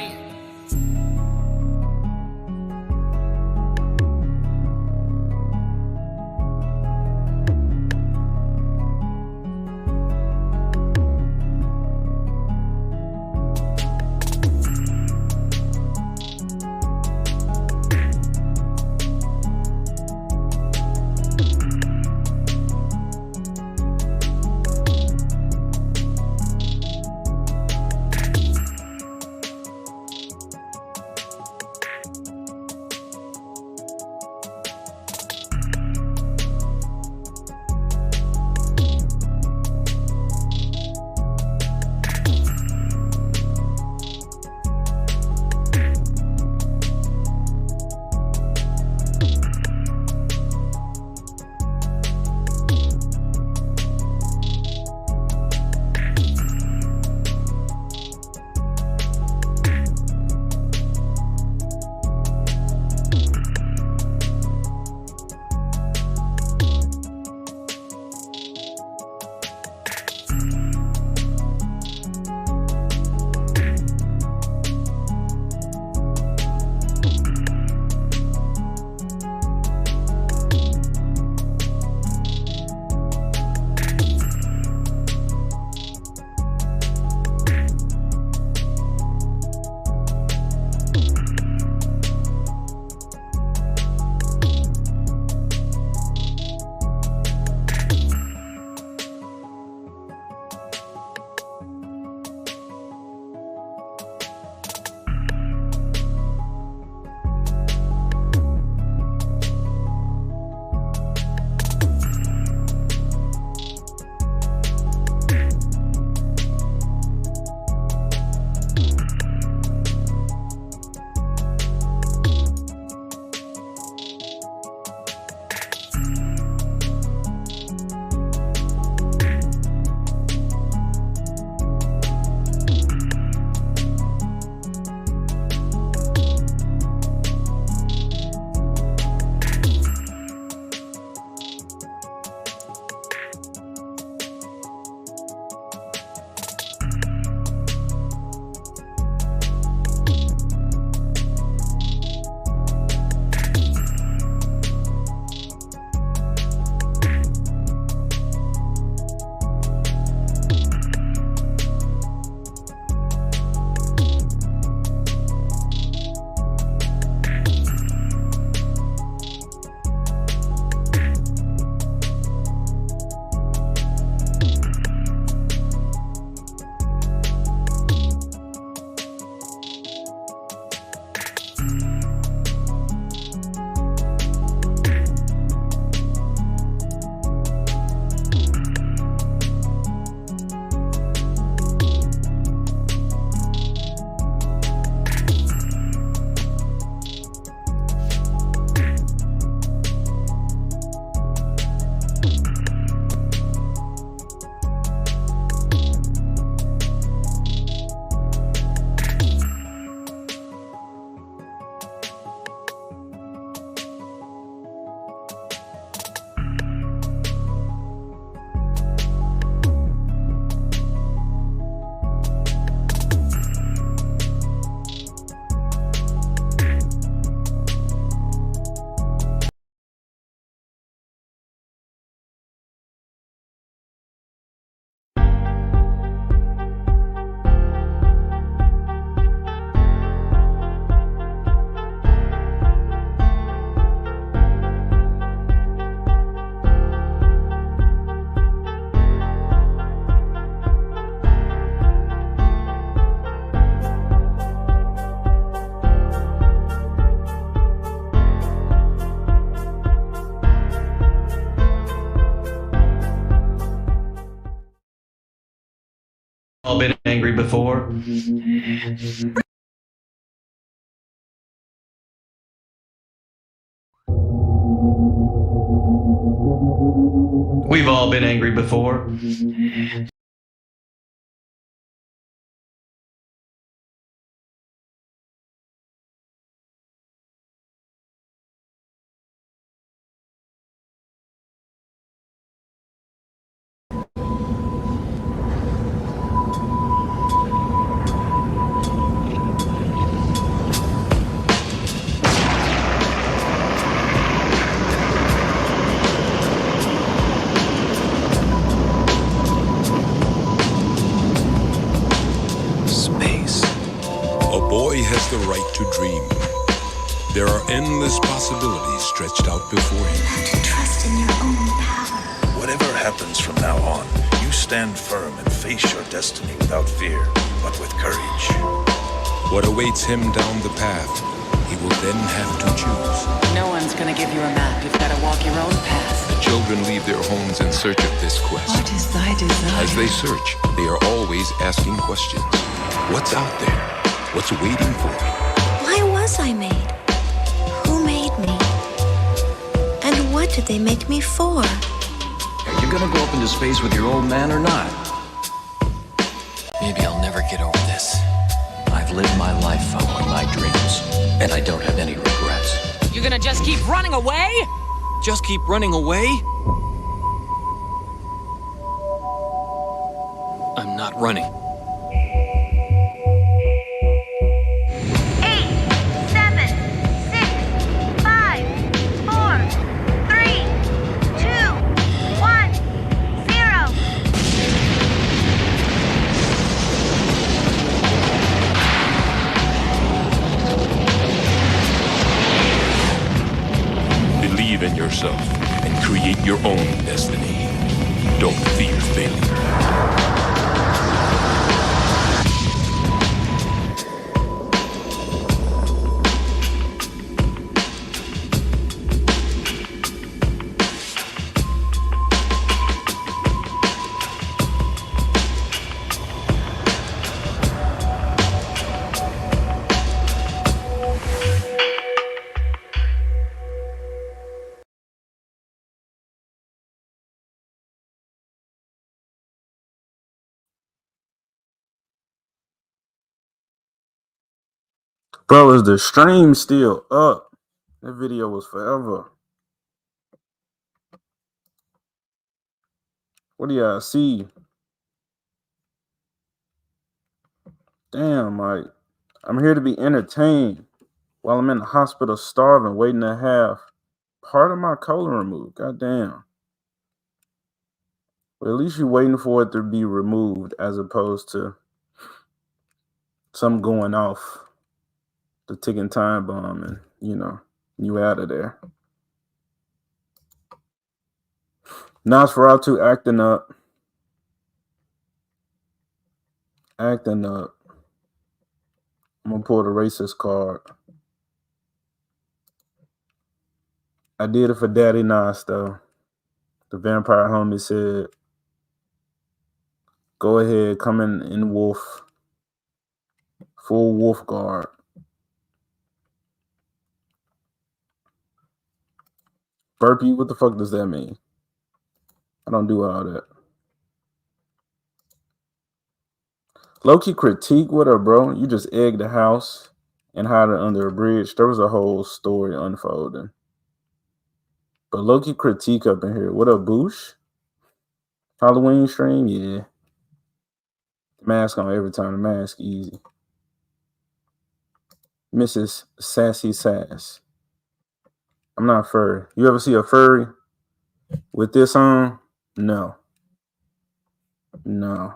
man. All been angry before? We've all been angry before. boy has the right to dream. There are endless possibilities stretched out before him. You have to trust in your own power. Whatever happens from now on, you stand firm and face your destiny without fear, but with courage. What awaits him down the path, he will then have to choose. No one's gonna give you a map. You've got to walk your own path. The children leave their homes in search of this quest. What is thy desire? As they search, they are always asking questions. What's out there? What's waiting for me? Why was I made? Who made me? And what did they make me for? Are you gonna go up into space with your old man or not? Maybe I'll never get over this. I've lived my life following my dreams, and I don't have any regrets. You gonna just keep running away? Just keep running away? I'm not running. 8, 7, 6, 5, 4, 3, 2, 1, 0. Believe in yourself and create your own destiny. Don't fear failure. Bro, is the stream still up? That video was forever. What do y'all see? Damn, like, I'm here to be entertained while I'm in the hospital starving, waiting to have part of my colon removed. Goddamn. Well, at least you're waiting for it to be removed as opposed to something going off, the ticking time bomb, and, you out of there. Nosferatu acting up. Acting up. I'm going to pull the racist card. I did it for Daddy Nas, though. The vampire homie said, go ahead, come in wolf. Full wolf guard. Burpee, what the fuck does that mean? I don't do all that. Low-key critique, what up, bro? You just egged the house and hide it under a bridge. There was a whole story unfolding. But low-key critique up in here. What up, Boosh? Halloween stream? Yeah. Mask on every time. The mask easy. Mrs. Sassy Sass. I'm not furry. You ever see a furry with this on? No. No.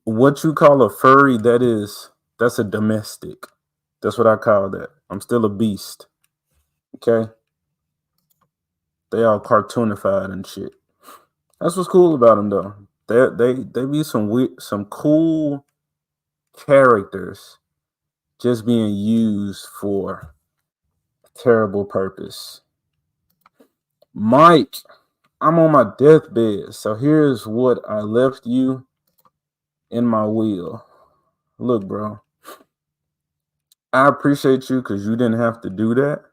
What you call a furry, that's a domestic. That's what I call that. I'm still a beast. Okay? They all cartoonified and shit. That's what's cool about them, though. They be some cool characters just being used for a terrible purpose. Mike, I'm on my deathbed, so here's what I left you in my will. Look, bro, I appreciate you because you didn't have to do that.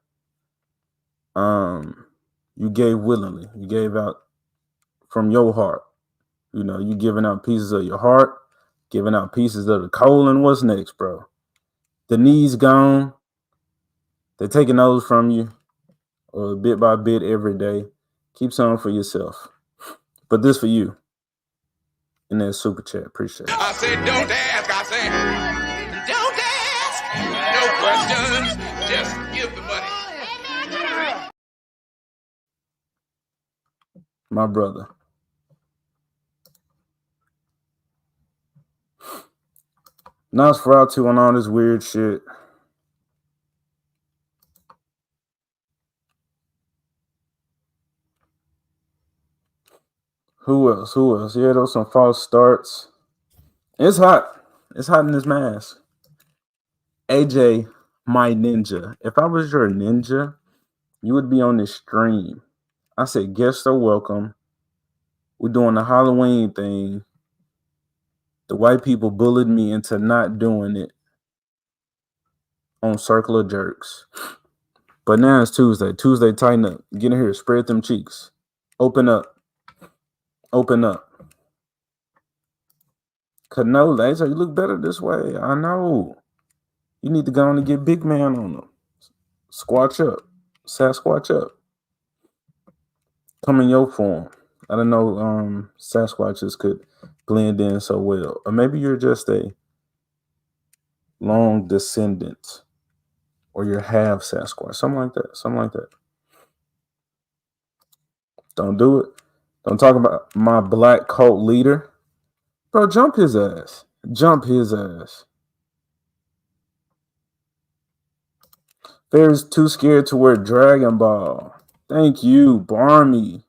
You gave willingly. You gave out from your heart. You giving out pieces of your heart, giving out pieces of the colon. What's next, bro? The knees gone. They're taking those from you, or bit by bit every day. Keep some for yourself. But this for you. In that super chat. Appreciate it. I said, don't ask. I said, don't ask. No questions. Just give the money. My brother. Nosferatu and all this weird shit. Who else? Who else? Yeah, those some false starts. It's hot. It's hot in this mask. AJ, my ninja. If I was your ninja, you would be on this stream. I said, guests are welcome. We're doing the Halloween thing. The white people bullied me into not doing it on Circle of Jerks. But now it's Tuesday. Tuesday, tighten up. Get in here. Spread them cheeks. Open up. Open up. Canola, AJ, you look better this way. I know. You need to go on and get big man on them. Squatch up. Sasquatch up. Come in your form. I don't know Sasquatches could blend in so well. Or maybe you're just a long descendant. Or you're half Sasquatch. Something like that. Something like that. Don't do it. Don't talk about my black cult leader. Bro, jump his ass. Jump his ass. Fairy's too scared to wear Dragon Ball. Thank you, Barmy.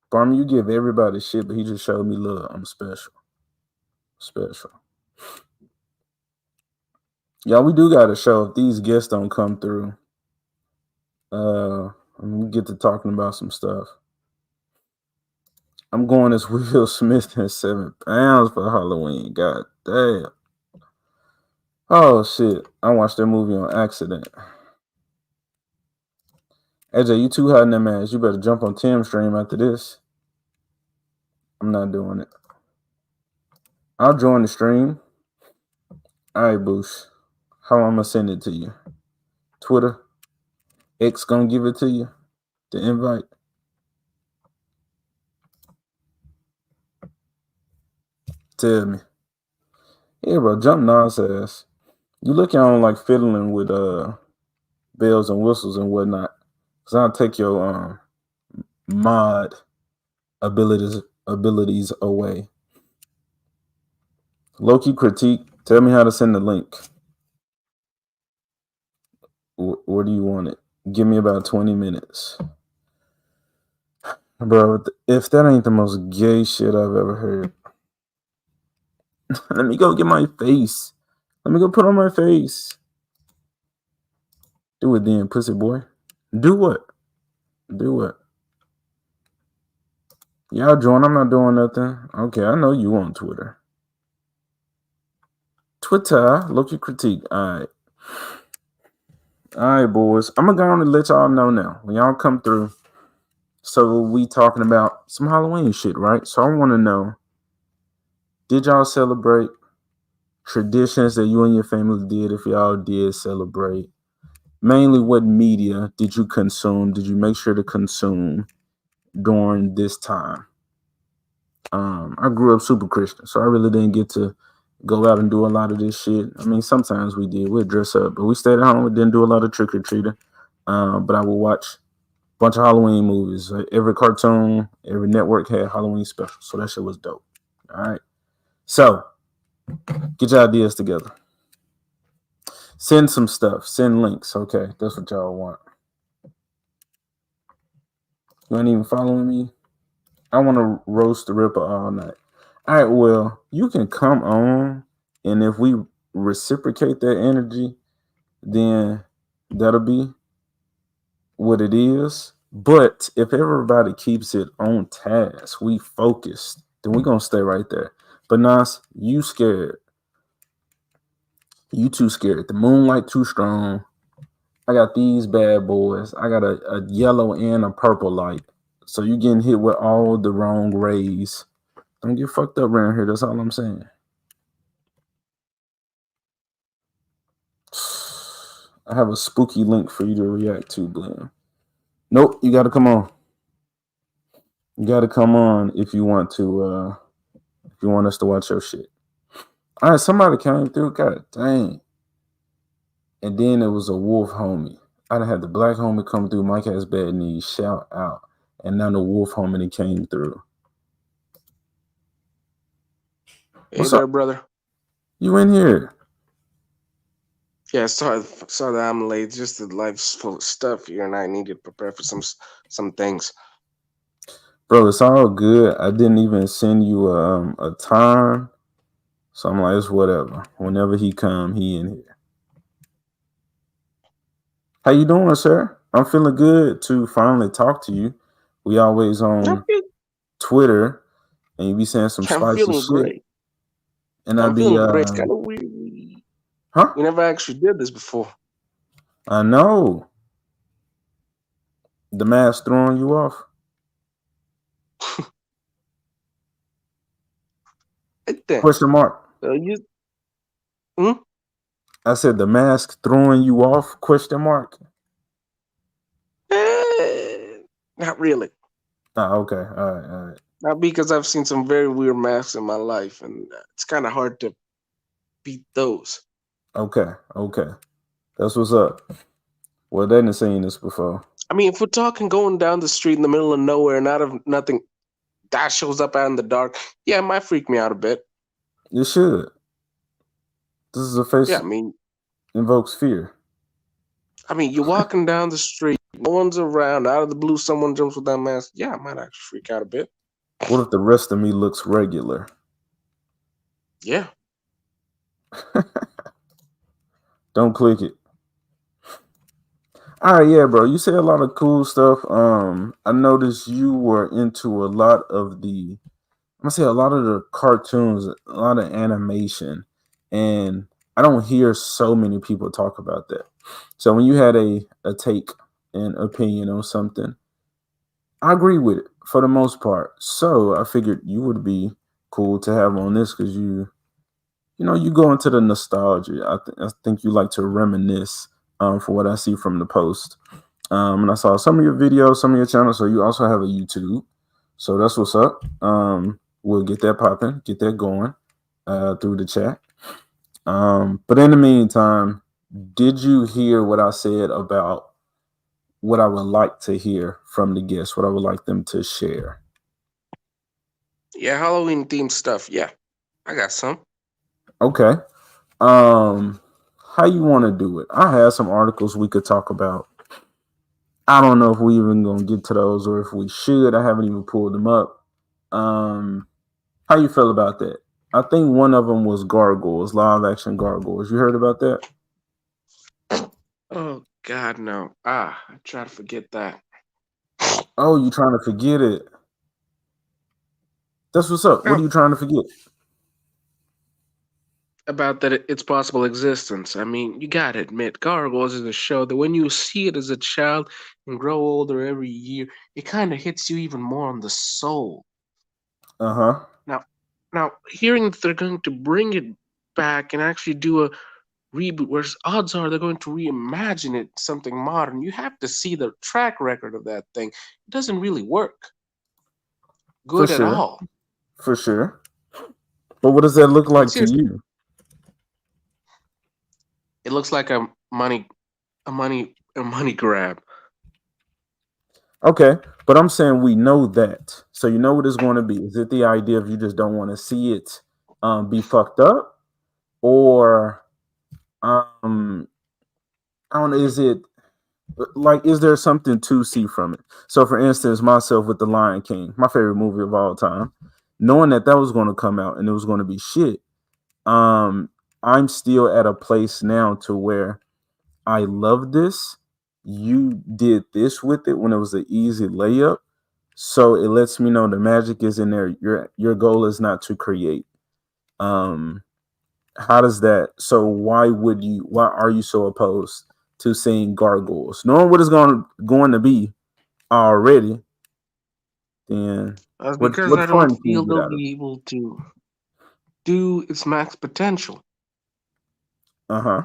Barmy, you give everybody shit, but he just showed me love. I'm special. Special. Y'all, we do got a show. If these guests don't come through, we get to talking about some stuff. I'm going as Will Smith at 7 pounds for Halloween. God damn. Oh, shit. I watched that movie on accident. AJ, you too hot in that match. You better jump on Tim's stream after this. I'm not doing it. I'll join the stream. All right, Boosh. How I'm going to send it to you? Twitter? X going to give it to you? The invite? Tell me. Yeah, bro, jump Nas ass. You looking on like fiddling with bells and whistles and whatnot. Cause I'll take your mod abilities away. Loki critique. Tell me how to send the link. Where do you want it? Give me about 20 minutes. Bro, if that ain't the most gay shit I've ever heard. Let me go get my face. Let me go put on my face. Do it then, pussy boy. Do what? Do what? Y'all join. I'm not doing nothing. Okay, I know you on Twitter. Twitter, Loki critique. All right, boys. I'm gonna go on and let y'all know now when y'all come through. So we talking about some Halloween shit, right? So I want to know: did y'all celebrate traditions that you and your family did? If y'all did celebrate, mainly what media did you consume? Did you make sure to consume during this time? I grew up super Christian, so I really didn't get to go out and do a lot of this shit. I mean, sometimes we did. We'd dress up, but we stayed at home. We didn't do a lot of trick-or-treating. But I would watch a bunch of Halloween movies. Every cartoon, every network had Halloween specials, so that shit was dope. All right. So, get your ideas together. Send some stuff. Send links. Okay, that's what y'all want. You ain't even following me? I want to roast the Ripper all night. All right, well, you can come on, and if we reciprocate that energy, then that'll be what it is. But if everybody keeps it on task, we focused, then we're going to stay right there. But Nas, you scared. You too scared. The moonlight too strong. I got these bad boys. I got a yellow and a purple light. So you getting hit with all the wrong rays. Don't get fucked up around here. That's all I'm saying. I have a spooky link for you to react to, Blim. Nope, you got to come on. You got to come on if you want to. If you want us to watch your shit. All right, somebody came through. God dang. And then it was a wolf homie. I done had the black homie come through. Mike has bad knees. Shout out. And now the wolf homie that came through. Hey there, brother. You in here? Yeah, sorry that I'm late. Just the life's full of stuff here, and I need to prepare for some things. Bro, it's all good. I didn't even send you a time. So I'm like, it's whatever. Whenever he come, he in here. How you doing, sir? I'm feeling good to finally talk to you. We always I'm, on feel- Twitter and you be saying some I'm spicy feeling shit. great. And I I'm be feeling great. It's kind of weird. huh? We never actually did this before. I know. The mask throwing you off. I think. Question mark. You, hmm? I said the mask throwing you off? Question mark. Not really. Okay. All right. Not because I've seen some very weird masks in my life, and it's kind of hard to beat those. Okay. That's what's up. Well, they didn't seen this before. I mean, if we're talking going down the street in the middle of nowhere and out of nothing, that shows up out in the dark, yeah, it might freak me out a bit. You should. This is a face Yeah, I mean, invokes fear. you're walking down the street, no one's around, out of the blue, someone jumps with that mask. Yeah, I might actually freak out a bit. What if the rest of me looks regular? Yeah. Don't click it. All right, yeah, bro. You say a lot of cool stuff. I noticed you were into a lot of the cartoons, a lot of animation, and I don't hear so many people talk about that. So when you had a take and opinion on something, I agree with it for the most part. So I figured you would be cool to have on this because you go into the nostalgia. I think you like to reminisce. For what I see from the post, and I saw some of your videos, some of your channels. So you also have a YouTube. So that's what's up. We'll get that popping, get that going through the chat. But in the meantime, did you hear what I said about what I would like to hear from the guests, what I would like them to share? Yeah, Halloween themed stuff. Yeah, I got some. Okay. How you want to do it? I have some articles we could talk about. I don't know if we even gonna get to those or if we should. I haven't even pulled them up. How you feel about that? I think one of them was Gargoyles, live action Gargoyles. You heard about that? Oh God, no. I try to forget that. Oh, you trying to forget it? That's what's up. What are you trying to forget? About that its possible existence. I mean, you gotta admit, Gargoyles is a show that when you see it as a child and grow older every year, it kind of hits you even more on the soul. Uh-huh. Now, hearing that they're going to bring it back and actually do a reboot, where odds are they're going to reimagine it something modern, you have to see the track record of that thing. It doesn't really work good at all. For sure. But what does that look like to you? It looks like a money grab. Okay, but I'm saying we know that. So you know what it's going to be. Is it the idea of you just don't want to see it be fucked up? Or I don't know, is there something to see from it? So for instance, myself with The Lion King, my favorite movie of all time, knowing that was going to come out and it was going to be shit, I'm still at a place now to where I love this. You did this with it when it was an easy layup. So it lets me know the magic is in there. Your goal is not to create. How does that? So why are you so opposed to seeing Gargoyles? Knowing what it's going to be already, then because I don't feel they'll be able to do its max potential. Uh-huh.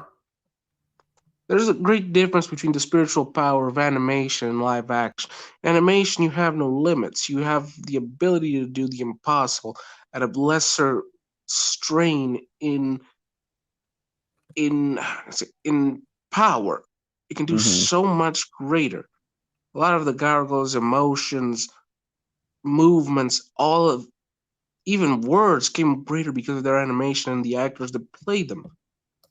There's a great difference between the spiritual power of animation and live action. Animation, you have no limits. You have the ability to do the impossible at a lesser strain in power. It can do so much greater. A lot of the Gargoyles' emotions, movements, even words came greater because of their animation and the actors that play them.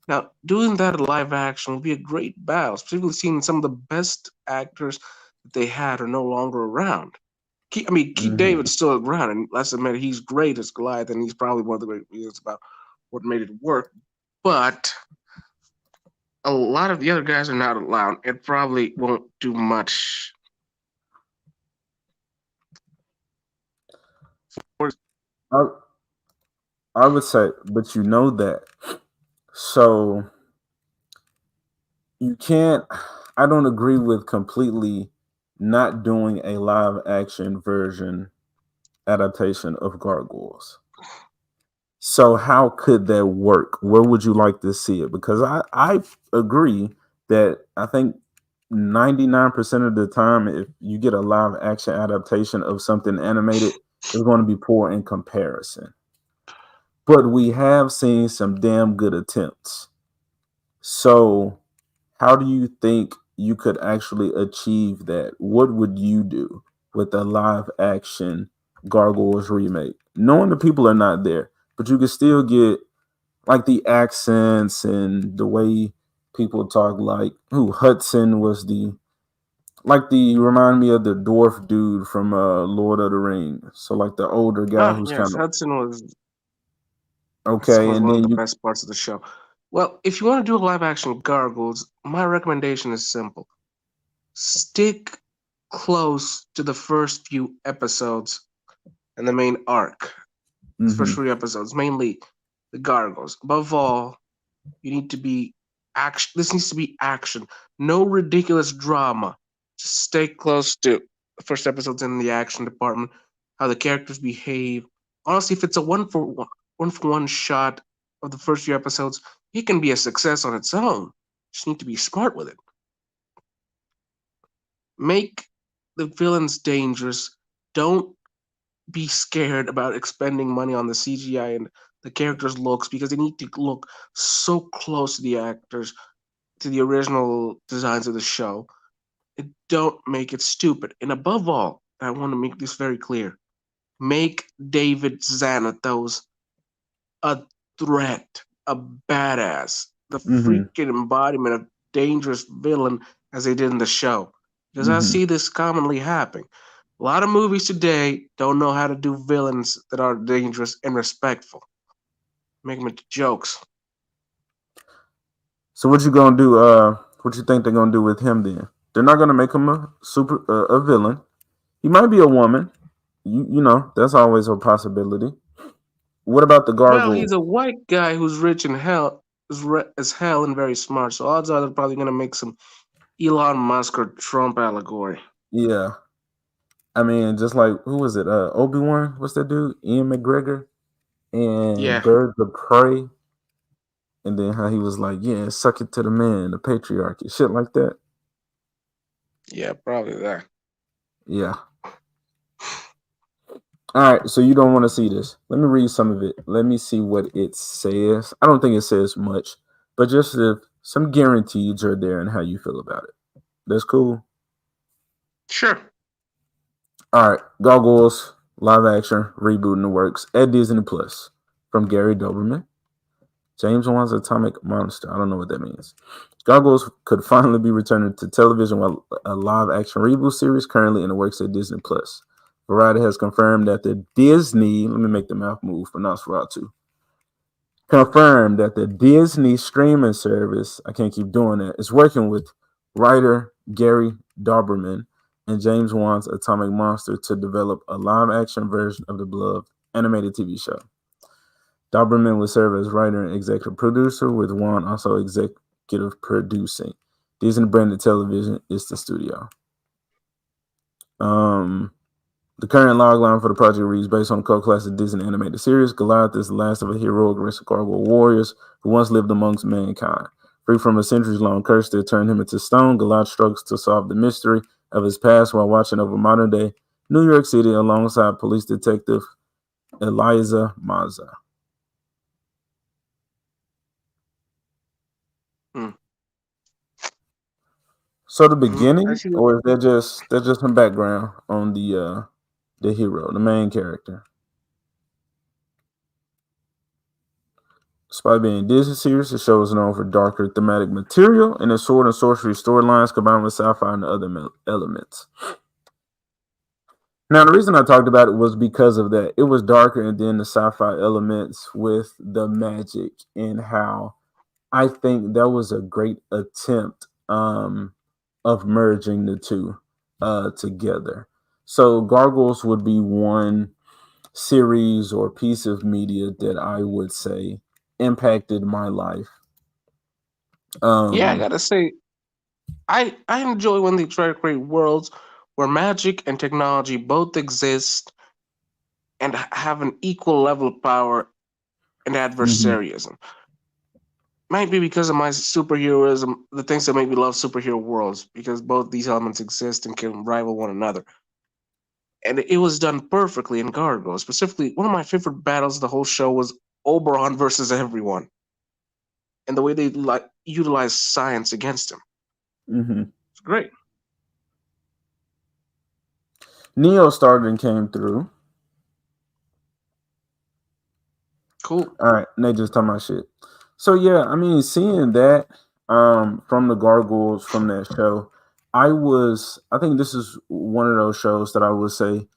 Now, doing that live action would be a great battle, specifically seeing some of the best actors that they had are no longer around. Keith Hmm. David's still around, and let's admit he's great as Goliath, and he's probably one of the great reasons about what made it work. But a lot of the other guys are not around. It probably won't do much. I, I would say, but you know that. So you can't, I don't agree with completely not doing a live action version adaptation of Gargoyles. So how could that work? Where would you like to see it? Because I agree that I think 99% of the time, if you get a live action adaptation of something animated, it's going to be poor in comparison. But we have seen some damn good attempts. So how do you think you could actually achieve that? What would you do with a live action Gargoyles remake? Knowing the people are not there, but you can still get like the accents and the way people talk. Like who Hudson was the remind me of the dwarf dude from Lord of the Rings. So like the older guy Ah, who's yes, kind of Hudson okay, was and one of then the you best parts of the show. Well, if you want to do a live action Gargoyles, my recommendation is simple: stick close to the first few episodes and the main arc. The first mhm, few episodes, mainly the Gargoyles. Above all, you need to be action. This needs to be action. No ridiculous drama. Just stay close to the first episodes in the action department, how the characters behave. Honestly, if it's a one for one shot of the first few episodes, it can be a success on its own. Just need to be smart with it. Make the villains dangerous. Don't be scared about expending money on the CGI and the characters' looks because they need to look so close to the actors, to the original designs of the show. And don't make it stupid. And above all, I want to make this very clear: make David Xanatos a threat, a badass, the mhm, freaking embodiment of dangerous villain as they did in the show. Because I mhm. see this commonly happening. A lot of movies today don't know how to do villains that are dangerous and respectful. Make them into jokes. So what you gonna do? What you think they're gonna do with him then? They're not gonna make him a villain. He might be a woman. You know that's always a possibility. What about the Well, gargoyle? he's a white guy who's rich in hell, as hell, and very smart. So odds are they're probably gonna make some Elon Musk or Trump allegory. Yeah, I mean just like who was it? Obi-Wan. What's that dude? Ian McGregor and Yeah, Birds of Prey. And then how he was like, yeah, suck it to the man, the patriarchy, shit like that. yeah, probably that. Yeah. All right, so you don't want to see this. Let me read some of it. Let me see what it says. I don't think it says much, but just if some guarantees are there and how you feel about it. That's cool. Sure. All right, Gargoyles, live action, reboot in the works at Disney Plus from Gary Doberman. James Wan's Atomic Monster. I don't know what that means. Gargoyles could finally be returning to television while a live action reboot series currently in the works at Disney Plus. Variety has confirmed that the Disney, let me make the mouth move for Nosferatu, confirmed that the Disney streaming service, I can't keep doing that, is working with writer Gary Doberman and James Wan's Atomic Monster to develop a live action version of the beloved animated TV show. Doberman will serve as writer and executive producer, with Wan also executive producing. Disney branded television is the studio. The current logline for the project reads: based on the cult classic Disney animated series, Goliath is the last of a heroic race of gargoyle warriors who once lived amongst mankind. Free from a centuries-long curse that turned him into stone, Goliath struggles to solve the mystery of his past while watching over modern-day New York City alongside police detective Eliza Maza. So the I beginning, see. or is that just some background on the hero, the main character? Despite being a Disney series, the show is known for darker thematic material and its sword and sorcery storylines combined with sci-fi and other elements. Now, the reason I talked about it was because of that. It was darker, and then the sci-fi elements with the magic, and how I think that was a great attempt of merging the two together. So Gargoyles would be one series or piece of media that I would say impacted my life. Yeah, I gotta say, I enjoy when they try to create worlds where magic and technology both exist and have an equal level of power and adversarianism. Might be because of my superheroism, the things that make me love superhero worlds, because both these elements exist and can rival one another. And it was done perfectly in Gargoyles. Specifically, one of my favorite battles of the whole show was Oberon versus everyone, and the way they utilized science against him. It's great. Neo started and came through. Cool. All right, and they just talking about shit. So yeah, I mean, seeing that from the Gargoyles from that show, I think this is one of those shows that I would say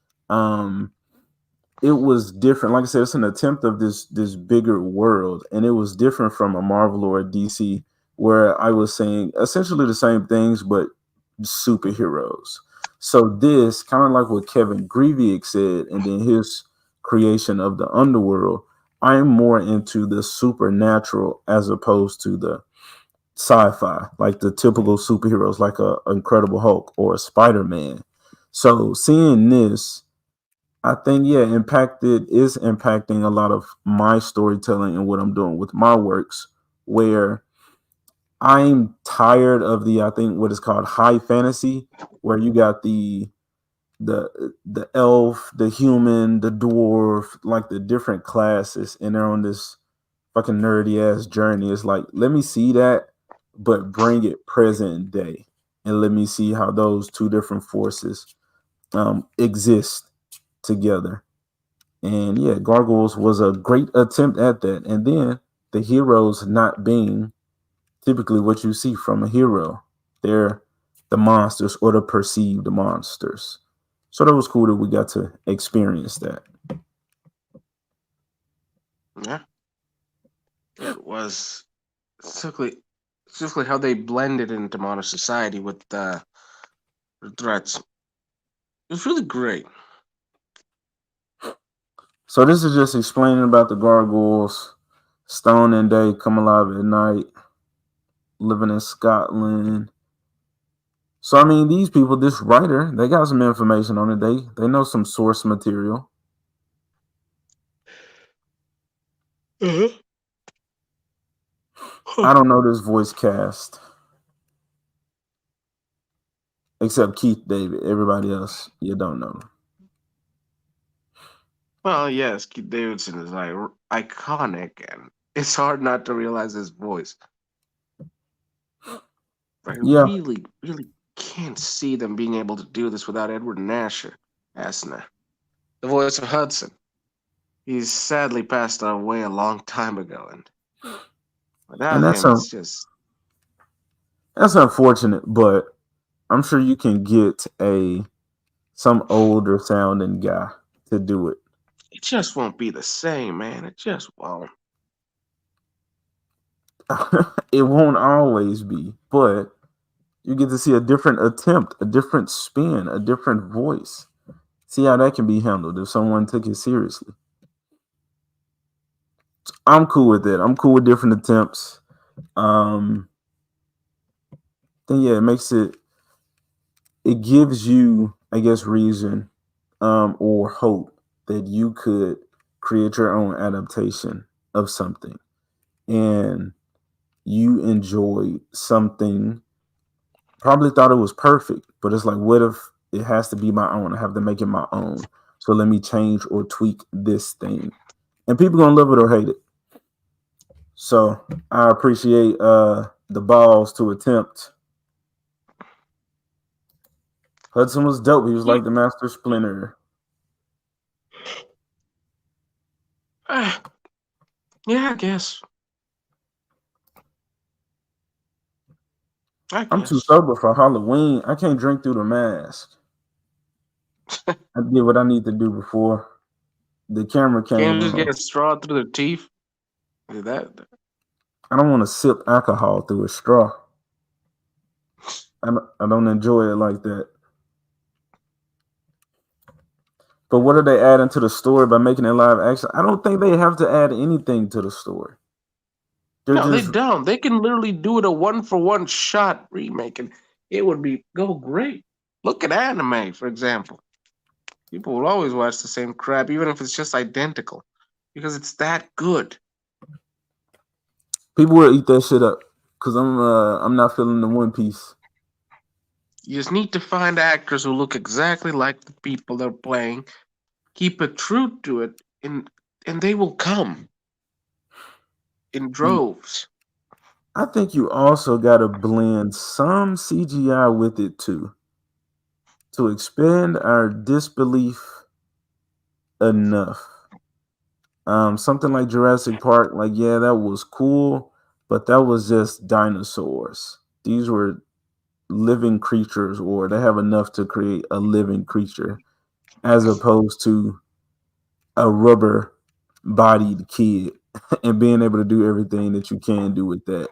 it was different. Like I said, it's an attempt of this bigger world, and it was different from a Marvel or a DC, where I was saying essentially the same things but superheroes. So this, kind of like what Kevin Greavy said, and then his creation of the underworld, I'm more into the supernatural as opposed to the sci-fi, like the typical superheroes, like a Incredible Hulk or a Spider-Man. So seeing this, I think, is impacting a lot of my storytelling and what I'm doing with my works, where I'm tired of I think what is called high fantasy, where you got the elf, the human, the dwarf, like the different classes, and they're on this fucking nerdy ass journey. It's like, let me see that, but bring it present day, and let me see how those two different forces exist together. And yeah, Gargoyles was a great attempt at that. And then the heroes not being typically what you see from a hero, they're the monsters or the perceived monsters. So that was cool that we got to experience that. Yeah. It was specifically how they blended into modern society with the threats. It was really great. So this is just explaining about the Gargoyles. Stone and Day come alive at night, living in Scotland. So I mean, these people, this writer, they got some information on it. They know some source material. I don't know this voice cast except Keith David. Everybody else, you don't know. Well, yes, Keith Davidson is like iconic, and it's hard not to realize his voice. I really, really can't see them being able to do this without Edward Asner, the voice of Hudson. He's sadly passed away a long time ago, and without him, it's just... That's unfortunate, but I'm sure you can get some older sounding guy to do it. It just won't be the same, man. It just won't. It won't always be, but you get to see a different attempt, a different spin, a different voice. See how that can be handled if someone took it seriously. I'm cool with it. I'm cool with different attempts. Then yeah, it gives you, I guess, reason or hope that you could create your own adaptation of something, and you enjoyed something, probably thought it was perfect, but it's like, what if it has to be my own? I have to make it my own. So let me change or tweak this thing. And people gonna love it or hate it. So I appreciate the balls to attempt. Hudson was dope. He was like the Master Splinter. Yeah, I guess. I I'm too guess. sober for Halloween. I can't drink through the mask. I did what I need to do before the camera Can't came you just on. get a straw through the teeth? Is that I don't want to sip alcohol through a straw. I don't enjoy it like that. But what are they adding to the story by making it live action? I don't think they have to add anything to the story. They're no, they just don't. They can literally do it a one for one shot remake, and it would go great. Look at anime, for example. People will always watch the same crap, even if it's just identical, because it's that good. people will eat that shit up because I'm not feeling the One Piece. You just need to find actors who look exactly like the people they're playing, keep it true to it, and they will come in droves. I think you also got to blend some CGI with it too to expand our disbelief enough. Something like Jurassic Park, like yeah, that was cool, but that was just dinosaurs. These were living creatures, or they have enough to create a living creature, as opposed to a rubber bodied kid and being able to do everything that you can do with that.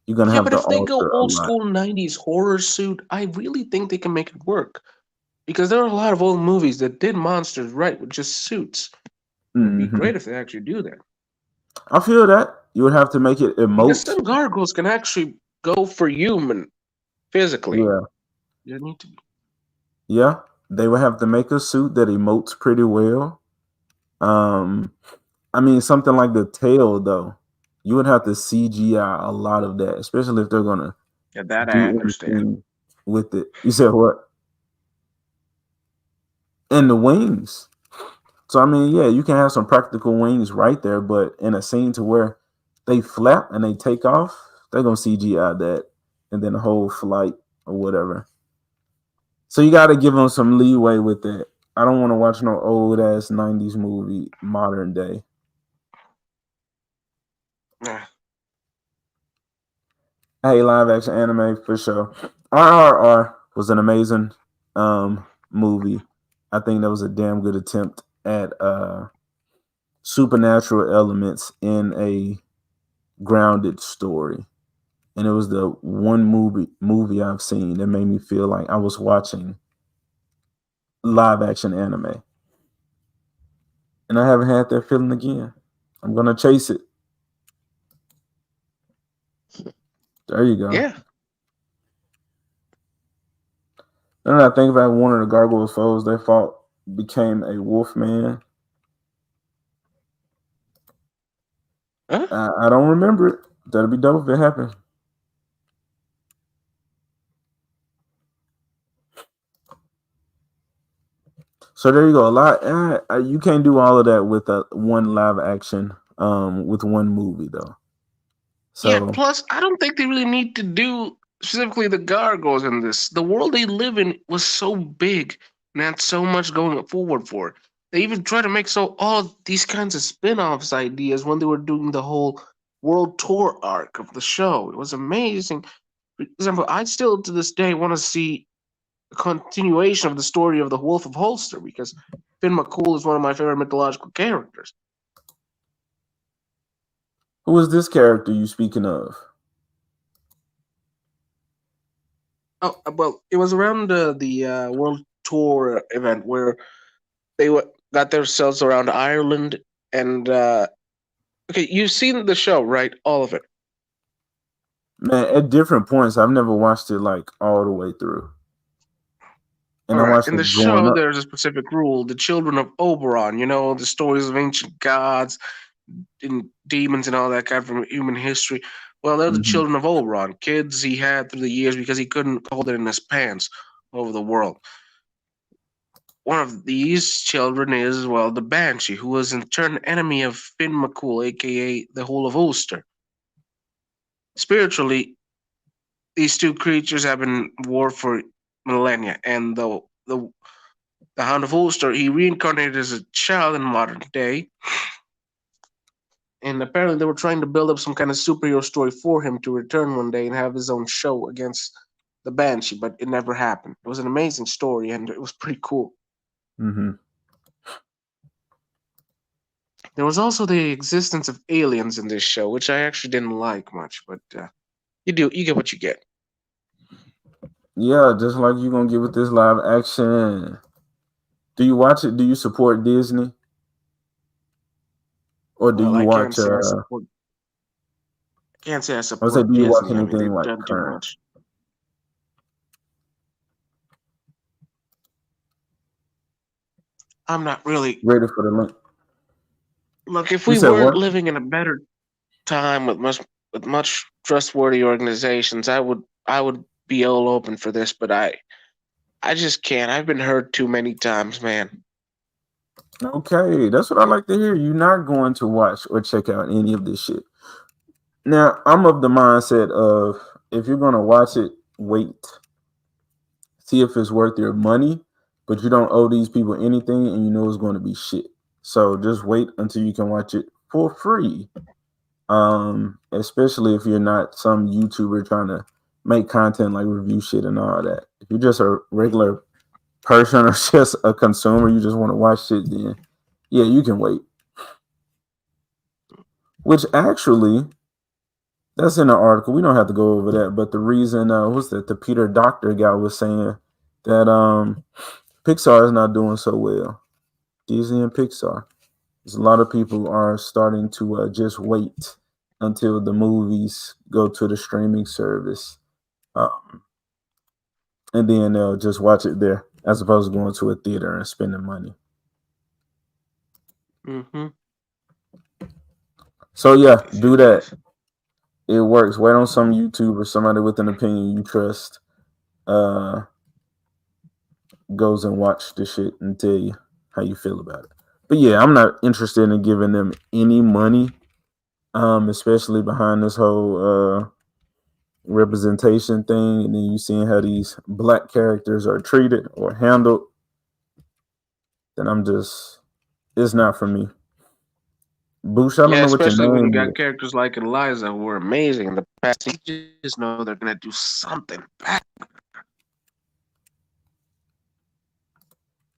You're gonna Yeah, have but to if they go alter a old lot. school 90s horror suit, I really think they can make it work. Because there are a lot of old movies that did monsters right with just suits. It would be Hmm great if they actually do that. I feel that you would have to make it Because emote. some gargoyles can actually go for human physically. Yeah, You need to be. yeah. They would have to make a suit that emotes pretty well. Um, I mean, something like the tail, though, you would have to CGI a lot of that, especially if they're gonna Yeah, that I do understand. anything with it. You said what? And the wings. So I mean, yeah, you can have some practical wings right there, but in a scene to where they flap and they take off, they're gonna CGI that, and then the whole flight or whatever. So you got to give them some leeway with that. I don't want to watch no old ass '90s movie modern day. Yeah. Hey, live action anime for sure. RRR was an amazing movie. I think that was a damn good attempt at supernatural elements in a grounded story. And it was the one movie I've seen that made me feel like I was watching live action anime. And I haven't had that feeling again. I'm gonna chase it. There you go. Yeah. Then I think about one of the gargoyles foes they fought became a wolf man. Huh? I don't remember it. That'd be dope if it happened. So there you go. A lot. You can't do all of that with one live action. With one movie though. Yeah, So plus, I don't think they really need to do specifically the gargoyles in this. The world they live in was so big and had so much going forward for it. They even tried to make all these kinds of spin-offs ideas when they were doing the whole world tour arc of the show. It was amazing. For example, I still to this day want to see a continuation of the story of the Wolf of Holster because Finn McCool is one of my favorite mythological characters. who is this character you speaking of? Oh, well, it was around the world tour event where they got themselves around Ireland and okay, you've seen the show, right? All of it. Man, at different points, I've never watched it like all the way through. And All I right. watched In the it growing show, up. there's a specific rule: the children of Oberon. You know the stories of ancient gods and demons and all that kind from human history. Well, they're the Mhm. children of Oberon, kids he had through the years because he couldn't hold it in his pants over the world. One of these children is, well, the Banshee, who was in turn enemy of Finn McCool, aka the Whole of Ulster. Spiritually, these two creatures have been at war for millennia, and the Hound of Ulster, he reincarnated as a child in modern day. And apparently, they were trying to build up some kind of superhero story for him to return one day and have his own show against the Banshee, but it never happened. It was an amazing story, and it was pretty cool. Mm-hmm. There was also the existence of aliens in this show, which I actually didn't like much, but you get what you get. Yeah, just like you're gonna get with this live action. Do you watch it? Do you support Disney? Or do Well, you I watch can't say I support. Can't say I I was support say, do you watch Disney. I mean, anything they've like done too current? much. I'm not really. Ready for the link? Look, if You we said weren't what? living in a better time with much trustworthy organizations, I would be all open for this, but I just can't. I've been hurt too many times, man. Okay, that's what I like to hear. You're not going to watch or check out any of this shit. Now, I'm of the mindset of if you're gonna watch it, wait. See if it's worth your money, but you don't owe these people anything and you know it's going to be shit. So just wait until you can watch it for free. Especially if you're not some YouTuber trying to make content like review shit and all that. If you're just a regular person or just a consumer, you just want to watch shit, then yeah, you can wait. Which actually, that's in the article. We don't have to go over that. But the reason, what's that? The Peter Doctor guy was saying that Pixar is not doing so well. Disney and Pixar. There's a lot of people are starting to just wait until the movies go to the streaming service, and then they'll just watch it there, as opposed to going to a theater and spending money. Mm-hmm. So yeah, do that. It works. Wait on some YouTuber, somebody with an opinion you trust, goes and watch the shit and tell you how you feel about it. But yeah, I'm not interested in giving them any money, especially behind this whole representation thing, and then you seeing how these black characters are treated or handled. Then it's not for me. Boosh, I don't know what your especially when you name got is. characters like Eliza who were amazing in the past. You just know they're gonna do something bad.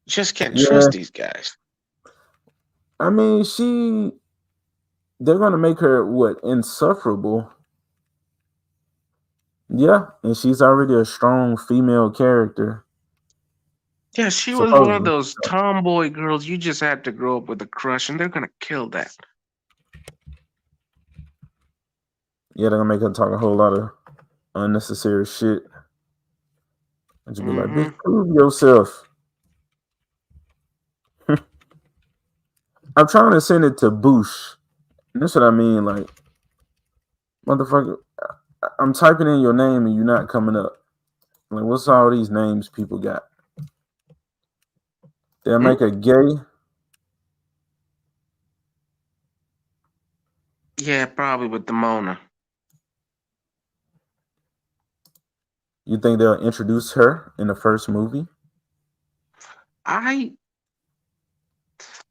You just can't trust these guys. I mean, they're gonna make her what, insufferable. Yeah, and she's already a strong female character. Yeah, she was one of those tomboy girls you just had to grow up with a crush, and they're gonna kill that. Yeah, they're gonna make her talk a whole lot of unnecessary shit. And you be like, bitch, prove yourself. I'm trying to send it to Boosh. And that's what I mean. Like, motherfucker, I'm typing in your name and you're not coming up. Like, what's all these names people got? They'll make her gay. Yeah, probably with the Mona. You think they'll introduce her in the first movie?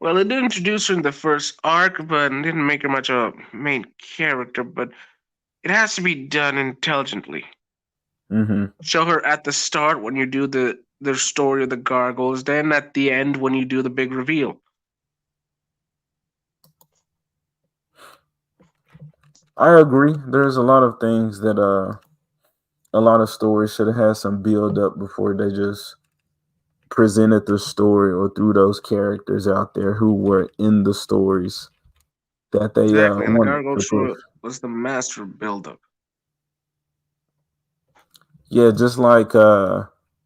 Well, it did introduce her in the first arc, but it didn't make her much of a main character. But it has to be done intelligently. Mm-hmm. Show her at the start when you do the story of the Gargoyles, then at the end when you do the big reveal. I agree. There's a lot of things that a lot of stories should have had some build up before they just presented the story or threw those characters out there who were in the stories that they Exactly, and the wanted Gargoyle to show push. was the master of build-up. Yeah, just like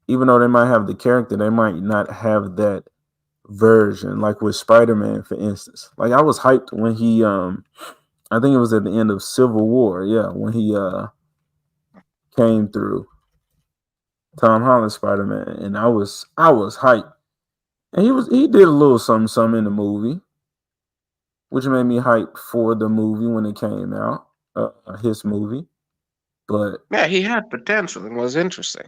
even though they might have the character, they might not have that version. Like with Spider-Man, for instance. Like I was hyped when he I think it was at the end of Civil War, yeah, when he came through. Tom Holland Spider-Man, and I was hyped. And he did a little something in the movie, which made me hyped for the movie when it came out, his movie. But yeah, he had potential and was interesting.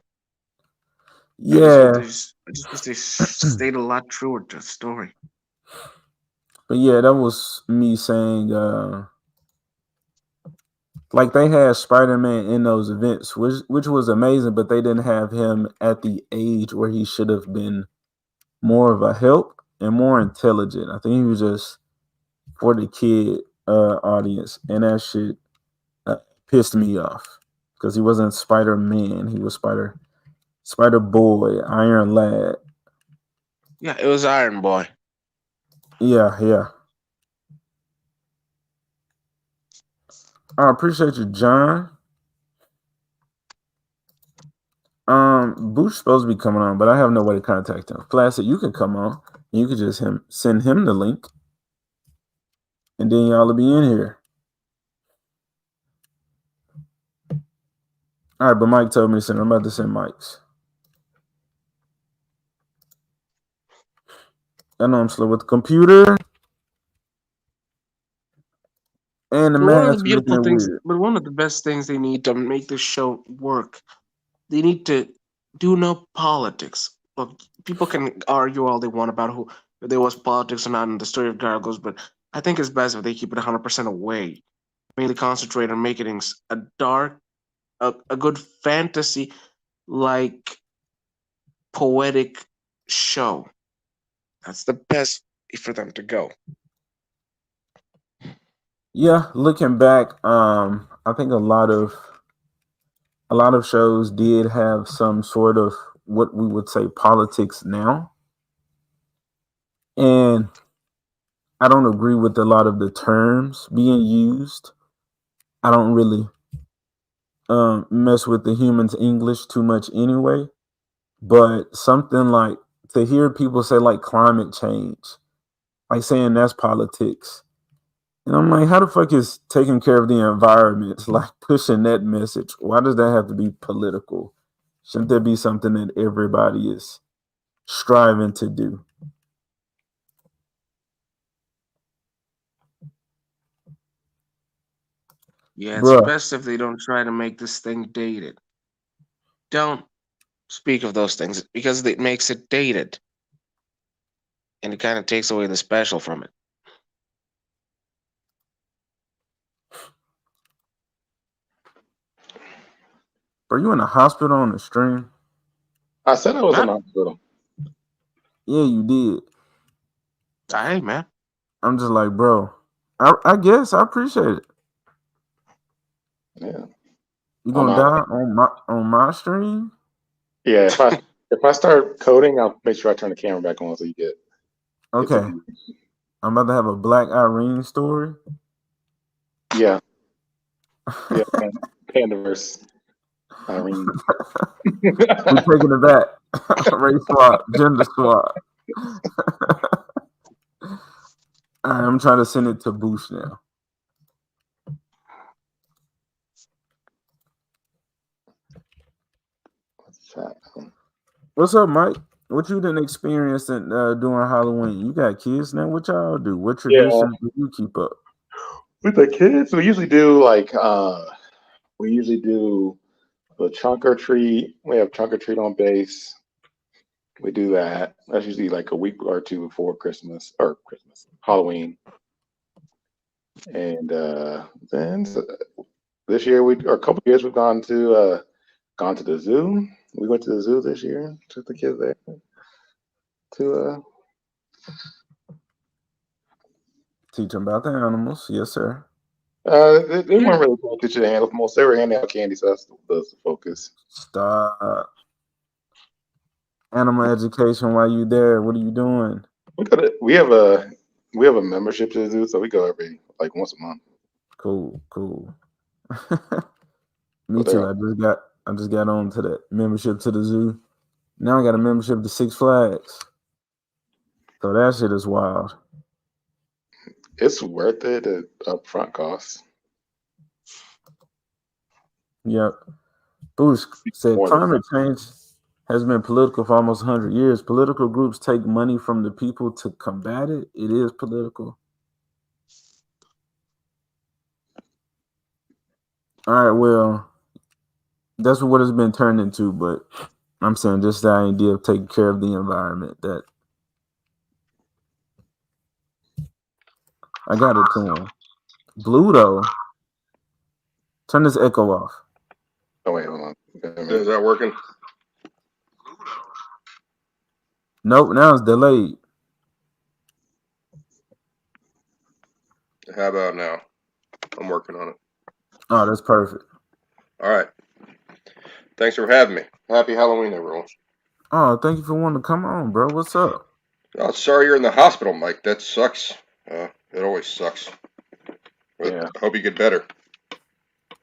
Yeah, I just wish they stayed a lot truer to the story. But yeah, that was me saying like they had Spider-Man in those events, which was amazing, but they didn't have him at the age where he should have been more of a help and more intelligent. I think he was just for the kid audience, and that shit pissed me off because he wasn't Spider-Man. He was Spider Boy, Iron Lad. Yeah, it was Iron Boy. Yeah. I appreciate you, John. Booch's supposed to be coming on, but I have no way to contact him. Placid, you can come on. You could just send him the link, and then y'all will be in here. All right, but Mike told me to send. I'm about to send Mike's. I know I'm slow with the computer and the But one of math the making beautiful it things, weird. but one of the best things they need to make this show work, they need to do no politics. Look, people can argue all they want about who if there was politics or not in the story of Gargoyles, but I think it's best if they keep it 100% away. Mainly concentrate on making a dark, a good fantasy like poetic show. That's the best for them to go. Yeah, looking back, I think a lot of shows did have some sort of what we would say politics now, and I don't agree with a lot of the terms being used. I don't really mess with the humans' English too much anyway. But something like to hear people say like climate change, like saying that's politics. And I'm like, how the fuck is taking care of the environment like pushing that message? Why does that have to be political? Shouldn't there be something that everybody is striving to do? Yeah, it's Bruh, best if they don't try to make this thing dated. Don't speak of those things because it makes it dated. And it kind of takes away the special from it. are you in a hospital on the stream? I said I was in Huh? the hospital. Yeah, you did. Hey, man. I'm just like, bro, I guess I appreciate it. Yeah. You Oh, gonna no. die on my stream? Yeah. If I start coding, I'll make sure I turn the camera back on so you get Okay. the view. I'm about to have a Black Irene story. Yeah. Yeah. Pandaverse. Irene. We're taking it back. Race swap, gender swap. I'm trying to send it to Boosh now. What's up, Mike? What you done experienced in, during Halloween? You got kids now? What y'all do? What traditions do you keep up? With the kids, we usually do the trunk or treat. We have trunk or treat on base. We do that. That's usually like a week or two before Halloween. And then this year or a couple of years we've gone to the zoo. We went to the zoo this year. Took the kids there to teach them about the animals. Yes, sir. they weren't really paying attention to animals. They were handing out candy, so that's the focus. Stop. Animal education while you there. What are you doing? We have a membership to the zoo, so we go every once a month. Cool. Me too. I just got on to that membership to the zoo. Now I got a membership to Six Flags. So that shit is wild. It's worth it, the upfront costs. Yep. Bush said climate change has been political for almost 100 years. Political groups take money from the people to combat it. It is political. All right, well, that's what it's been turned into, but I'm saying just the idea of taking care of the environment, that I got it to him. Bluto. Turn this echo off. Oh wait, hold on. Is that working? Nope, now it's delayed. How about now? I'm working on it. Oh, that's perfect. All right. Thanks for having me. Happy Halloween, everyone. Oh, thank you for wanting to come on, bro. What's up? Oh, sorry you're in the hospital, Mike. That sucks. It always sucks. But Yeah. I hope you get better.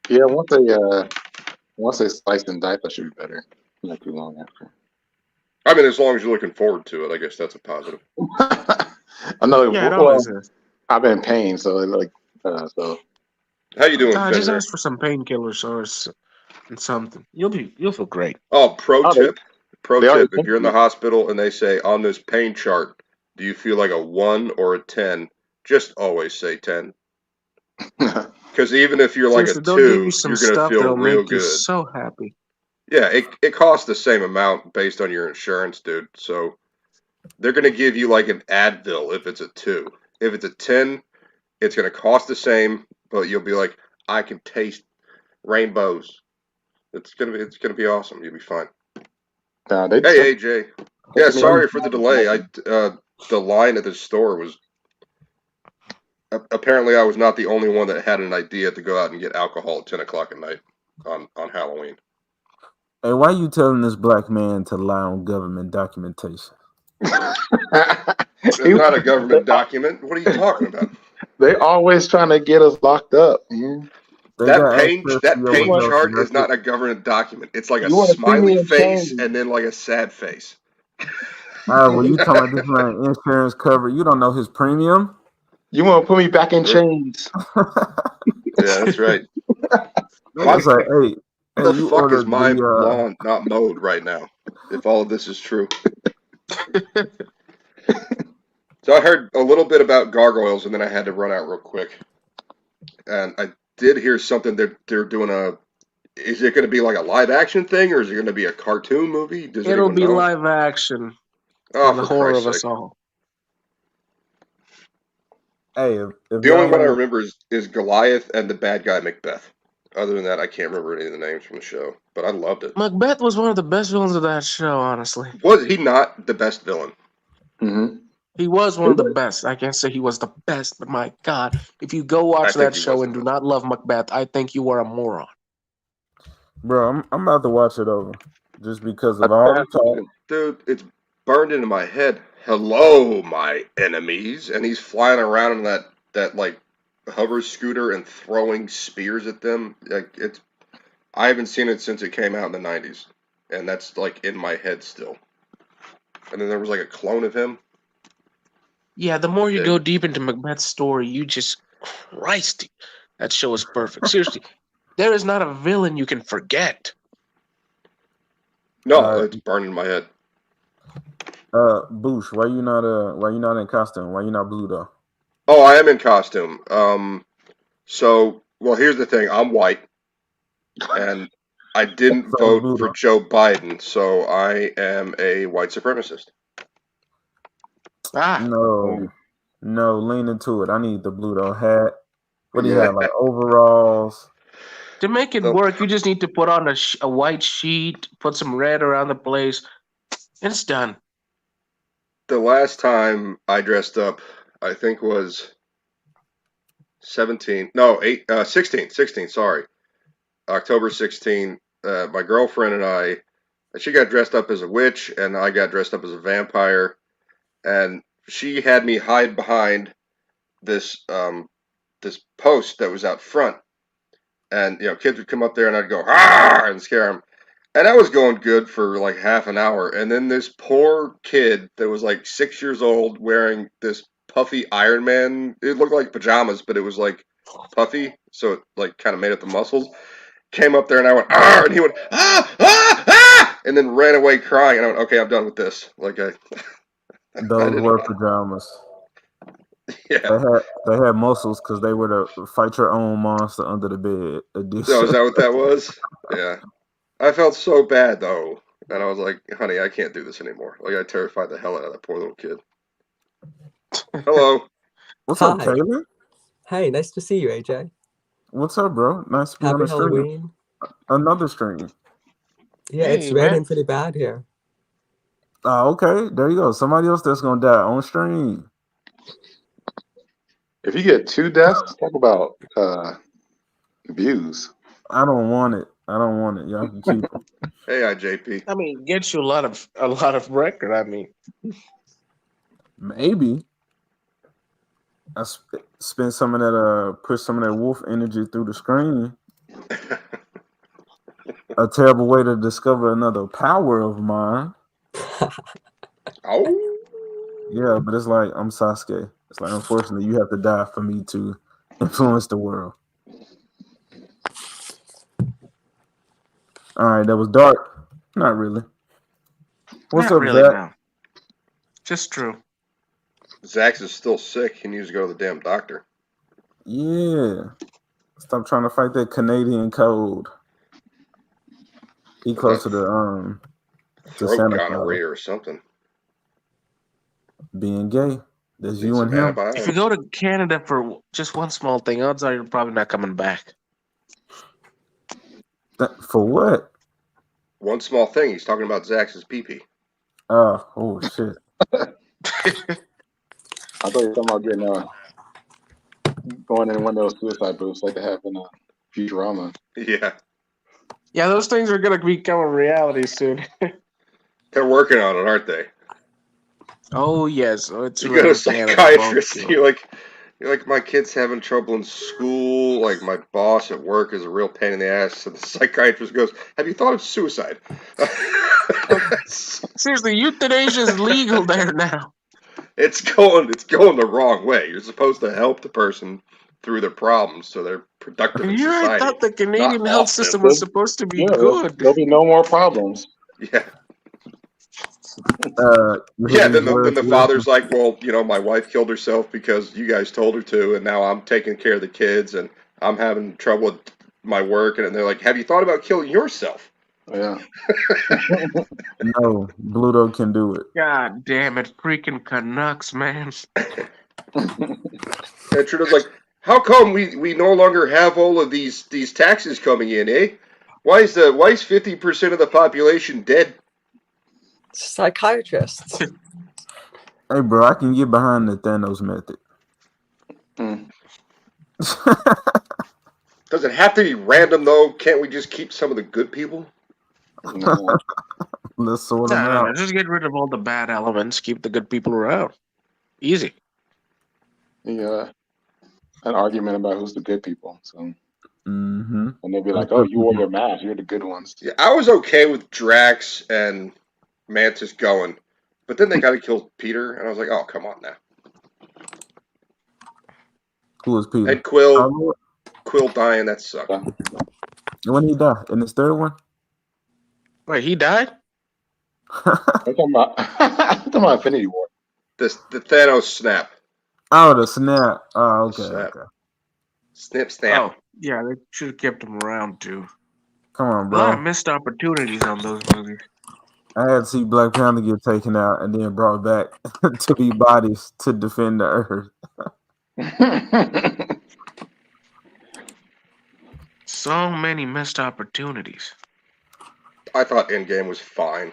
Yeah, once they slice and dice, that should be better. Not too long after. I mean, as long as you're looking forward to it, I guess that's a positive. I know. Yeah, it Well, always is. I've been in pain, so so. How you doing, Just Fenrir? ask for some painkillers or something. You'll feel great. Oh, pro Oh, tip. they already If you're in the hospital and they say on this pain chart, do you feel like a 1 or a 10? Just always say 10. Because even if you're like a Seriously, they'll give 2, you some you're going to stuff feel that'll real make you good. so happy. Yeah, it costs the same amount based on your insurance, dude. So they're going to give you like an Advil if it's a 2. If it's a 10, it's going to cost the same, but you'll be like, I can taste rainbows. It's gonna be awesome. You'll be fine. Hey AJ. Yeah, sorry for the delay. The line at the store was apparently I was not the only one that had an idea to go out and get alcohol at 10 o'clock at night on Halloween. Hey, why you telling this black man to lie on government documentation? It's not a government document. What are you talking about? They always trying to get us locked up, man. That pain chart is not a government document. It's like a smiley face and then like a sad face. All right, well, you talking about this man insurance cover? You don't know his premium. You want to put me back in chains? Yeah, that's right. It's like, hey, the you fuck is ordered my the, lawn not mowed right now? If all of this is true. So I heard a little bit about gargoyles, and then I had to run out real quick. And I did hear something that they're doing a. Is it going to be like a live action thing, or is it going to be a cartoon movie? It'll be live action. Oh, the for horror Christ's of us sake. all. Hey, if the only one I remember is Goliath and the bad guy Macbeth. Other than that, I can't remember any of the names from the show, but I loved it. Macbeth was one of the best villains of that show, honestly. Was he not the best villain? Mm-hmm. He was one of the best. I can't say he was the best, but my God, if you go watch that show and do not love Macbeth, I think you are a moron. Bro, I'm about to watch it over just because of all the talk. Dude, it's burned into my head. Hello, my enemies, and he's flying around in that like hover scooter and throwing spears at them. Like I haven't seen it since it came out in the 90s, and that's like in my head still. And then there was like a clone of him. Yeah, the more you go deep into Macbeth's story, you just, Christ, that show is perfect. Seriously, there is not a villain you can forget. No, it's burned in my head. Boosh, why you not in costume? Why you not blue though? Oh, I am in costume. So here's the thing. I'm white, and I didn't vote for Joe Biden, so I am a white supremacist. No, lean into it. I need the blue though hat. What do you have, like overalls? To make it work, you just need to put on a white sheet, put some red around the place, and it's done. The last time I dressed up, I think was 16, sorry. October 16, my girlfriend and she got dressed up as a witch, and I got dressed up as a vampire, and she had me hide behind this post that was out front, and kids would come up there, and I'd go "Arr!" and scare them, and that was going good for like half an hour, and then this poor kid that was like 6 years old wearing this puffy Iron Man, it looked like pajamas, but it was like puffy, so it like kind of made up the muscles, came up there, and I went "Arr!" and he went "Ah! Ah! Ah!" and then ran away crying, and I went, okay, I'm done with this. Like Those were pajamas. Yeah, they had muscles because they were the fight your own monster under the bed edition. So is that what that was? Yeah, I felt so bad though, and I was like, honey, I can't do this anymore. Like I terrified the hell out of that poor little kid. Hello. What's up, Taylor? Hey, nice to see you, AJ. What's up, bro? Nice to be on Happy the stream. Halloween. Another stream. Yeah, it's Hey, raining man. pretty bad here. Oh, okay. There you go. Somebody else that's gonna die on stream. If you get 2 deaths, talk about views. I don't want it. I don't want it. Y'all can keep them. Hey, IJP. I mean, it gets you a lot of record. I mean, Maybe. I spend some of that push some of that wolf energy through the screen. A terrible way to discover another power of mine. Oh. Yeah, but it's like I'm Sasuke. It's like unfortunately you have to die for me to influence the world. All right, that was dark. Not really. What's not up, really, Zach? no. Just true. Zax is still sick. He needs to go to the damn doctor. Yeah. Stop trying to fight that Canadian cold. He closer to Throat Santa gonorrhea Clara. or something. Being gay. That's Need you some and him. antibiotics. If you go to Canada for just one small thing, odds are you're probably not coming back. For what? One small thing. He's talking about Zax's pee-pee. Oh shit. I thought you were talking about getting going in one of those suicide booths like they have in Futurama. Yeah. Yeah, those things are gonna become a reality soon. They're working on it, aren't they? Oh yes, oh, it's You go to a really Canada, psychiatrist, both you're like, my kid's having trouble in school, like my boss at work is a real pain in the ass, so the psychiatrist goes, have you thought of suicide? Seriously, euthanasia is legal there now. It's going the wrong way. You're supposed to help the person through their problems so they're productive in Yeah, I society. thought the Canadian not health off system them. was supposed to be Yeah, good. there'll be no more problems. Yeah. You Yeah, heard then these words, the Will? father's like, well, my wife killed herself because you guys told her to, and now I'm taking care of the kids, and I'm having trouble with my work, and they're like, have you thought about killing yourself? Yeah. No, Bluto can do it. God damn it, freaking Canucks, man. And Trudeau's like, how come we no longer have all of these taxes coming in, eh? Why is 50% of the population dead? Psychiatrists. Hey, bro, I can get behind the Thanos method. Does it have to be random though? Can't we just keep some of the good people? No. Let's sort them No, out. just get rid of all the bad elements, keep the good people around. Easy. Yeah. An argument about who's the good people. So Mm-hmm. and they'll be like, oh, you wore your mask, you're the good ones. Yeah, I was okay with Drax and Mantis going, but then they got to kill Peter, and I was like, oh, come on now. Who was Peter? And Quill Star-Lord? Quill dying, that sucked. When he died? In his third one? Wait, he died? I'm talking about Infinity War. The Thanos snap. Oh, the snap. Oh, okay. Snap. Okay. Snap. Oh, yeah, they should have kept him around too. Come on, A lot of bro. missed opportunities on those movies. I had to see Black Panther get taken out and then brought back to be bodies to defend the earth. So many missed opportunities. I thought Endgame was fine.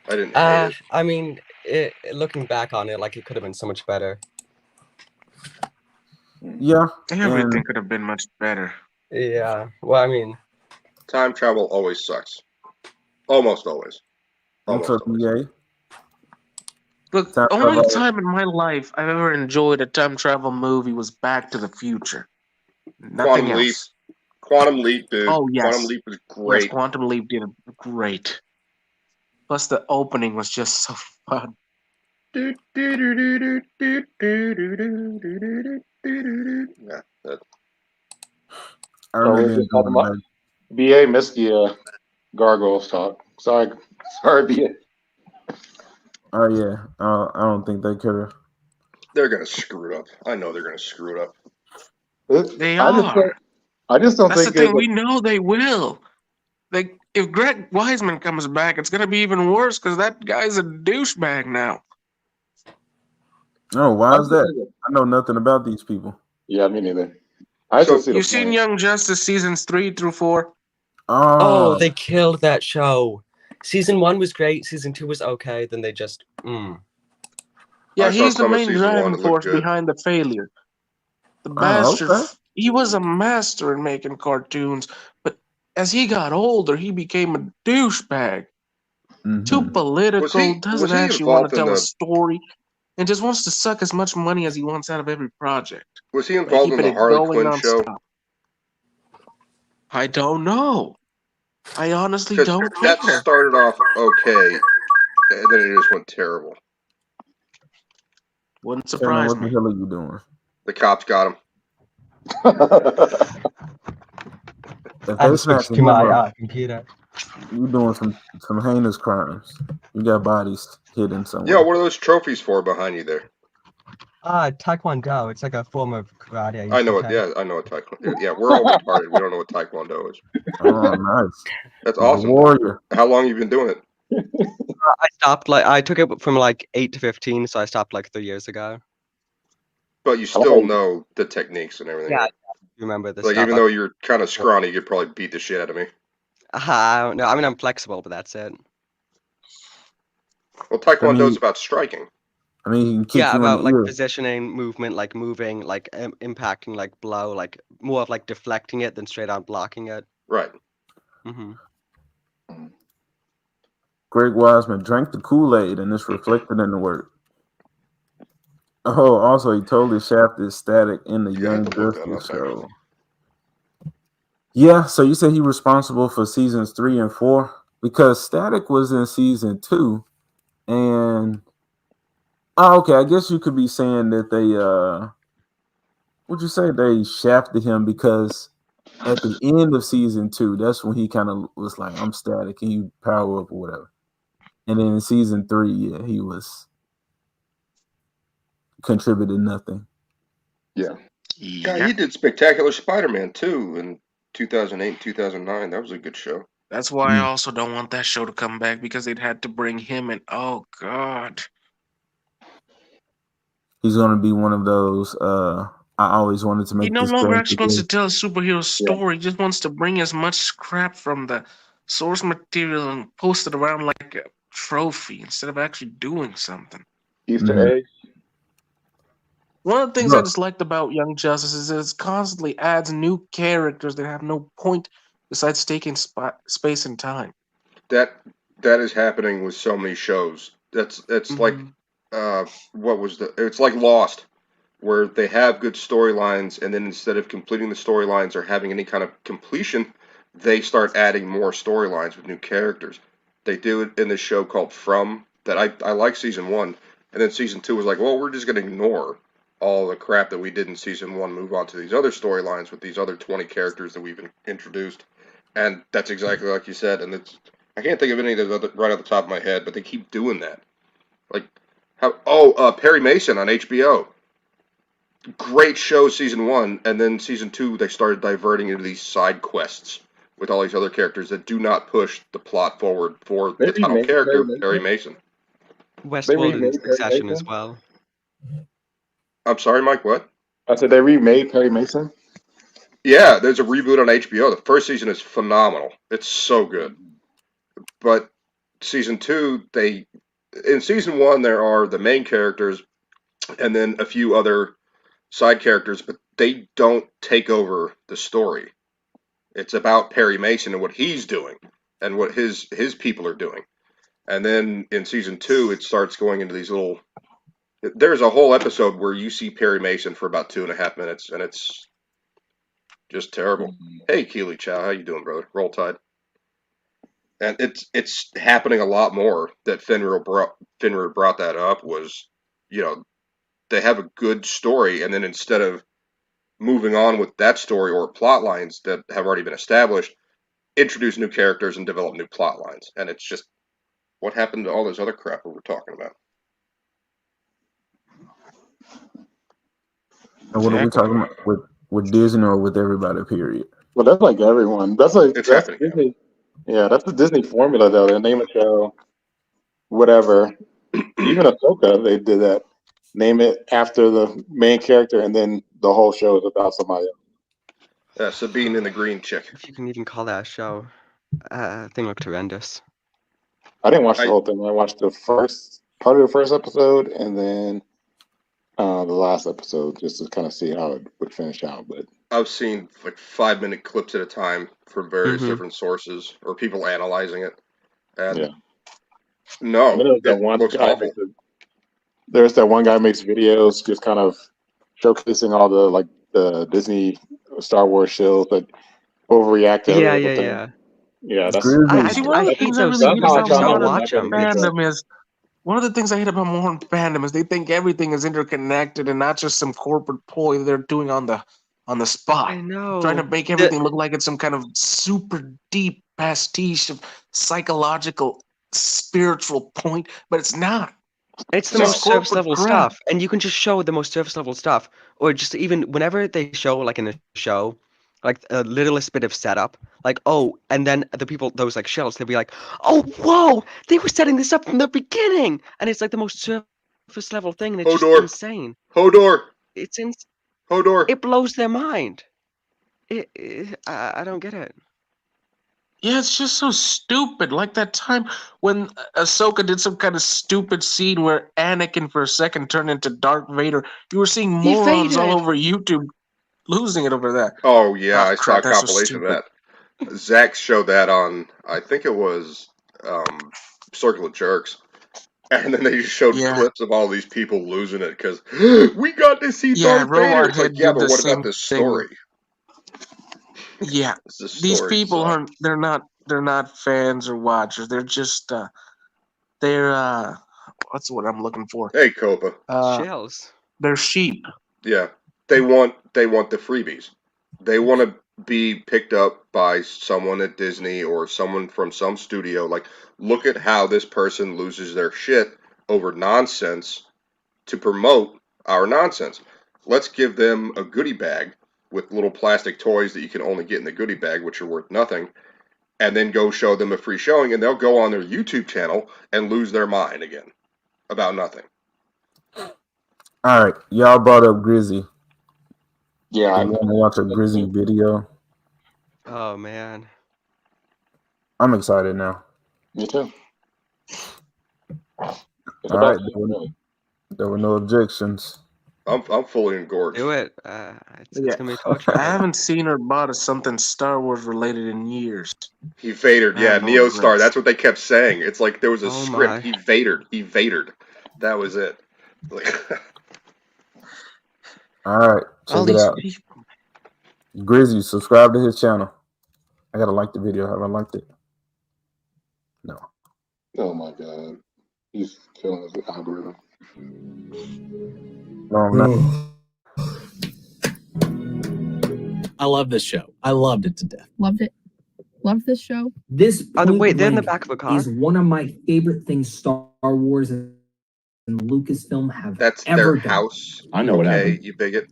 I didn't hate it. I mean, looking back on it, like it could have been so much better. Yeah. Everything and could have been much better. Yeah. Well, I mean, Time travel always sucks. Almost always. What's Almost up, always. EA? Look, Time the only travel. time in my life I've ever enjoyed a time travel movie was Back to the Future. Nothing Quantum Leap. else. Quantum Leap, dude. Oh, yes. Quantum Leap was Yes, great. Quantum Leap did great. Plus, the opening was just so fun. Yeah, that, I So really we're just enjoyed talking about that. BA missed the gargoyles talk. Sorry, BA. Oh, yeah. I don't think they could have. they're gonna screw it up. I know they're gonna screw it up. They I just don't That's the think thing. We know they will. Like, if Greg Wiseman comes back, it's going to be even worse because that guy's a douchebag now. Oh, why is that? I know nothing about these people. Yeah, me neither. I So- still see the You've seen point. Young Justice seasons 3 through 4? Oh, they killed that show. Season 1 was great. Season 2 was okay. Then they just. Yeah, I saw he's the some of main season 1. driving It looked force good. behind the failure. The Oh, bastard, okay. he was a master in making cartoons, but as he got older, he became a douchebag. Too Mhm. political, doesn't was he actually want involved to in tell a the- story, and just wants to suck as much money as he wants out of every project. Was he By involved in keeping the it Harley going Quinn show? nonstop. I don't know. I honestly Because don't that know. started off okay, and then it just went terrible. Wouldn't Shannon, surprise what the me. hell are you doing? The cops got him. If I they just switched snatching to him my up, computer. you doing some heinous crimes. You got bodies hidden somewhere. Yeah, what are those trophies for behind you there? Taekwondo. It's like a form of karate. I know it. Yeah, I know what Taekwondo. Yeah, we're all retarded. We don't know what Taekwondo is. Oh, nice. That's He's a awesome. warrior. How long have you been doing it? I stopped. I took it from 8 to 15, so I stopped 3 years ago. But you still know the techniques and everything. Yeah, right? you remember this Like stuff. even though you're kind of scrawny, you could probably beat the shit out of me. I don't know. I mean, I'm flexible, but that's it. Well, Taekwondo is about striking. I mean, he can kick Yeah, you about in the ear. positioning, movement, moving, impacting, blow, more of deflecting it than straight on blocking it. Right. Mm-hmm. Greg Wiseman drank the Kool-Aid and it's reflected in the work. Oh, also he totally shafted Static in the Young Justice show. Yeah, so you said he responsible for seasons 3 and 4 because Static was in season 2, and okay, I guess you could be saying that they would you say they shafted him because at the end of season 2, that's when he kind of was like, I'm Static, and you power up or whatever. And then in season 3, yeah, he was contributed nothing. Yeah. God, he did Spectacular Spider-Man too in 2008 and 2009. That was a good show. That's why I also don't want that show to come back because they'd had to bring him in. Oh God. He's gonna be one of those. I always wanted to make. He no this longer great actually wants to because- tell a superhero story. He just wants to bring as much scrap from the source material and post it around like a trophy instead of actually doing something. Easter eggs. One of the things Look. I just liked about Young Justice is that it constantly adds new characters that have no point besides taking space and time. That is happening with so many shows. That's like what was it's like Lost, where they have good storylines and then instead of completing the storylines or having any kind of completion, they start adding more storylines with new characters. They do it in this show called From that I like season 1, and then season 2 was like, well, we're just gonna ignore all the crap that we did in season 1, move on to these other storylines with these other 20 characters that we've introduced. And that's exactly like you said, and it's I can't think of any of those other, right off the top of my head, but they keep doing that. Like Perry Mason on HBO. Great show season 1, and then season 2 they started diverting into these side quests with all these other characters that do not push the plot forward for the title character, Perry Mason. Westworld and remade Succession Perry as well. I'm sorry, Mike, what? I said they remade Perry Mason. Yeah, there's a reboot on HBO. The first season is phenomenal. It's so good. But season 2, in season 1 there are the main characters and then a few other side characters, but they don't take over the story. It's about Perry Mason and what he's doing and what his people are doing. And then in season 2 it starts going into these little there's a whole episode where you see Perry Mason for about 2.5 minutes, and it's just terrible. Hey, Keely Chow, how you doing, brother? Roll Tide. And it's happening a lot more. That Fenrir brought that up was, they have a good story, and then instead of moving on with that story or plot lines that have already been established, introduce new characters and develop new plot lines. And it's just, what happened to all this other crap we were talking about? And what are we talking about with Disney or with everybody? Period. Well, that's like everyone. That's happening. Disney. Yeah, that's the Disney formula, though. They name a show, whatever. Even Ahsoka, they did that. name it after the main character, and then the whole show is about somebody else. Sabine and the Green Chick. If you can even call that a show. Thing looked horrendous. I didn't watch the whole thing. I watched the first part of the first episode, and then the last episode, just to kind of see how it would finish out. But I've seen like 5-minute clips at a time from various different sources or people analyzing it. And no, that one looks guy awful. There's that one guy who makes videos just kind of showcasing all the Disney Star Wars shows that overreact to every other thing. Yeah, that's one of the things I really hate about modern fandom is one of the things I hate about modern fandom is they think everything is interconnected and not just some corporate ploy they're doing on the spot. I know. Trying to make everything look like it's some kind of super deep pastiche of psychological, spiritual point, but it's not. It's the most surface level stuff, and you can just show the most surface level stuff, or just even whenever they show like in a show, like a littlest bit of setup, like and then the people, those like shells, they'll be like, oh whoa, they were setting this up from the beginning, and it's like the most surface level thing, and it's just insane. Hodor. It's Hodor. It blows their mind. I don't get it. Yeah, it's just so stupid. Like that time when Ahsoka did some kind of stupid scene where Anakin for a second turned into Darth Vader. You were seeing morons all over YouTube losing it over that. Oh, yeah, I saw a that's so compilation of that. Zach showed that on, I think it was Circle of Jerks. And then they just showed clips of all these people losing it because we got to see Darth Vader. It's like, yeah, but what about this story? Yeah, these people aren't. They're not fans or watchers. They're just. They're. What's what I'm looking for? Hey, Copa. Shells. They're sheep. Yeah, they want the freebies. They want to be picked up by someone at Disney or someone from some studio. Like, look at how this person loses their shit over nonsense to promote our nonsense. Let's give them a goodie bag with little plastic toys that you can only get in the goodie bag, which are worth nothing, and then go show them a free showing, and they'll go on their YouTube channel and lose their mind again about nothing. All right, y'all brought up Grizzy. Yeah, I want to watch a Grizzy video. Oh man, I'm excited now. Me too. All right, there were no objections. I'm fully engorged. Do it. It's gonna be torture. I haven't seen or bought something Star Wars related in years. He Vadered, yeah, Neo Star. That's what they kept saying. It's like there was a script. He Vadered. That was it. Like, all right, check it out. Grizzy, subscribe to his channel. I gotta like the video. Have I liked it? No. Oh my god, he's killing us with algorithm. No, I'm not. I love this show. I loved it to death. Loved it. Loved this show. This wait, they're in the back of a car. Is one of my favorite things Star Wars and Lucasfilm have that's ever their done. house. I know what happened. You bigot.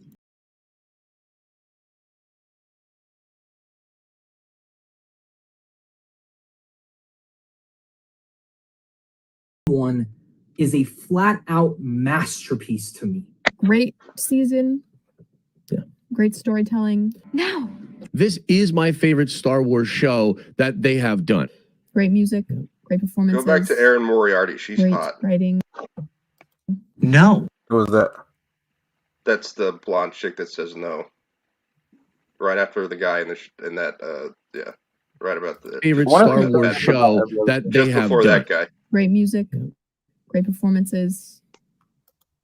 One is a flat out masterpiece to me. Great season. Yeah. Great storytelling. Now. This is my favorite Star Wars show that they have done. Great music. Great performances. Go back to Erin Moriarty. She's great hot. Writing. No. Who was that? That's the blonde chick that says no. Right after the guy in that right about the favorite Star Wars show that they just have before done. that guy. Great music. Great performances.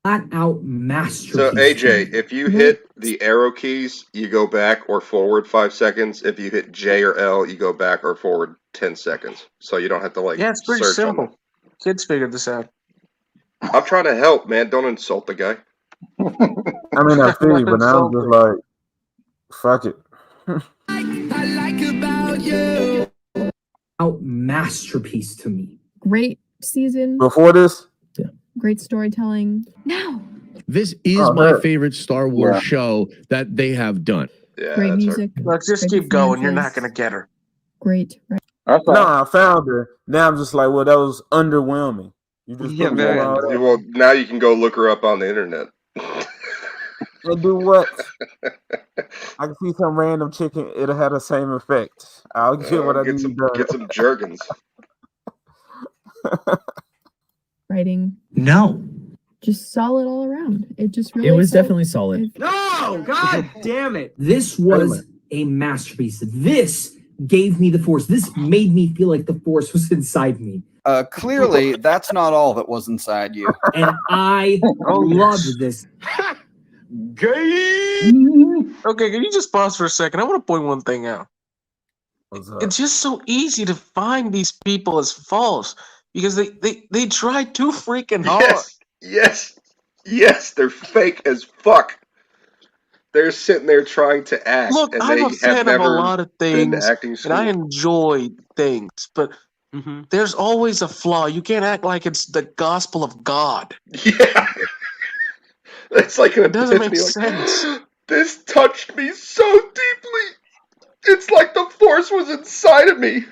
Flat out masterpiece. So AJ, if you hit the arrow keys, you go back or forward 5 seconds. If you hit J or L, you go back or forward 10 seconds. So you don't have to Yeah, it's pretty search simple. Kids figured this out. I'm trying to help, man. Don't insult the guy. I mean, I feel you, but now I'm just like, fuck it. I like about you. Out masterpiece to me. Great season. Before this? Yeah. Great storytelling. Now. This is my favorite Star Wars show that they have done. Yeah, great music. Let's just keep going. You're not going to get her. Great. No, I found her. Now I'm just like, well, that was underwhelming. You just Yeah, put very water on Well, now you can go look her up on the internet. and do what? I can see some random chicken. It'll have the same effect. I'll get what I Get need done. some Jergens. Writing. No. Just solid all around. It just really It was felt- definitely solid. No, God damn it. This was a masterpiece. This gave me the Force. This made me feel like the Force was inside me. Clearly, that's not all that was inside you. And I loved this. Okay, can you just pause for a second? I want to point one thing out. What's up? It's just so easy to find these people as false because they try too freaking hard. Yes, they're fake as fuck. They're sitting there trying to act. Look, and I'm they a have fan of a never lot of been to things, acting school. and I enjoy things, but there's always a flaw. You can't act like it's the gospel of God. Yeah. It's like an It doesn't make epiphany, like, sense. this touched me so deeply. It's like the Force was inside of me.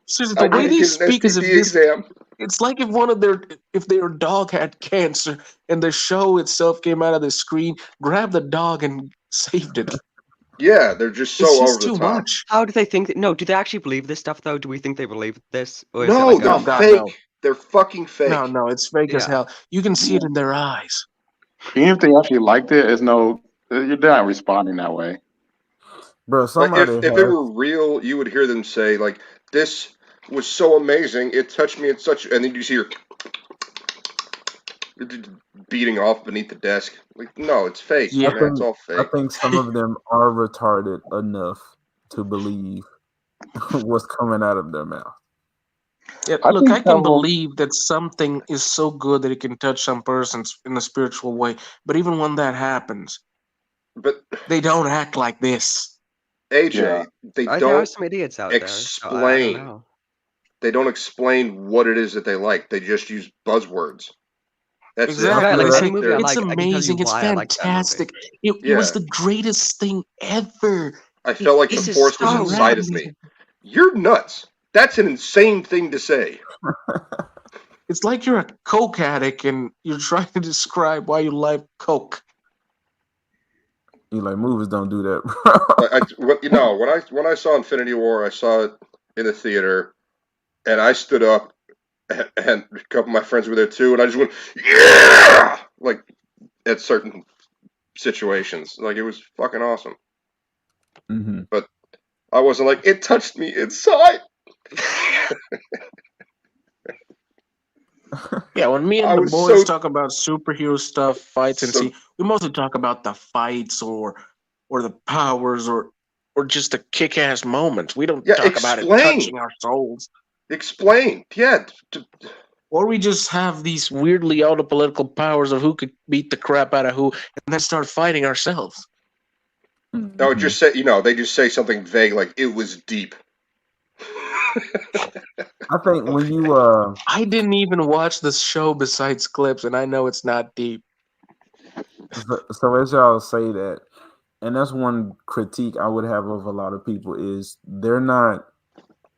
Seriously, I'm the way gonna they get an speak is if STD this, exam. it's like if their dog had cancer and the show itself came out of the screen, grabbed the dog and saved it. Yeah, they're just so It's just over the too top. much. How do they think that? No, do they actually believe this stuff though? Do we think they believe this? Or is No, it like they're Oh, God, fake. no. They're fucking fake. No, it's fake as Yeah. hell. You can see it in their eyes. Even if they actually liked it, it's no, you're not responding that way. Bro, Like somebody if it were real, you would hear them say like, "This was so amazing. It touched me in such," and then you just hear beating off beneath the desk. Like, no, it's fake. Yeah. Man. It's all I fake. think some of them are retarded enough to believe what's coming out of their mouth. Yeah, I look, think I can some of- believe that something is so good that it can touch some persons in a spiritual way. But even when that happens, But they don't act like this. AJ, Yeah. they There are don't some idiots out there. So I don't explain. know. They don't explain what it is that they like. They just use buzzwords. That's Exactly. Yeah, like They any say, movie I it's like, I can tell you amazing. It's why I like that movie. fantastic. It Yeah. was the greatest thing ever. I felt like the This is Force was so inside of rad. me. You're nuts. That's an insane thing to say. It's like you're a Coke addict and you're trying to describe why you like Coke. You like movies don't do that, bro. When I saw Infinity War, I saw it in the theater, and I stood up, and a couple of my friends were there too, and I just went, yeah, like at certain situations, like it was fucking awesome. Mm-hmm. But I wasn't like, it touched me inside. Yeah, when me I and the was boys so- talk about superhero stuff, fights, and So- see, we mostly talk about the fights or the powers or just the kick-ass moments. We don't Yeah, talk about it explain. touching our souls. Explain, yeah. Or we just have these weirdly out of political powers of who could beat the crap out of who, and then start fighting ourselves. No, just say, they just say something vague like it was deep. I think when you I didn't even watch the show besides clips, and I know it's not deep. so as y'all say that, and that's one critique I would have of a lot of people is they're not,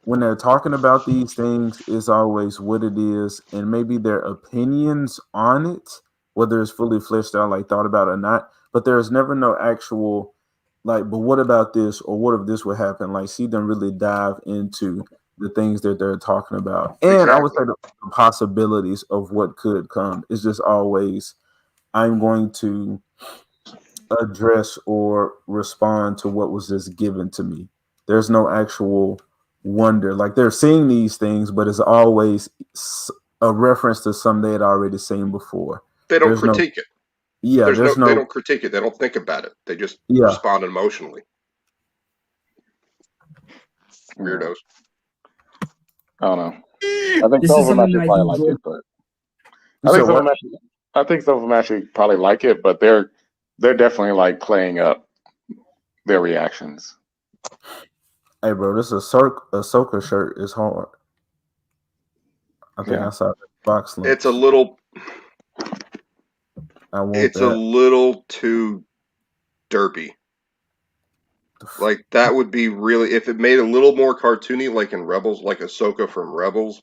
when they're talking about these things, it's always what it is and maybe their opinions on it, whether it's fully fleshed out, like thought about or not, but there's never no actual like, but what about this, or what if this would happen? Like, see them really dive into the things that they're talking about. And I would say the possibilities of what could come. It's just always, I'm going to address or respond to what was just given to me. There's no actual wonder. Like, they're seeing these things, but it's always a reference to something they had already seen before. They don't There's critique it. Yeah, They there's don't critique it. They don't think about it. They just respond emotionally. Weirdos. I don't know. I think This some is of them something actually I probably like enjoy. it, but I think some of them actually probably like it, but they're definitely like playing up their reactions. Hey, bro, this Ahsoka shirt is hard. I think I saw that box link. It's a little. I want It's that. a little too derpy. Like that would be really if it made a little more cartoony, like in Rebels, like Ahsoka from Rebels.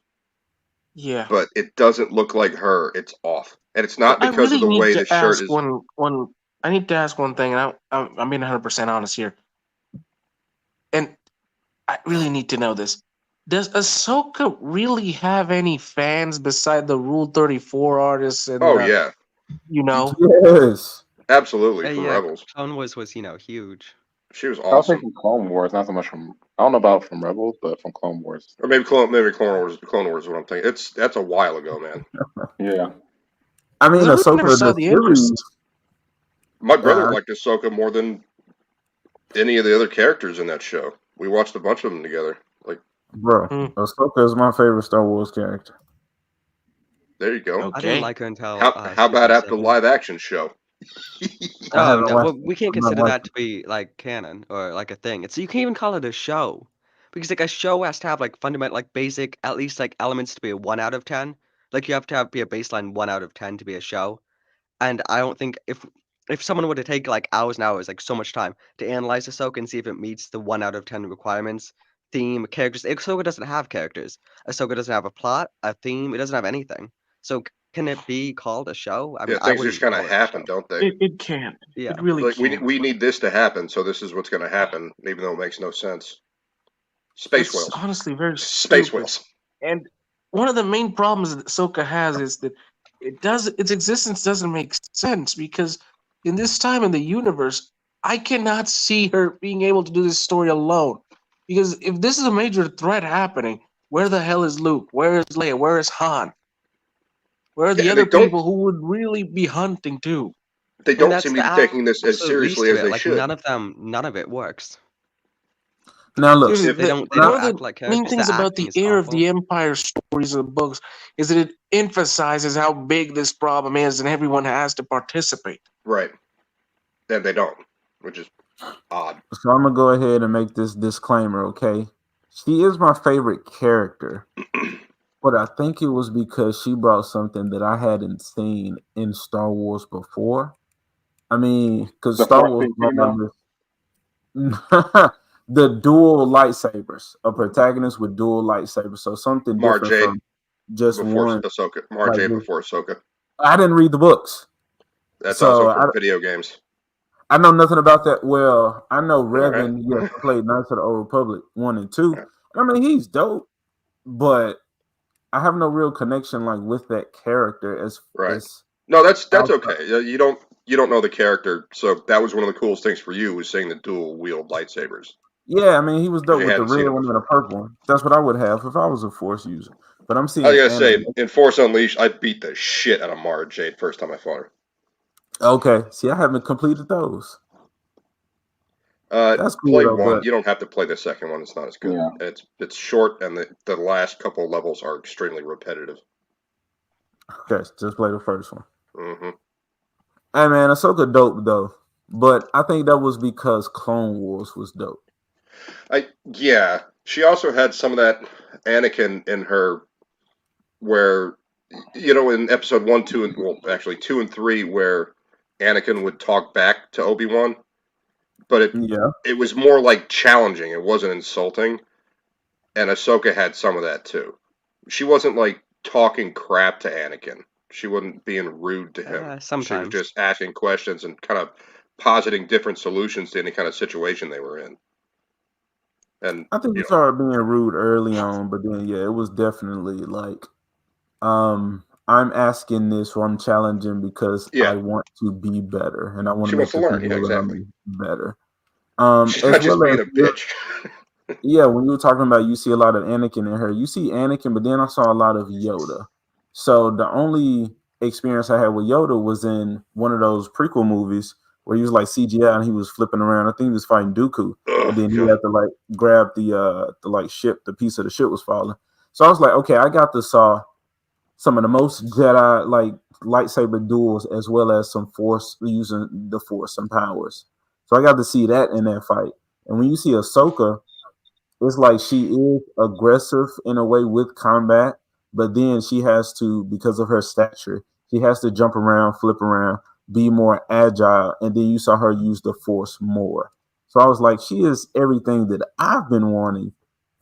Yeah. but it doesn't look like her. It's off, and it's not I because really of the need way to the shirt ask is. one. I need to ask one thing, and I'm being 100% honest here. And I really need to know this. Does Ahsoka really have any fans beside the Rule 34 artists and Oh yeah, Yes. absolutely from yeah, Rebels. Clone Wars was huge. She was I was awesome. thinking Clone Wars, not so much from. I don't know about from Rebels, but from Clone Wars. Or maybe Clone Wars. Clone Wars is what I'm thinking. That's a while ago, man. Yeah. I mean, I really Ahsoka never saw the the interest. series. My brother Yeah. liked Ahsoka more than any of the other characters in that show. We watched a bunch of them together. Like, Bro, Ahsoka is my favorite Star Wars character. there you go. I didn't like her until How about after the live action show? Oh no, well, we can't consider that to be like canon or like a thing. It's you can't even call it a show because like a show has to have like fundamental, like basic, at least like elements to be a 1 out of 10. Like you have to be a baseline 1 out of 10 to be a show. And I don't think if someone were to take like hours and hours, like so much time to analyze Ahsoka and see if it meets the 1 out of 10 requirements, theme, characters. Ahsoka doesn't have characters. Ahsoka doesn't have a plot, a theme. It doesn't have anything. So can it be called a show? I mean, Yeah, things just kind of happen, don't they? It can't. Yeah. It really Like can't. we need this to happen, so this is what's going to happen, even though it makes no sense. Space It's whales. honestly very Space stupid. whales. And one of the main problems that Ahsoka has is that its existence doesn't make sense because in this time in the universe, I cannot see her being able to do this story alone. Because if this is a major threat happening, where the hell is Luke? Where is Leia? Where is Han? Where are the Yeah, other they don't- people who would really be hunting too? They And don't that's seem to the be taking this as absolute least seriously of as it. they Like should. none of it works. Now look, Seriously, They don't one of act the like main characters. things The about the acting is Heir of awful. the Empire stories of the books is that it emphasizes how big this problem is and everyone has to participate. Right. And they don't, which is odd. so I'm gonna go ahead and make this disclaimer, okay? She is my favorite character, but I think it was because she brought something that I hadn't seen in Star Wars before. I mean, because The Star Force Wars, female? the dual lightsabers, a protagonist with dual lightsabers, so something Mara different Jade from just before one. Ahsoka. Mara like Jade this. before Ahsoka. I didn't read the books, That's so also from video games. I know nothing about that. Well, I know right. Revan, yes, played Knights of the Old Republic 1 and 2. I mean, he's dope, but I have no real connection like with that character as Right. as No, that's outside. okay. You don't know the character, so that was one of the coolest things for you was seeing the dual wield lightsabers. Yeah, I mean, he was dope You with the hadn't seen red it one and the purple one. That's what I would have if I was a Force user. But I'm seeing. I gotta say, anime. in Force Unleashed, I beat the shit out of Mara Jade first time I fought her. Okay, see, I haven't completed those. That's cool Play though, one. but You don't have to play the second one. It's not as good. Yeah. It's short, and the last couple of levels are extremely repetitive. okay, just play the first one. Hmm Hey man, Ahsoka dope though, but I think that was because Clone Wars was dope. Yeah. She also had some of that Anakin in her, where in episode 1, 2, and well, actually 2 and 3, where Anakin would talk back to Obi-Wan, but Yeah, it was more like challenging. It wasn't insulting, and Ahsoka had some of that too. She wasn't like talking crap to Anakin. She wasn't being rude to him. She was Sometimes. just asking questions and kind of positing different solutions to any kind of situation they were in. And I think you you know, started being rude early on, but then yeah, it was definitely like, I'm asking this or I'm challenging because I yeah, want to be better and I want she to wants make to the learn. people Yeah, around exactly. me better. She's As not just well as being a bitch. yeah, when you were talking about you see a lot of Anakin in her, you see Anakin, but then I saw a lot of Yoda. So the only experience I had with Yoda was in one of those prequel movies where he was like CGI and he was flipping around. I think he was fighting Dooku, and then he had to like grab the like ship, the piece of the ship was falling. So I was like, okay, I got to saw some of the most Jedi like lightsaber duels as well as some Force using the Force, some powers. So I got to see that in that fight. And when you see Ahsoka, it's like she is aggressive in a way with combat, but then she has to, because of her stature, she has to jump around, flip around, be more agile, and then you saw her use the Force more. So I was like, she is everything that I've been wanting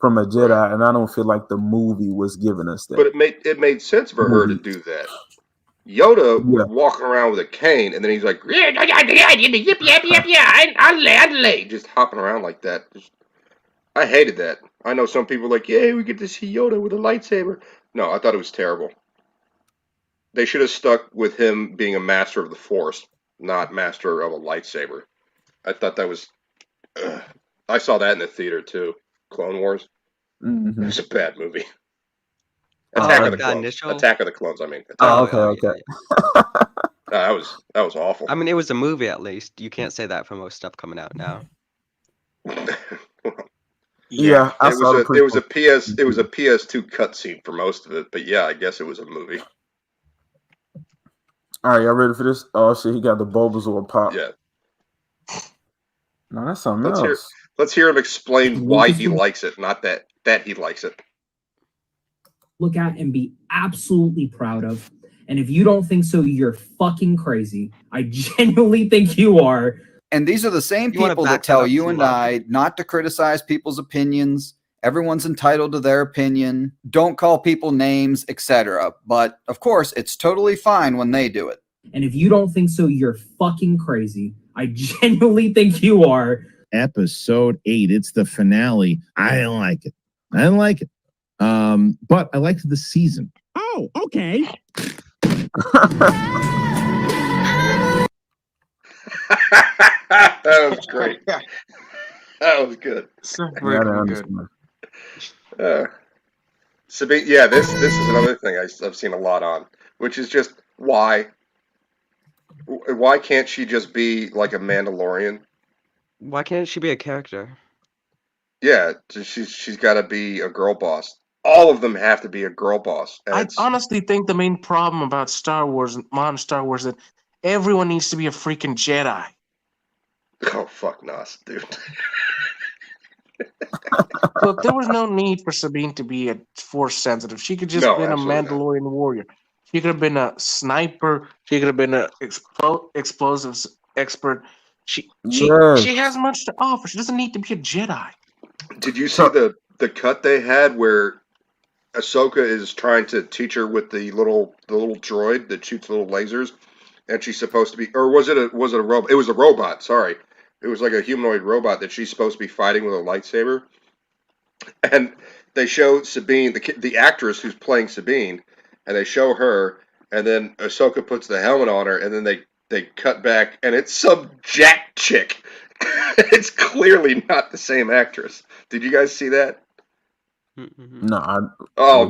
from a Jedi, and I don't feel like the movie was giving us that. But it made sense for her to do that. Yoda was walking around with a cane, and then he's like, yeah, just hopping around like that. I hated that. I know some people are like, yeah, we get to see Yoda with a lightsaber. No, I thought it was terrible. They should have stuck with him being a master of the Force, not master of a lightsaber. I thought that was... I saw that in the theater, too. Clone Wars. Mm-hmm. It was a bad movie. Attack of the Clones. Attack of the Clones, I mean. Okay. That was awful. I mean, it was a movie at least. You can't say that for most stuff coming out now. Yeah, it was a PS2 cutscene for most of it, but yeah, I guess it was a movie. All right, y'all ready for this? Oh shit, he got the Bulbasaur pop. Yeah. No, that's something else. Let's hear him explain why he likes it, not that he likes it. Look at and be absolutely proud of. And if you don't think so, you're fucking crazy. I genuinely think you are. And these are the same people that tell you and I not to criticize people's opinions. Everyone's entitled to their opinion. Don't call people names, etc. But of course, it's totally fine when they do it. And if you don't think so, you're fucking crazy. I genuinely think you are. Episode 8. It's the finale. I didn't like it. But I liked the season. Oh, okay. That was great. That was good. Sabine, yeah, this is another thing I've seen a lot on, which is just why can't she just be like a Mandalorian? Why can't she be a character? Yeah, she's got to be a girl boss. All of them have to be a girl boss. I honestly think the main problem about Star Wars, modern Star Wars, that everyone needs to be a freaking Jedi. Oh, fuck Nos, dude. Look, there was no need for Sabine to be a Force sensitive. She could just have been a Mandalorian warrior. She could have been a sniper. She could have been an explosives expert. She has much to offer. She doesn't need to be a Jedi. Did you see the cut they had where Ahsoka is trying to teach her with the little droid that shoots little lasers, and she's supposed to be, or was it a robot? It was a robot. Sorry, it was like a humanoid robot that she's supposed to be fighting with a lightsaber. And they show Sabine, the actress who's playing Sabine, and they show her, and then Ahsoka puts the helmet on her, and then they cut back, and it's some jack chick. It's clearly not the same actress. Did you guys see that? No.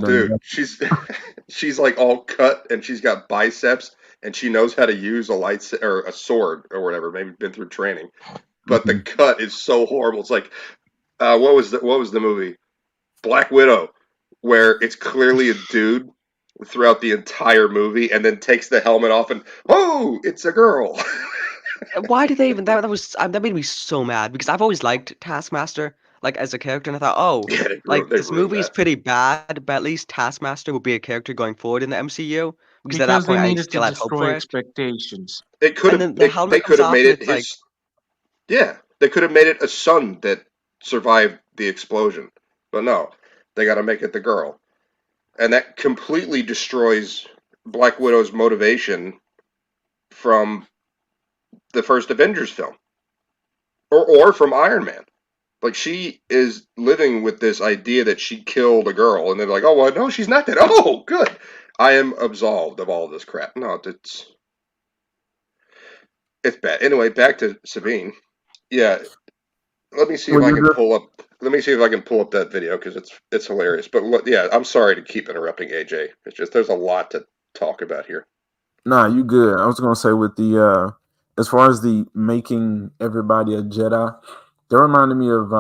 Dude, she's like all cut, and she's got biceps, and she knows how to use a sword or whatever. Maybe been through training, but the cut is so horrible. It's like, what was the movie? Black Widow, where it's clearly a dude throughout the entire movie, and then takes the helmet off, and it's a girl. Why did they even that made me so mad, because I've always liked Taskmaster like as a character, and I thought, this movie is pretty bad, but at least Taskmaster would be a character going forward in the MCU, because at that point I still had hope for it. Expectations. They could have made it his. Yeah, they could have made it a son that survived the explosion, but no, they got to make it the girl, and that completely destroys Black Widow's motivation from the first Avengers film, or from Iron Man. Like, she is living with this idea that she killed a girl, and they're like, oh, well, no, she's not dead. Oh, good. I am absolved of all this crap. No, it's bad. Anyway, back to Sabine. Yeah, let me see if I can pull up. Let me see if I can pull up that video, because it's hilarious. But yeah, I'm sorry to keep interrupting AJ. It's just there's a lot to talk about here. Nah, you good. I was gonna say with the as far as the making everybody a Jedi, that reminded me of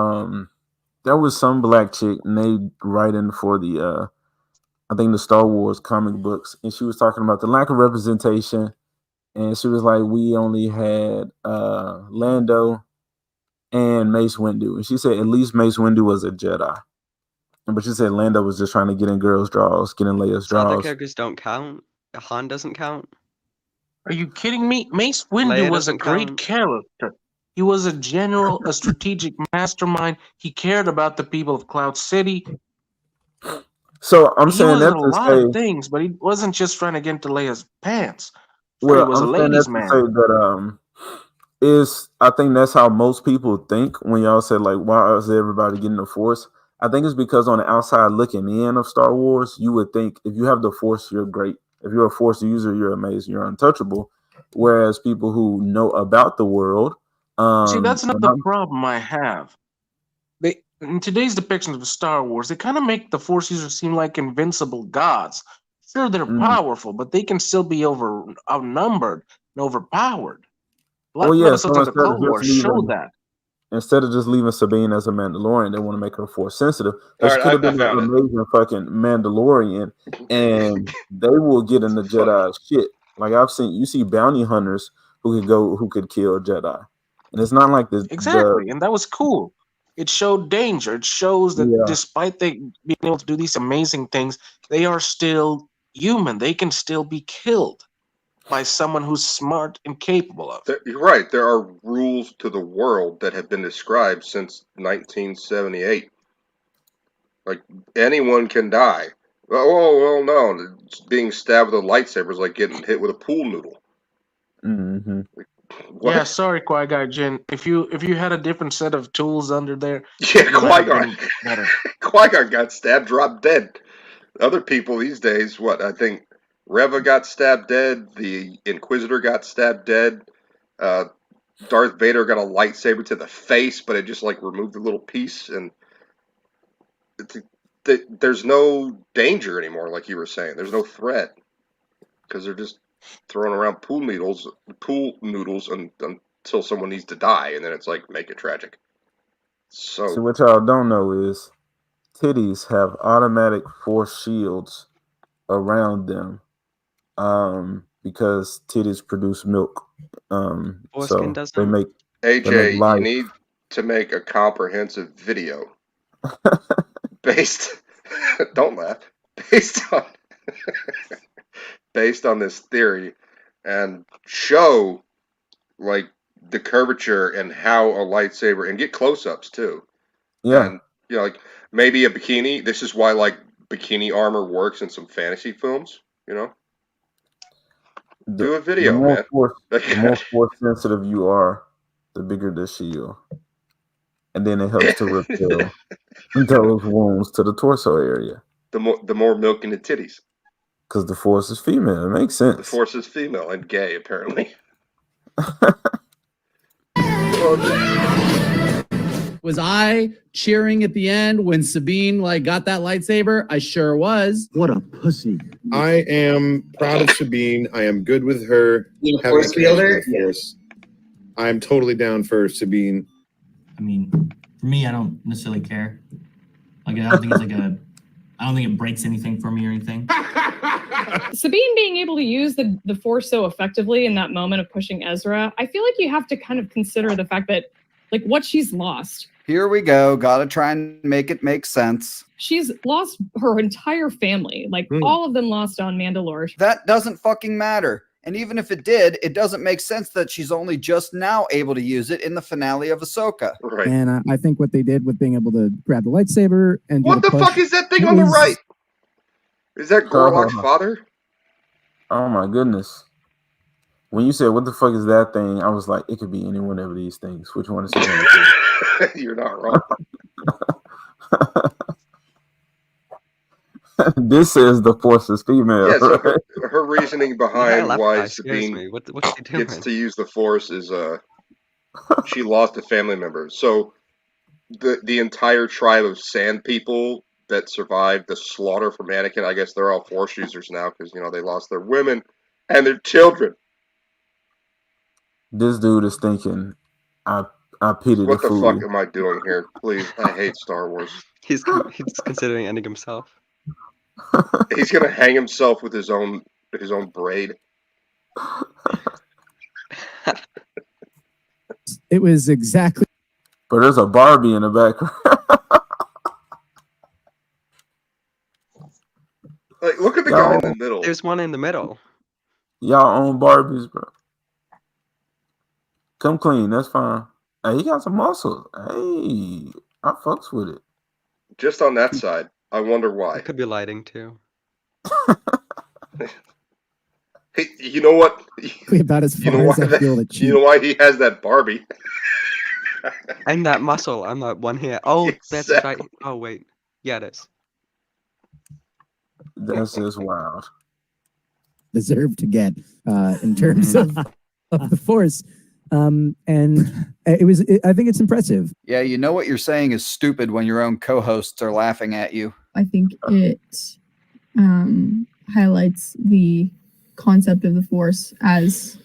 there was some black chick made writing for the I think the Star Wars comic books, and she was talking about the lack of representation, and she was like, we only had Lando and Mace Windu, and she said at least Mace Windu was a Jedi, but she said Lando was just trying to get in girls' draws, get in Leia's draws. Other characters don't count. Han doesn't count. Are you kidding me? Mace Windu was a great character. He was a general, a strategic mastermind. He cared about the people of Cloud City. So I'm He saying was that a to lot of say, things, but he wasn't just trying to get into Leia's pants. He well, was a I'm saying ladies' that to man. say that I think that's how most people think when y'all say like, why is everybody getting the Force? I think it's because on the outside looking in of Star Wars, you would think if you have the Force, you're great. If you're a Force user, you're amazing, you're untouchable. Whereas people who know about the world, See, that's not when the I'm- problem I have. They in today's depiction of Star Wars, they kind of make the Force users seem like invincible gods. Sure, they're powerful, but they can still be outnumbered and overpowered. A lot oh of yeah, episodes so of the Clone Wars show that. instead of just leaving Sabine as a Mandalorian, they want to make her Force sensitive. But she All could right, have been I an found it. amazing fucking Mandalorian, and they will get in the Jedi shit. Like you see bounty hunters who could kill Jedi, and it's not like Exactly, and that was cool. It showed danger. It shows that Yeah. despite they being able to do these amazing things, they are still human. They can still be killed by someone who's smart and capable of. You're right. There are rules to the world that have been described since 1978. Like anyone can die. Oh, well, no. Being stabbed with a lightsaber is like getting hit with a pool noodle. Mm-hmm. What? Yeah, sorry, Qui-Gon Jinn. If you had a different set of tools under there, Yeah, you might have Qui-Gon. been better. Qui-Gon got stabbed, dropped dead. Other people these days, I think Reva got stabbed dead. The Inquisitor got stabbed dead. Darth Vader got a lightsaber to the face, but it just like removed a little piece, and there's no danger anymore. Like you were saying, there's no threat because they're just throwing around pool noodles until someone needs to die, and then it's like make it tragic. So See, what y'all don't know is titties have automatic Force shields around them, because titties produce milk. So Foreskin does they not. make AJ, you life. need to make a comprehensive video based. Don't laugh. Based on this theory, and show like the curvature and how a lightsaber, and get close-ups too. Yeah. And like maybe a bikini. This is why like bikini armor works in some fantasy films. Do a video, the more man. the more Force sensitive you are, the bigger the shield, and then it helps to repel those wounds to the torso area. The more milk in the titties. Because the Force is female. It makes sense. The Force is female and gay, apparently. Was I cheering at the end when Sabine got that lightsaber? I sure was. What a pussy. I am proud of Sabine. I am good with her. You a having Force a connection wielder? with the Force. I'm totally down for Sabine. I mean, for me, I don't necessarily care. Like, I don't think it's I don't think it breaks anything for me or anything. Sabine being able to use the Force so effectively in that moment of pushing Ezra, I feel like you have to kind of consider the fact that, what she's lost. Here we go. Gotta try and make it make sense. She's lost her entire family. All of them lost on Mandalore. That doesn't fucking matter. And even if it did, it doesn't make sense that she's only just now able to use it in the finale of Ahsoka. Right. And I think what they did with being able to grab the lightsaber and do What the push fuck is that thing on the was- right? Is that Gorlock's father? Oh my goodness. When you said, what the fuck is that thing? I was like, it could be any one of these things. Which one is it going to be? You're not wrong. This says the Force is female. Yeah, so right? her reasoning behind that why guy scares Sabine me. What's she doing? gets to use the Force is she lost a family member. So the entire tribe of Sand people that survived the slaughter from Anakin, I guess they're all Force users now because they lost their women and their children. This dude is thinking, I pity What the the fool. fuck am I doing here? Please, I hate Star Wars. He's considering ending himself. He's gonna hang himself with his own braid. It was exactly. But there's a Barbie in the background. Like, look at the guy in the middle. There's one in the middle. Y'all own Barbies, bro. Come clean. That's fine. Hey, he got some muscle. Hey, I fucks with it. Just on that side, I wonder why. It could be lighting too. Hey, you know what? About as You know far why as I feel that? that You know why he has that Barbie? And that muscle on that one here. Oh, that's right. Oh wait. Yeah, it is. That's just wild. deserve to get in terms of the Force. And I think it's impressive. Yeah, you know what you're saying is stupid when your own co-hosts are laughing at you. I think it highlights the concept of the Force as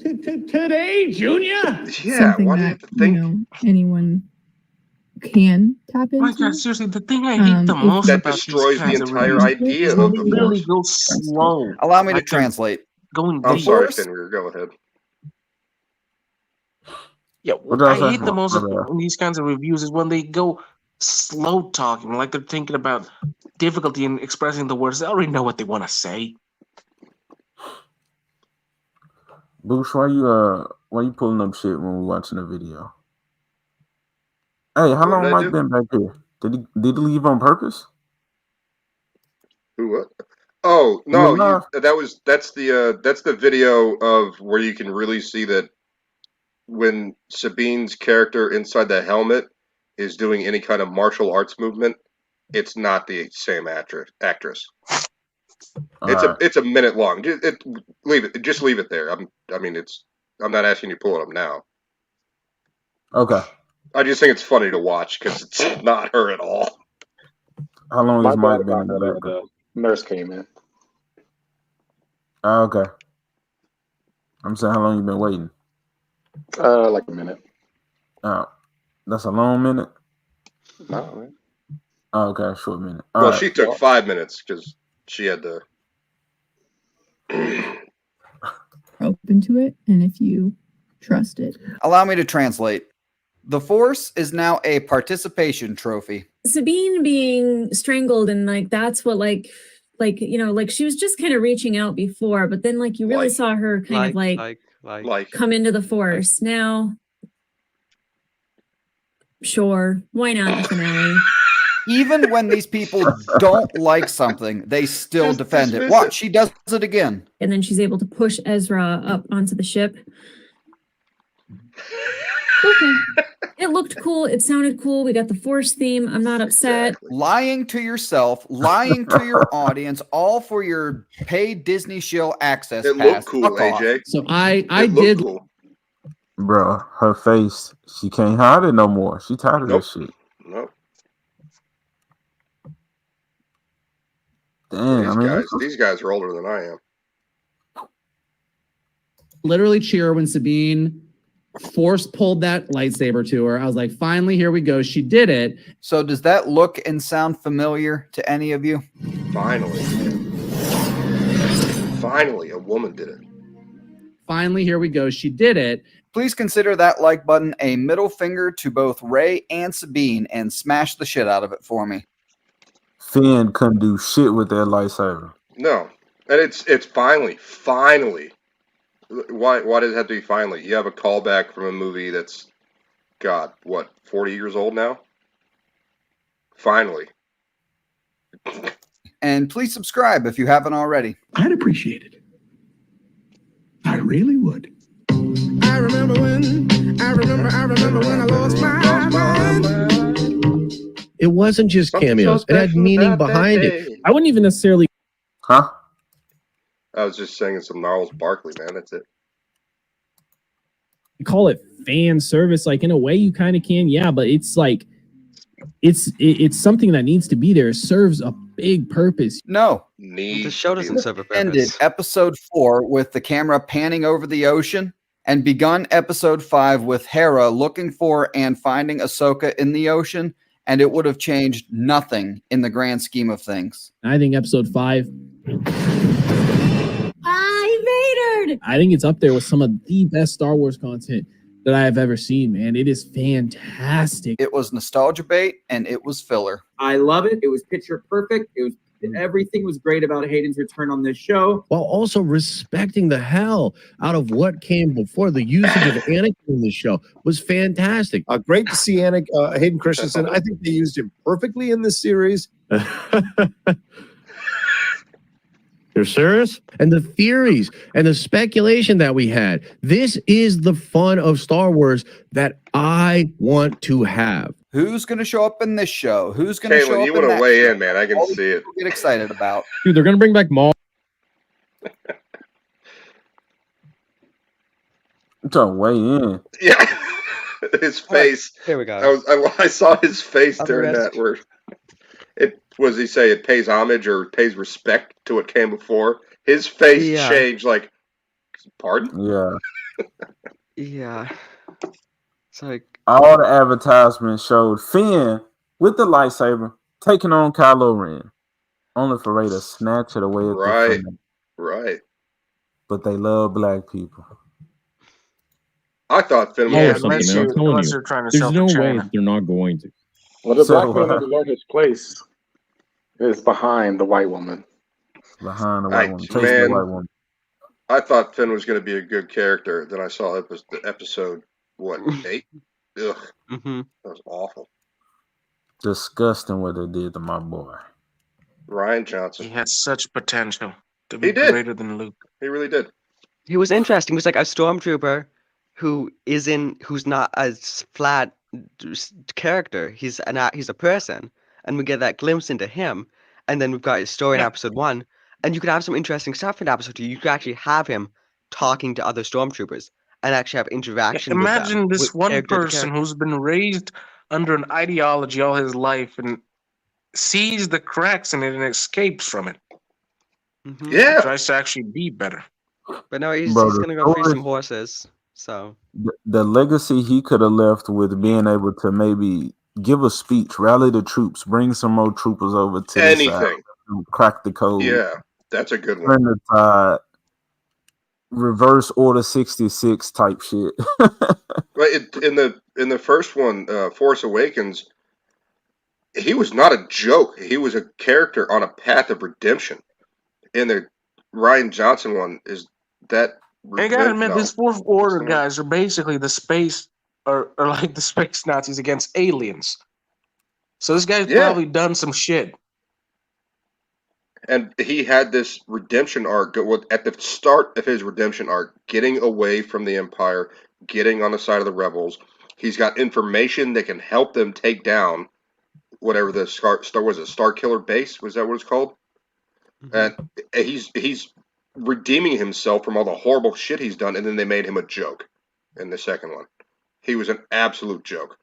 Today, Junior? something that anyone can tap into. My God, seriously, the thing I hate the most That about destroys these the kinds of entire reviews idea is of when the they really Force. go slow. Allow me to Like they're translate. Going I'm deep. sorry, Fenrir. Go ahead. Yeah, What what I else I hate the have? most in these kinds of reviews is when they go slow talking, like they're thinking about difficulty in expressing the words. They already know what they want to say. Boosh, why you pulling up shit when we're watching a video? Hey, how What long did I Mike do? been back here? Did he leave on purpose? Who what? Oh He no, was live? that's the video of where you can really see that when Sabine's character inside the helmet is doing any kind of martial arts movement, it's not the same actress. Alright. It's a minute long. Just leave it there. I'm not asking you to pull it up now. Okay. I just think it's funny to watch because it's not her at all. How long My has Mike bad been about in the that. background? The nurse came in. Oh, okay. I'm saying how long you been waiting? Like a minute. Oh, that's a long minute? No, man. Oh, okay, short minute. Well, Alright. she took 5 minutes because she had to. Open to it, and if you trust it. Allow me to translate. The Force is now a participation trophy. Sabine being strangled and like that's what like she was just kind of reaching out before, but then like you really saw her kind of like come into the Force. Now, sure, why not the finale? Even when these people don't like something, they still defend it. Watch, she does it again. And then she's able to push Ezra up onto the ship. Okay. It looked cool. It sounded cool. We got the Force theme. I'm not upset. Lying to yourself, lying to your audience, all for your paid Disney Shield access It pass. looked cool, Fuck off. AJ. So I It did. looked cool. Bro, her face, she can't hide it no more. She tired of this shit. Nope. Damn, These guys are older than I am. Literally cheer when Sabine Force pulled that lightsaber to her. I was like, finally, here we go. She did it. So does that look and sound familiar to any of you? Finally. Finally, a woman did it. Finally, here we go. She did it. Please consider that like button a middle finger to both Rey and Sabine and smash the shit out of it for me. Finn couldn't do shit with that lightsaber. No, and it's finally. Why does it have to be finally? You have a callback from a movie that's, God, what, 40 years old now? Finally. And please subscribe if you haven't already. I'd appreciate it. I really would. I remember when I lost my mind. It wasn't just cameos. It had meaning behind it. I wouldn't even necessarily. Huh? I was just singing some Gnarls Barkley, man. That's it. call it fan service. Like in a way you kind of can, yeah, but it's like it's something that needs to be there. It serves a big purpose. No. The show doesn't serve a Ended purpose. episode 4 with the camera panning over the ocean and begun episode 5 with Hera looking for and finding Ahsoka in the ocean, and it would have changed nothing in the grand scheme of things. I think episode 5, I think it's up there with some of the best Star Wars content that I have ever seen, man. It is fantastic. It was nostalgia bait and it was filler. I love it. It was picture perfect. It Everything was great about Hayden's return on this show, while also respecting the hell out of what came before. The usage of Anakin in the show was fantastic. Great to see Hayden Christensen. I think they used him perfectly in this series. You're serious? And the theories and the speculation that we had. This is the fun of Star Wars that I want to have. Who's going to show up in this show? Who's going to show up you in want that to weigh show? in, man. I can All see it. people get excited about. Dude, they're gonna bring back Maul. I'm trying to weigh in. Yeah. His face. Here we go. I saw his face during Unrest. that where it was he say it pays homage or pays respect to what came before. His face changed like pardon? Yeah. Yeah. It's like All the advertisements showed Finn with the lightsaber taking on Kylo Ren, only for Rey to snatch it away. At Right. the Right. But they love black people. I thought Finn Yeah, was something, man. I'm telling you. There's no way they're not going to. Well, the So, black man had to learn his place is behind the white woman. Behind the white woman. Chasing man, the white woman. I thought Finn was going to be a good character. Then I saw episode what 8? Ugh, mm-hmm. that was awful. Disgusting what they did to my boy. Ryan Johnson. He had such potential to He be did. greater than Luke. He really did. He was interesting. He was like a stormtrooper who's not a flat character. He's a person, and we get that glimpse into him. And then we've got his story in episode 1, and you could have some interesting stuff in episode 2. You could actually have him talking to other stormtroopers and actually have interaction. Imagine with them, this with one character to person character. who's been raised under an ideology all his life and sees the cracks in it and escapes from it. Mhm. Yeah. Tries to actually be better. But no, he's Bro, the gonna go free story- some horses. So The legacy he could have left with being able to maybe give a speech, rally the troops, bring some more troopers over to the side, Anything. crack the code. Yeah, that's a good one. Turn the tide, reverse order 66 type shit. Right in the first one, Force Awakens, he was not a joke. He was a character on a path of redemption. In the Ryan Johnson one, is that? I gotta admit, no. these Fourth Order guys are basically the space, or like the space Nazis against aliens. So this guy's probably done some shit. And he had this redemption arc at the start of his redemption arc, getting away from the Empire, getting on the side of the rebels. He's got information that can help them take down whatever the Star Killer base, was that what it's called? And he's redeeming himself from all the horrible shit he's done, and then they made him a joke in the second one. He was an absolute joke.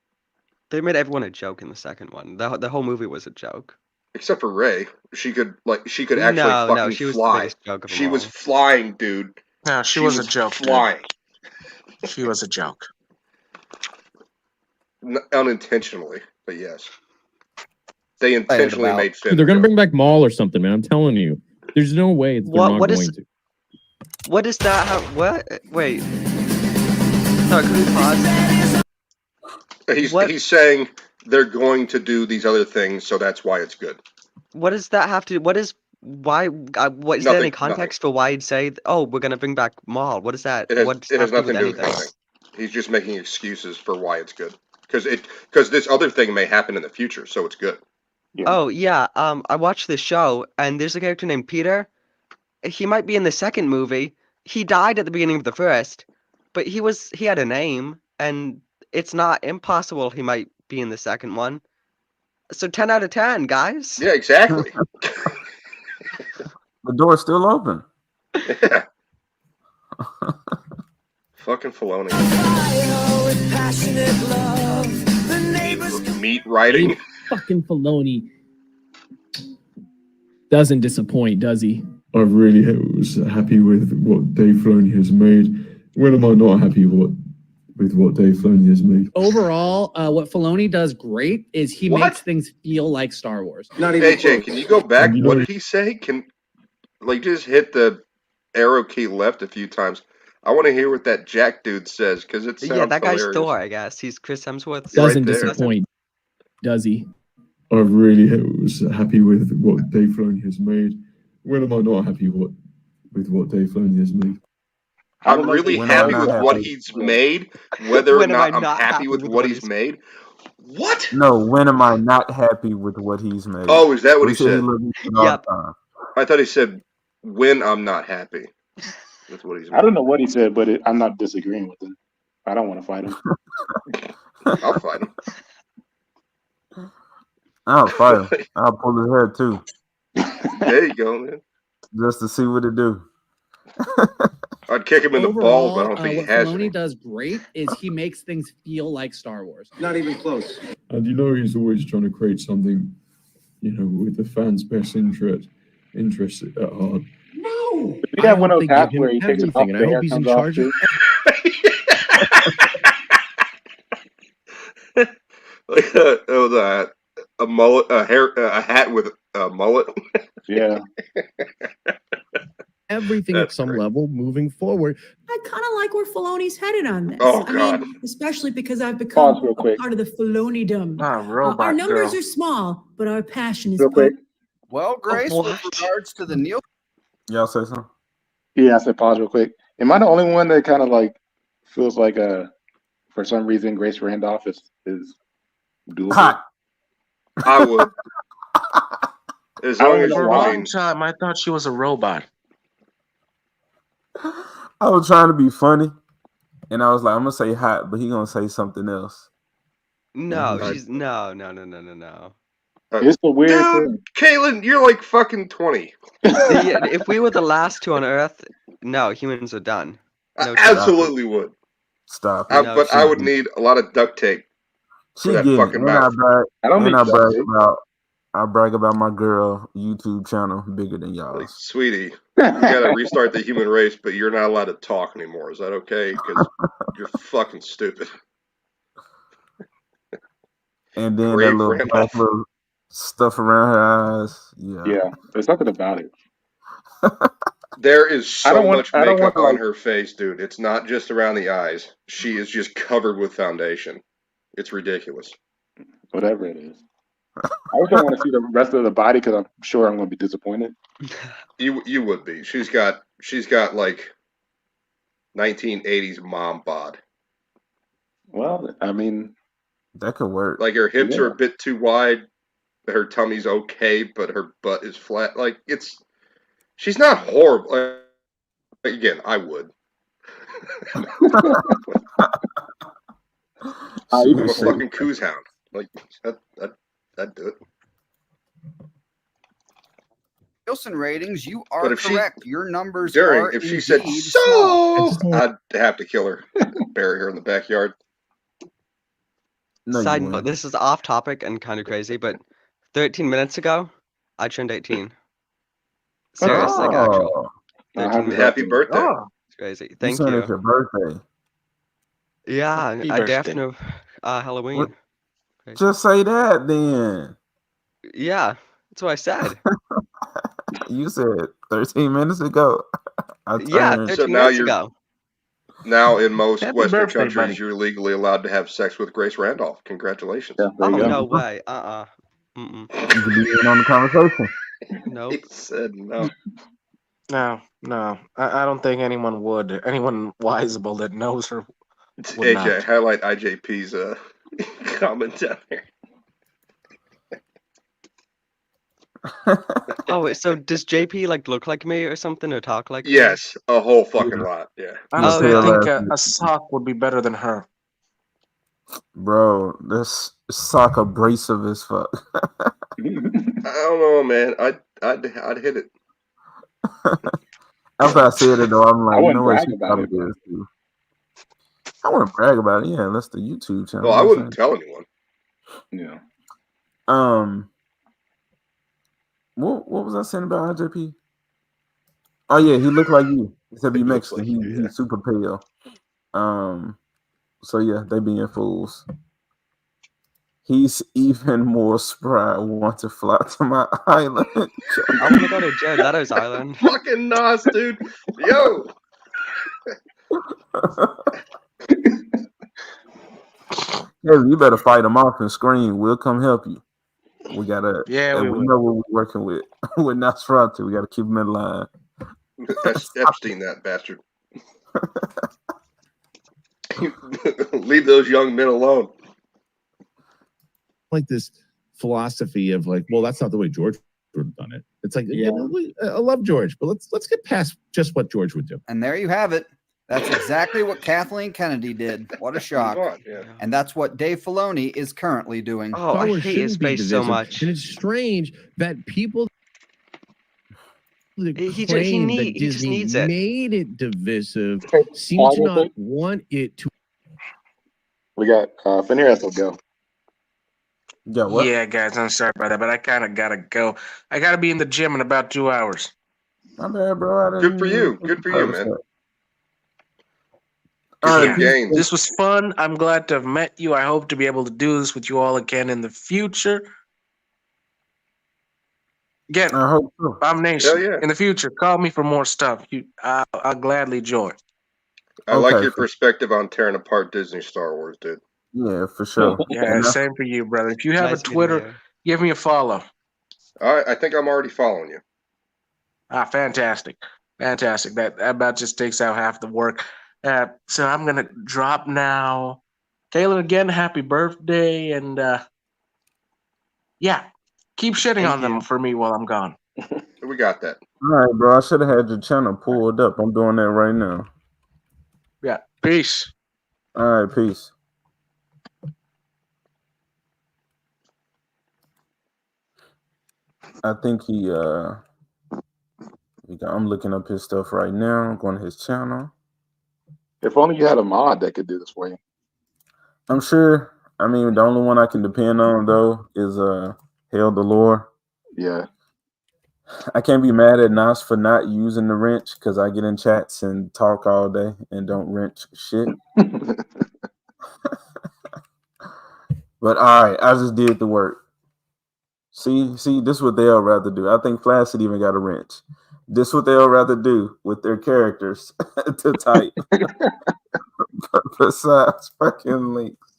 they made everyone a joke in the second one. The whole movie was a joke. Except for Rey. She could actually No, fucking she was the fly. biggest joke of them She was all. flying, dude. No, she was a joke, dude. Flying. She was a joke. Unintentionally, but yes. They intentionally made Finn. Dude, they're gonna bring back Maul or something, man. I'm telling you. There's no way they're not What going is- to. What is that? What? Wait. Sorry, could we pause? He's saying they're going to do these other things, so that's why it's good. What does that have to? What is? Why? What is there any context for why you'd say? Oh, we're gonna bring back Maul. What is that? It has, what does it has that have nothing to do with anything? anything. He's just making excuses for why it's good. Because this other thing may happen in the future, so it's good. Oh yeah. I watched this show, and there's a character named Peter. He might be in the second movie. He died at the beginning of the first, but he had a name, and it's not impossible he might be in the second one. So 10 out of 10, guys. Yeah, exactly. The door's still open. Yeah. Fucking Filoni. Meat writing. Fucking Filoni doesn't disappoint, does he? I really was happy with what Dave Filoni has made. When am I not happy with what Dave Filoni has made? Overall, what Filoni does great is he What? makes things feel like Star Wars. AJ, can you go back? What did he say? Just hit the arrow key left a few times. I want to hear what that Jack dude says because it sounds Yeah, that guy's hilarious. Thor, I guess. He's Chris Hemsworth. Doesn't disappoint, does he? I really was happy with what Dave Filoni has made. When am I not happy with what Dave Filoni has made? I'm really happy with what he's made, whether or not I'm happy with what he's made. What? No, when am I not happy with what he's made? Oh, is that what he said? Yep. I thought he said when I'm not happy with what he's made. I don't know what he said, but I'm not disagreeing with him. I don't want to fight him. I'll fight him. I'll fight him. I'll pull his hair too. There you go, man. Just to see what it do. I'd kick him in the balls, but I don't think he what has Filoni any. does great is he makes things feel like Star Wars. Not even close. And he's always trying to create something, with the fans' best interest at heart. No. We have one of those hats where he takes it off, and I hope he's in charge of A mullet, a hat with a mullet. Yeah. everything at some level moving forward. I kind of like where Filoni's headed on this. Oh, I God. mean, especially because I've become Pause real quick. part of the Filonidom. Robot our numbers girl. are small, but our passion is Real quick. Well, Grace, with regards to the Neil. Y'all say something? Yeah, I said pause real quick. Am I the only one that kind of like feels like for some reason Grace Randolph is doable? Hot. I would. As long as For a you're long mean. time, I thought she was a robot. I was trying to be funny, and I was like, I'm gonna say hot, but he gonna say something else. No, Mhm. she's no. It's the weird thing. Dude, Caitlin, you're like fucking 20. If we were the last two on Earth, no, humans are done. No I chance. absolutely would. Stop. But I would need a lot of duct tape She for that get it. fucking And mouth. I brag about my girl YouTube channel bigger than y'all's. Sweetie, you gotta restart the human race, but you're not allowed to talk anymore. Is that okay? Because you're fucking stupid. And then Great that little Randolph. black little stuff around her eyes. Yeah. Yeah, there's something about it. There is I so don't want- much I don't makeup want, on like- her face, dude. It's not just around the eyes. She is just covered with foundation. It's ridiculous. Whatever it is. I just don't want to see the rest of the body because I'm sure I'm going to be disappointed. You would be. She's got like 1980s mom bod. Well, I mean, that could work. Like her hips are Yeah. a bit too wide. Her tummy's okay, but her butt is flat. Like she's not horrible. Again, I would. I'm a fucking coos hound. Like I'd do it. Nielsen ratings, you are But if she- correct. Your numbers are If she said indeed so, small. I'd have to kill her, bury her in the backyard. Side note: this is off topic and kind of crazy, but 13 minutes ago, I turned 18. Serious, like actual. 13 minutes. Happy birthday! It's crazy. Thank said you. It's your birthday. Yeah, Happy I birthday. definitely Halloween. What? Just say that then. Yeah, that's what I said. You said 13 minutes ago. I Yeah, turned- 13 So now minutes you're ago. now in most Happy Western birthday, countries, buddy. you're legally allowed to have sex with Grace Randolph. Congratulations. Yeah, there Oh you go. no way. Mm-mm. You can be in on the conversation. Nope. He said no. No. I don't think anyone would. Anyone wiseable that knows her would AJ, not. highlight IJP's comment down here. Oh, wait, so does JP like look like me or something or talk like me? Yes, a whole fucking lot. Yeah. Honestly, Yeah. I think a sock would be better than her. Bro, this sock abrasive as fuck. I don't know, man. I'd hit it. After I said it though, I'm I like, you wouldn't know what? brag She about probably it, but- is too. I wouldn't brag about it. Yeah, that's the YouTube channel. Well, I you know what I'm wouldn't tell anyone. Yeah. saying? What was I saying about IJP? Oh yeah, he looked like you, except he looks Mexican. like He, you, yeah. He's super pale. So yeah, they being fools. He's even more spry. Want to fly to my island? I want to go to Jared Leto's island. Fucking Nas, dude. Yo. Hey, you better fight him off and scream. We'll come help you. We gotta. Yeah, we know what we're working with. With Nosferatu, we gotta keep him in line. That's Epstein, that bastard. Leave those young men alone. Like this philosophy of like, well, that's not the way George would have done it. It's like, Yeah. I love George, but let's get past just what George would do. And there you have it. That's exactly what Kathleen Kennedy did. What a shock. And that's what Dave Filoni is currently doing. Oh, Star I Wars hate his shouldn't be face so divisive. much. And it's strange that people that He claim just that Disney needs it. made it divisive seem Pause to real not quick. want it to. We got Finnear has to go. Yeah, what? Yeah, guys, I'm sorry about that, but I kind of gotta go. I gotta be in the gym in about 2 hours. My bad, bro. Good for you. Good for you, man. Yeah, gains. this was fun. I'm glad to have met you. I hope to be able to do this with you all again in the future. Again, I hope so. I'm Nation. Hell yeah. In the future, call me for more stuff. I'll gladly join. I like Okay. your perspective on tearing apart Disney Star Wars, dude. Yeah, for sure. Yeah, same for you, brother. If you have Nice a meeting Twitter, you. give me a follow. All right, I think I'm already following you. Fantastic. Fantastic. That about just takes out half the work. So I'm going to drop now. Kaylin, again, happy birthday. And yeah, keep shitting on them for me while I'm gone. We got that. All right, bro. I should have had your channel pulled up. I'm doing that right now. Yeah, peace. All right, peace. I think I'm looking up his stuff right now. I'm going to his channel. If only you had a mod that could do this for you. I'm sure. I mean, the only one I can depend on though is Hail the Lore. Yeah. I can't be mad at Nas for not using the wrench because I get in chats and talk all day and don't wrench shit. But all right, I just did the work. See, this is what they'll rather do. I think Flaccid even got a wrench. This is what they'll rather do with their characters to type. Besides fucking links.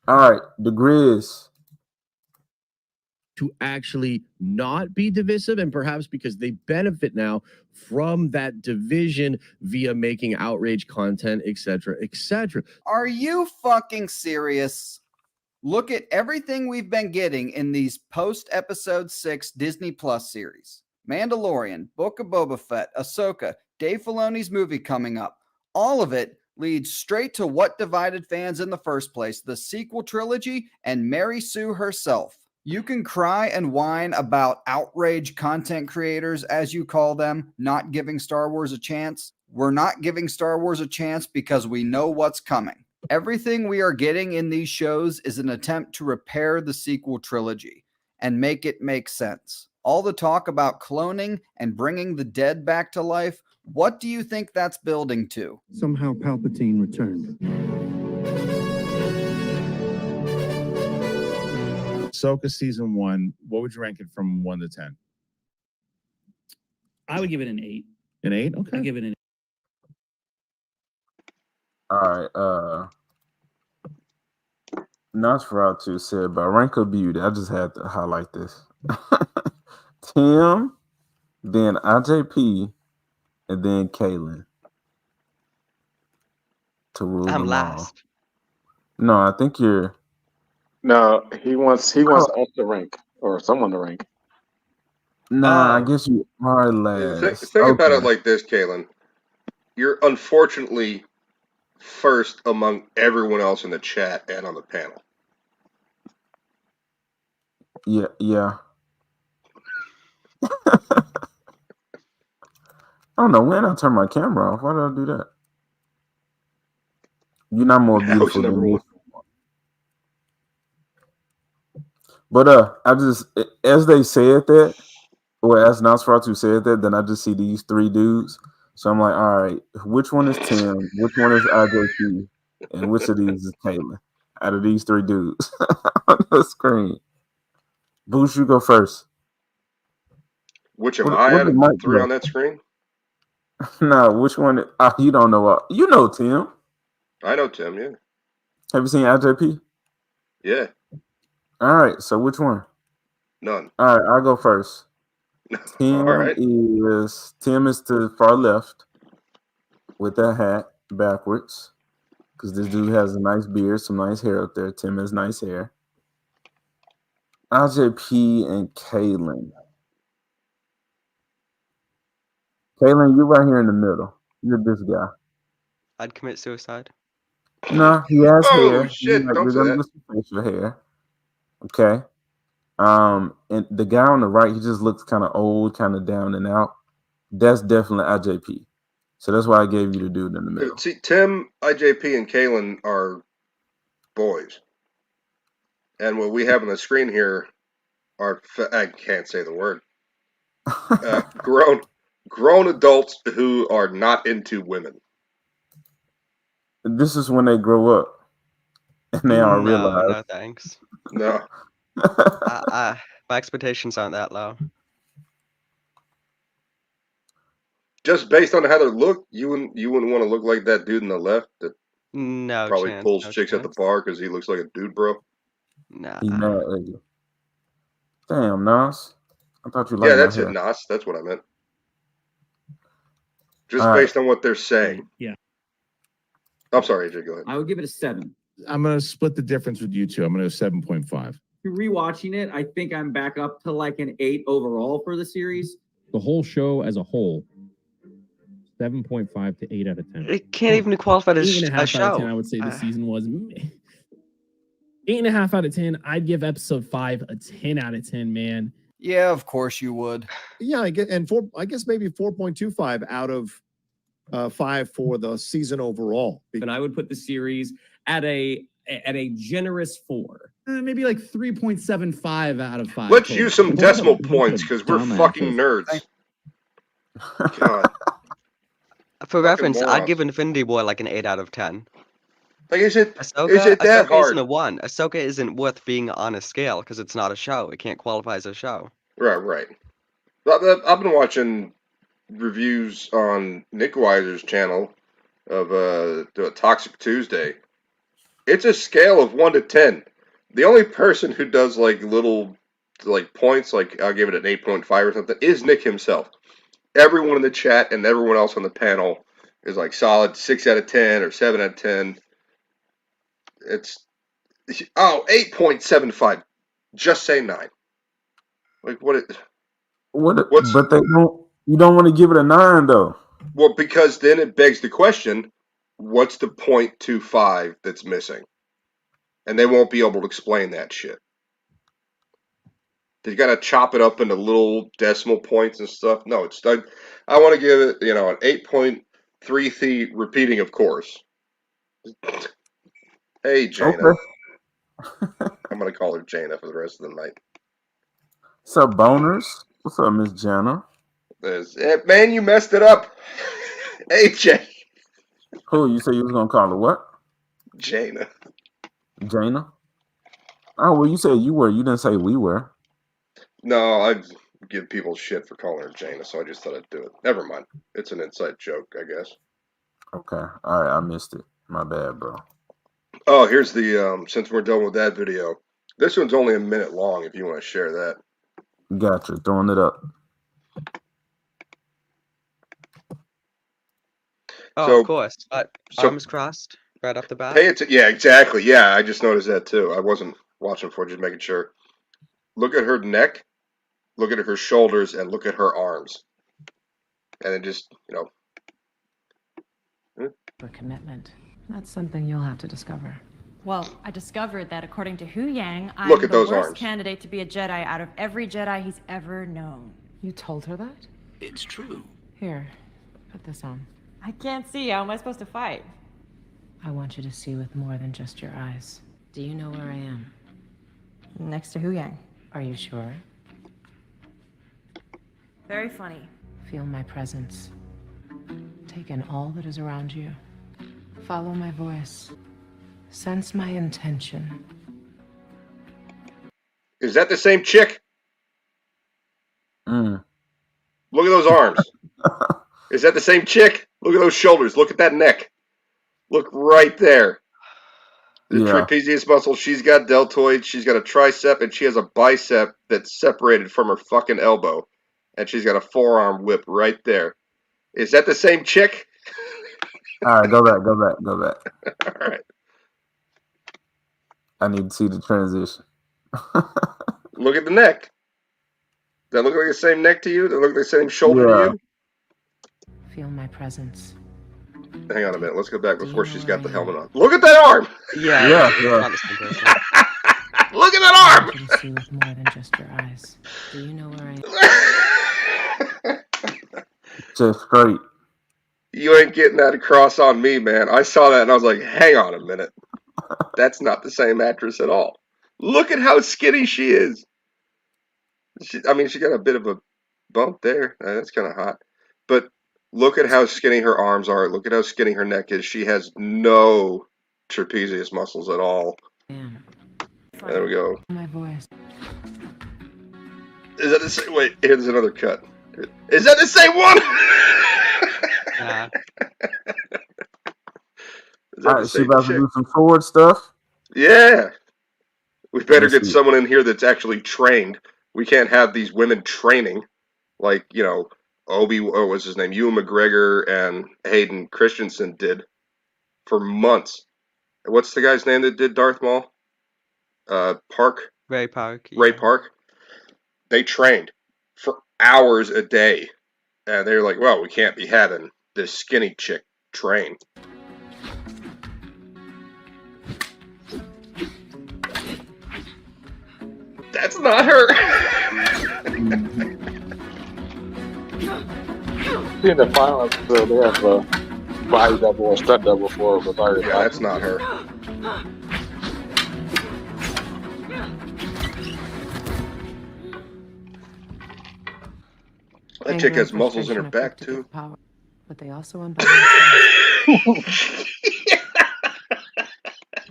All right, the Grizz. To actually not be divisive, and perhaps because they benefit now from that division via making outrage content, etc., etc. Are you fucking serious? Look at everything we've been getting in these post-episode 6 Disney Plus series. Mandalorian, Book of Boba Fett, Ahsoka, Dave Filoni's movie coming up. All of it leads straight to what divided fans in the first place, the sequel trilogy and Mary Sue herself. You can cry and whine about outrage content creators, as you call them, not giving Star Wars a chance. We're not giving Star Wars a chance because we know what's coming. Everything we are getting in these shows is an attempt to repair the sequel trilogy and make it make sense. All the talk about cloning and bringing the dead back to life, what do you think that's building to? Somehow Palpatine returned. Ahsoka season 1, what would you rank it from 1 to 10? I would give it an 8. An 8? Okay. I give it an 8. All right, Nosferatu said by rank of beauty. I just had to highlight this. Tim, then IJP, and then Kaylin. To rule I'm them last. all. No, I think you're. No, he wants us to rank or someone to rank. Nah, I guess you are last. Think about it Okay. like this, Kalen. You're unfortunately first among everyone else in the chat and on the panel. Yeah. I don't know when I turned my camera off. Why did I do that? You're not more beautiful than me. But I just, as they said that, or as Nosferatu said that, then I just see these 3 dudes. So I'm like, all right, which one is Tim? Which one is IJP? And which of these is Kaylin? Out of these 3 dudes on the screen. Boosh, you go first. Which am What- I what out did of Mike 3 do? on that screen? No, which one? You don't know. You know Tim. I know Tim, yeah. Have you seen IJP? Yeah. All right. So which one? None. All right. I'll go first. Tim right. is to the far left with that hat backwards because this dude has a nice beard, some nice hair up there. Tim has nice hair. IJP and Kaylin. Kaylin, you're right here in the middle. You're this guy. I'd commit suicide. No, he has hair. Shit, You're don't say gonna that. get some facial hair. Okay. And the guy on the right, he just looks kind of old, kind of down and out. That's definitely IJP. So that's why I gave you the dude in the middle. See, Tim, IJP, and Kaylin are boys. And what we have on the screen here are, I can't say the word, grown adults who are not into women. This is when they grow up and they all realize. No, thanks. No. My expectations aren't that low. Just based on how they look, you wouldn't want to look like that dude on the left that No probably chance, pulls no chicks at the bar because he looks like a dude, bro. Nah. He mad at you. Damn, Nas. I thought you liked Yeah, my that's hair. it, Nas. That's what I meant. Just All right. based on what they're saying. Yeah. I'm sorry, AJ. Go ahead. I would give it a 7. I'm going to split the difference with you two. I'm going to go 7.5. Rewatching it, I think I'm back up to like an 8 overall for the series. The whole show as a whole, 7.5 to 8 out of 10. It can't even be qualified as 8.5 a out of show. 10, I would say the season was 8.5 out of 10. I'd give episode 5 a 10 out of 10, man. Yeah, of course you would. Yeah, I guess maybe 4.25 out of 5 for the season overall. And I would put the series at a generous 4. Maybe like 3.75 out of 5. Let's use some decimal points because we're fucking nerds. God. For reference, I'd morons. give Infinity War like an 8 out of 10. Like, is it Ahsoka that hard? isn't a 1. Ahsoka isn't worth being on a scale because it's not a show. It can't qualify as a show. Right. I've been watching reviews on Nick Weiser's channel of Toxic Tuesday. It's a scale of 1 to 10. The only person who does like little like points, like I'll give it an 8.5 or something, is Nick himself. Everyone in the chat and everyone else on the panel is like solid 6 out of 10 or 7 out of 10. It's 8.75. Just say 9. Like what? But they don't. You don't want to give it a 9 though. Well, because then it begs the question: what's the 0.25 that's missing? And they won't be able to explain that shit. They got to chop it up into little decimal points and stuff. No, it's I want to give it, an 8.33 repeating, of course. Hey, Jaina. Okay. I'm gonna call her Jaina for the rest of the night. What's up, boners? What's up, Miss Jana? Man, you messed it up. AJ. Who you say you was gonna call her what? Jaina. Jaina? Oh well, you said you were. You didn't say we were. No, I give people shit for calling her Jaina, so I just thought I'd do it. Never mind. It's an inside joke, I guess. Okay. All right. I missed it. My bad, bro. Oh, here's the since we're done with that video. This one's only a minute long. If you want to share that. Gotcha. Throwing it up. Oh, So- of course. so- Arms crossed right off the bat. Yeah, exactly. Yeah, I just noticed that too. I wasn't watching for it, just making sure. Look at her neck, look at her shoulders, and look at her arms. And then just, For commitment. That's something you'll have to discover. Well, I discovered that according to Hu Yang, I'm Look at the those worst arms. candidate to be a Jedi out of every Jedi he's ever known. You told her that? It's true. Here, put this on. I can't see. How am I supposed to fight? I want you to see with more than just your eyes. Do you know where I am? Next to Hu Yang. Are you sure? Very funny. Feel my presence. Take in all that is around you. Follow my voice. Sense my intention. is that the same chick? Mm. Look at those arms. Is that the same chick? Look at those shoulders. Look at that neck. Look right there. The trapezius muscle. She's got deltoid. She's got a tricep, and she has a bicep that's separated from her fucking elbow, and she's got a forearm whip right there. Is that the same chick? All right, go back. All right. I need to see the transition. Look at the neck. Does that look like the same neck to you? Does it look like the same shoulder to you? Feel my presence. Hang on a minute. Let's go back before she's got the helmet on. Look at that arm! Yeah. Look at that arm! I can see with more than just your eyes. Do you know where I am? Just straight. You ain't getting that across on me, man. I saw that and I was like, hang on a minute. That's not the same actress at all. Look at how skinny she is. She got a bit of a bump there. That's kind of hot. But look at how skinny her arms are. Look at how skinny her neck is. She has no trapezius muscles at all. There we go. My voice. Is that the same? Wait, here's another cut. Is that the same one? Yeah. Is that All the right, she same about chick? to do some sword stuff. Yeah. We better Let's get see. someone in here that's actually trained. We can't have these women training like, what's his name? Ewan McGregor and Hayden Christensen did for months. What's the guy's name that did Darth Maul? Park? Ray Park. Ray Park. They trained for hours a day. And they were like, well, we can't be having this skinny chick train. That's not her. In the final episode, they have a body double or stunt double for Rosario. Yeah, that's not her. That chick has muscles in her back too. Power, but they also unbalance.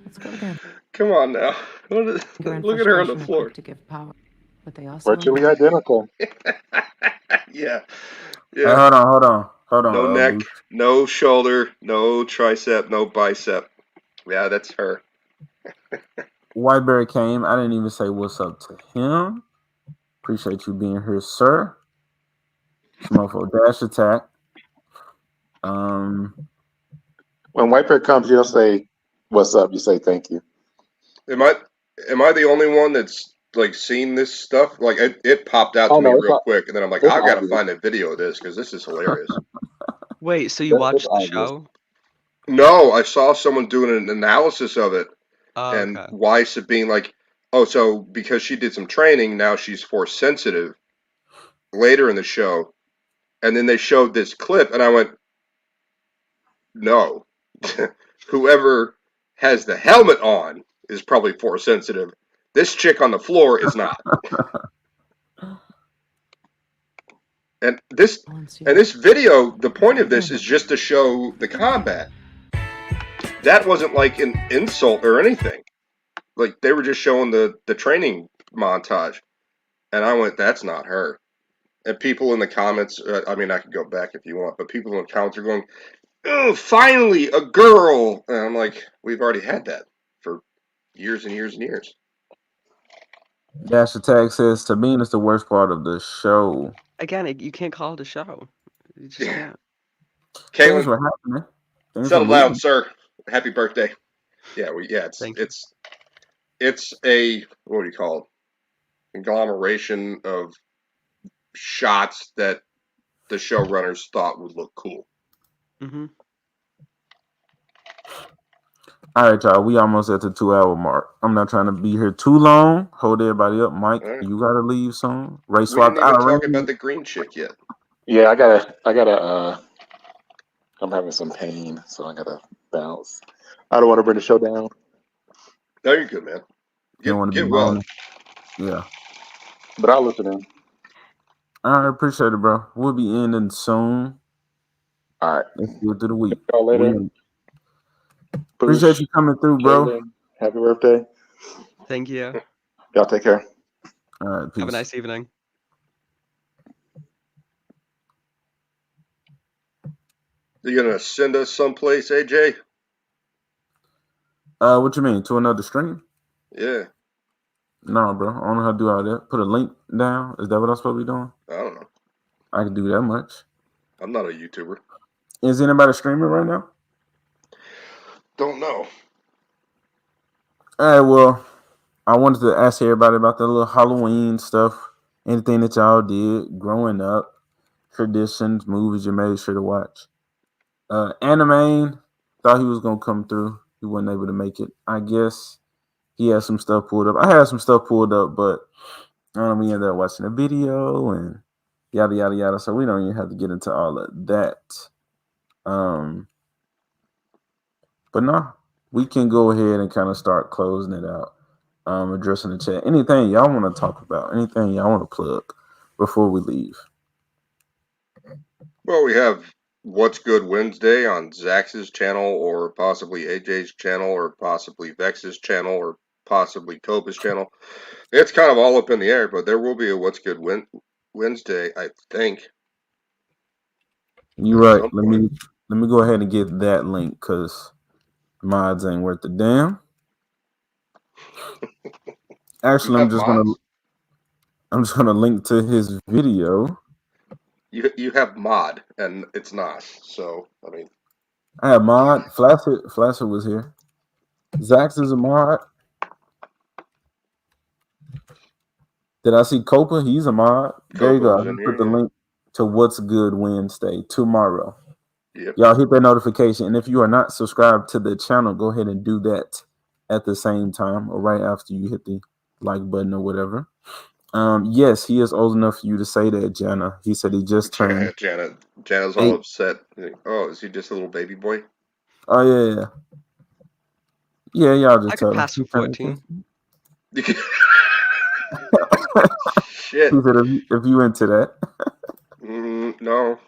Let's go again. Come on now. Look at her on the floor. To give power, but they also Virtually identical. Yeah. Hey, hold on. No neck, no shoulder, no tricep, no bicep. Yeah, that's her. Whiteberry came. I didn't even say what's up to him. Appreciate you being here, sir. Smofo dash attack. When Whitebear comes, you don't say what's up. You say thank you. Am I the only one that's like seen this stuff? Like it popped out to me real quick, and then I'm like, I've got to find a video of this because this is hilarious. Wait, so you watched the show? No, I saw someone doing an analysis of it, and okay. why Sabine like, so because she did some training, now she's force sensitive. Later in the show, and then they showed this clip, and I went, no, whoever has the helmet on is probably force sensitive. This chick on the floor is not. And this video, the point of this is just to show the combat. That wasn't like an insult or anything. Like they were just showing the training montage. And I went, that's not her. And people in the comments, I could go back if you want, but people in the comments are going, oh, finally a girl. And I'm like, we've already had that for years and years and years. Dash attack says Sabine is the worst part of the show. Again, you can't call it a show. You just can't. Caitlin, were happening. Settle down, sir. Happy birthday. Yeah, it's a, what do you call it? Conglomeration of shots that the showrunners thought would look cool. Mm-hmm. All right, y'all. We almost at the 2-hour mark. I'm not trying to be here too long. Hold everybody up, Mike. Right. You gotta leave soon. Ray swap. We didn't even talk about the green chick yet. Yeah, I gotta. I'm having some pain, so I gotta bounce. I don't want to bring the show down. No, you're good, man. Get well. Yeah. But I'll listen in. All right, appreciate it, bro. We'll be ending soon. All right. Let's get through the week. Y'all later. Appreciate you coming through, bro. Happy birthday. Thank you. Y'all take care. All right, peace. Have a nice evening. You gonna send us someplace, AJ? What you mean? To another stream? Yeah. No, bro. I don't know how to do all that. Put a link down. Is that what I'm supposed to be doing? I don't know. I can do that much. I'm not a YouTuber. Is anybody streaming right now? Don't know. All right, well, I wanted to ask everybody about the little Halloween stuff. Anything that y'all did growing up, traditions, movies you made sure to watch. Anime, thought he was going to come through. He wasn't able to make it. I guess he had some stuff pulled up. I had some stuff pulled up, but we ended up watching a video and yada, yada, yada. So we don't even have to get into all of that. But no, we can go ahead and kind of start closing it out. Addressing the chat. Anything y'all want to talk about? Anything y'all want to plug before we leave? Well, we have What's Good Wednesday on Zax's channel, or possibly AJ's channel, or possibly Vex's channel, or possibly Copa's channel. It's kind of all up in the air, but there will be a What's Good Wednesday, I think. You're right. Let me go ahead and get that link because mods ain't worth the damn. Actually, I'm just gonna link to his video. You have mod, and it's not. So I mean, I have mod. Flaccid was here. Zax is a mod. Did I see Copa? He's a mod. There you go. I just put the link to What's Good Wednesday tomorrow. Yep. Y'all hit that notification, and if you are not subscribed to the channel, go ahead and do that at the same time or right after you hit the like button or whatever. Yes, he is old enough for you to say that, Jana. He said he just turned. Jana's all upset. Oh, is he just a little baby boy? Oh yeah. Yeah, y'all just tell him. Pass 14. Shit. He said if you into that. No.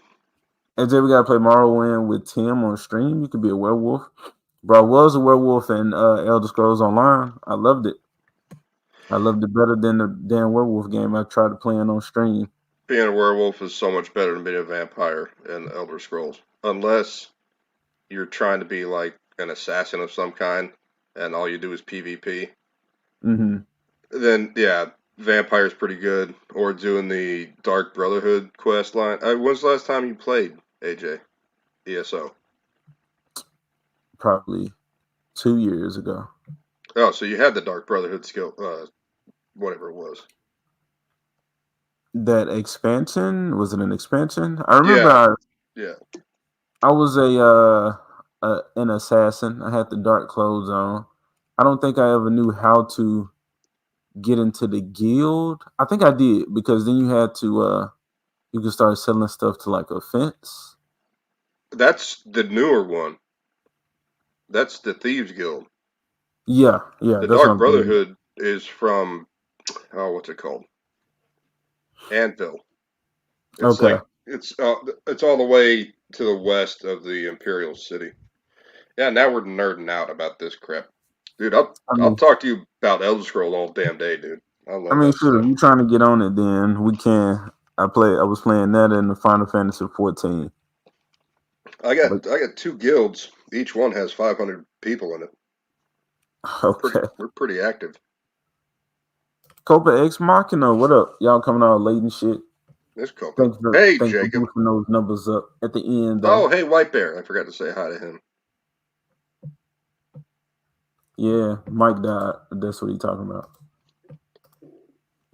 AJ, we gotta play Morrowind with Tim on stream. You could be a werewolf. Bro, I was a werewolf in Elder Scrolls Online. I loved it. I loved it better than the damn werewolf game I tried to play on stream. Being a werewolf is so much better than being a vampire in Elder Scrolls. Unless you're trying to be like an assassin of some kind and all you do is PvP. Mm-hmm. Then, yeah, vampire's pretty good. Or doing the Dark Brotherhood quest line. When's the last time you played, AJ? ESO? Probably 2 years ago. Oh, so you had the Dark Brotherhood skill, whatever it was. That expansion? Was it an expansion? I remember. Yeah. I was an assassin. I had the dark clothes on. I don't think I ever knew how to get into the guild. I think I did because then you had to you could start selling stuff to like a fence. That's the newer one. That's the Thieves Guild. Yeah. The Dark Brotherhood is from, what's it called? Anvil. It's okay. Like, it's all the way to the west of the Imperial City. Yeah, now we're nerding out about this crap. Dude, I'll talk to you about Elder Scrolls all damn day, dude. Sure, if you're trying to get on it, then we can. I was playing that in the Final Fantasy 14. I got 2 guilds. Each one has 500 people in it. Okay. We're pretty active. Copa X Machina, what up? Y'all coming out late and shit. This Copa. Hey, Jacob. For boosting those numbers up at the end. Oh, hey, White Bear. I forgot to say hi to him. Yeah, Mike died. That's what he's talking about.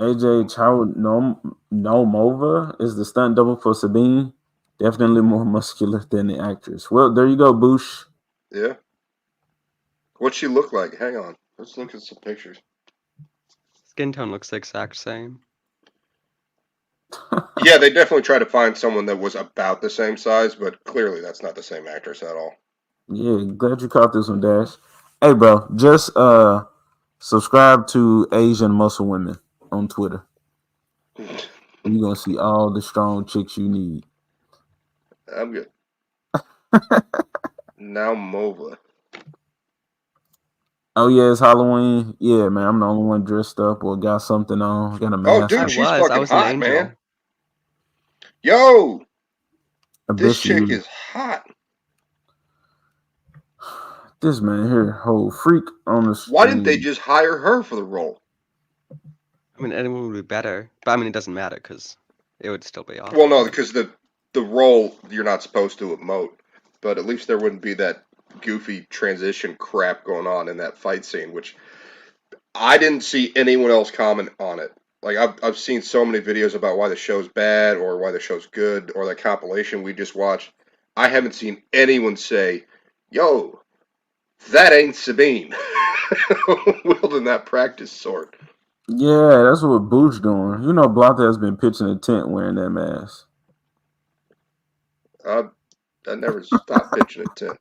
AJ Nomova is the stunt double for Sabine. Definitely more muscular than the actress. Well, there you go, Boosh. Yeah. What's she look like? Hang on. Let's look at some pictures. Skin tone looks the exact same. Yeah, they definitely tried to find someone that was about the same size, but clearly that's not the same actress at all. Yeah, glad you caught this one, Dash. Hey, bro, just subscribe to Asian Muscle Women on Twitter. You're going to see all the strong chicks you need. I'm good. Now Mova. Oh, yeah, it's Halloween. Yeah, man, I'm the only one dressed up or got something on. Got a mask. Oh, dude, she's fucking hot, man. Yo! This chick is hot. This man here, whole freak on the street. Why didn't they just hire her for the role? I mean, anyone would be better, but I mean, it doesn't matter because it would still be awesome. Well, no, because the role you're not supposed to emote, but at least there wouldn't be that goofy transition crap going on in that fight scene, which I didn't see anyone else comment on it. Like I've seen so many videos about why the show's bad or why the show's good or that compilation we just watched. I haven't seen anyone say, "Yo, that ain't Sabine," wielding that practice sword. Yeah, that's what Booch doing. You know, Blonta has been pitching a tent wearing that mask. I never stopped pitching a tent.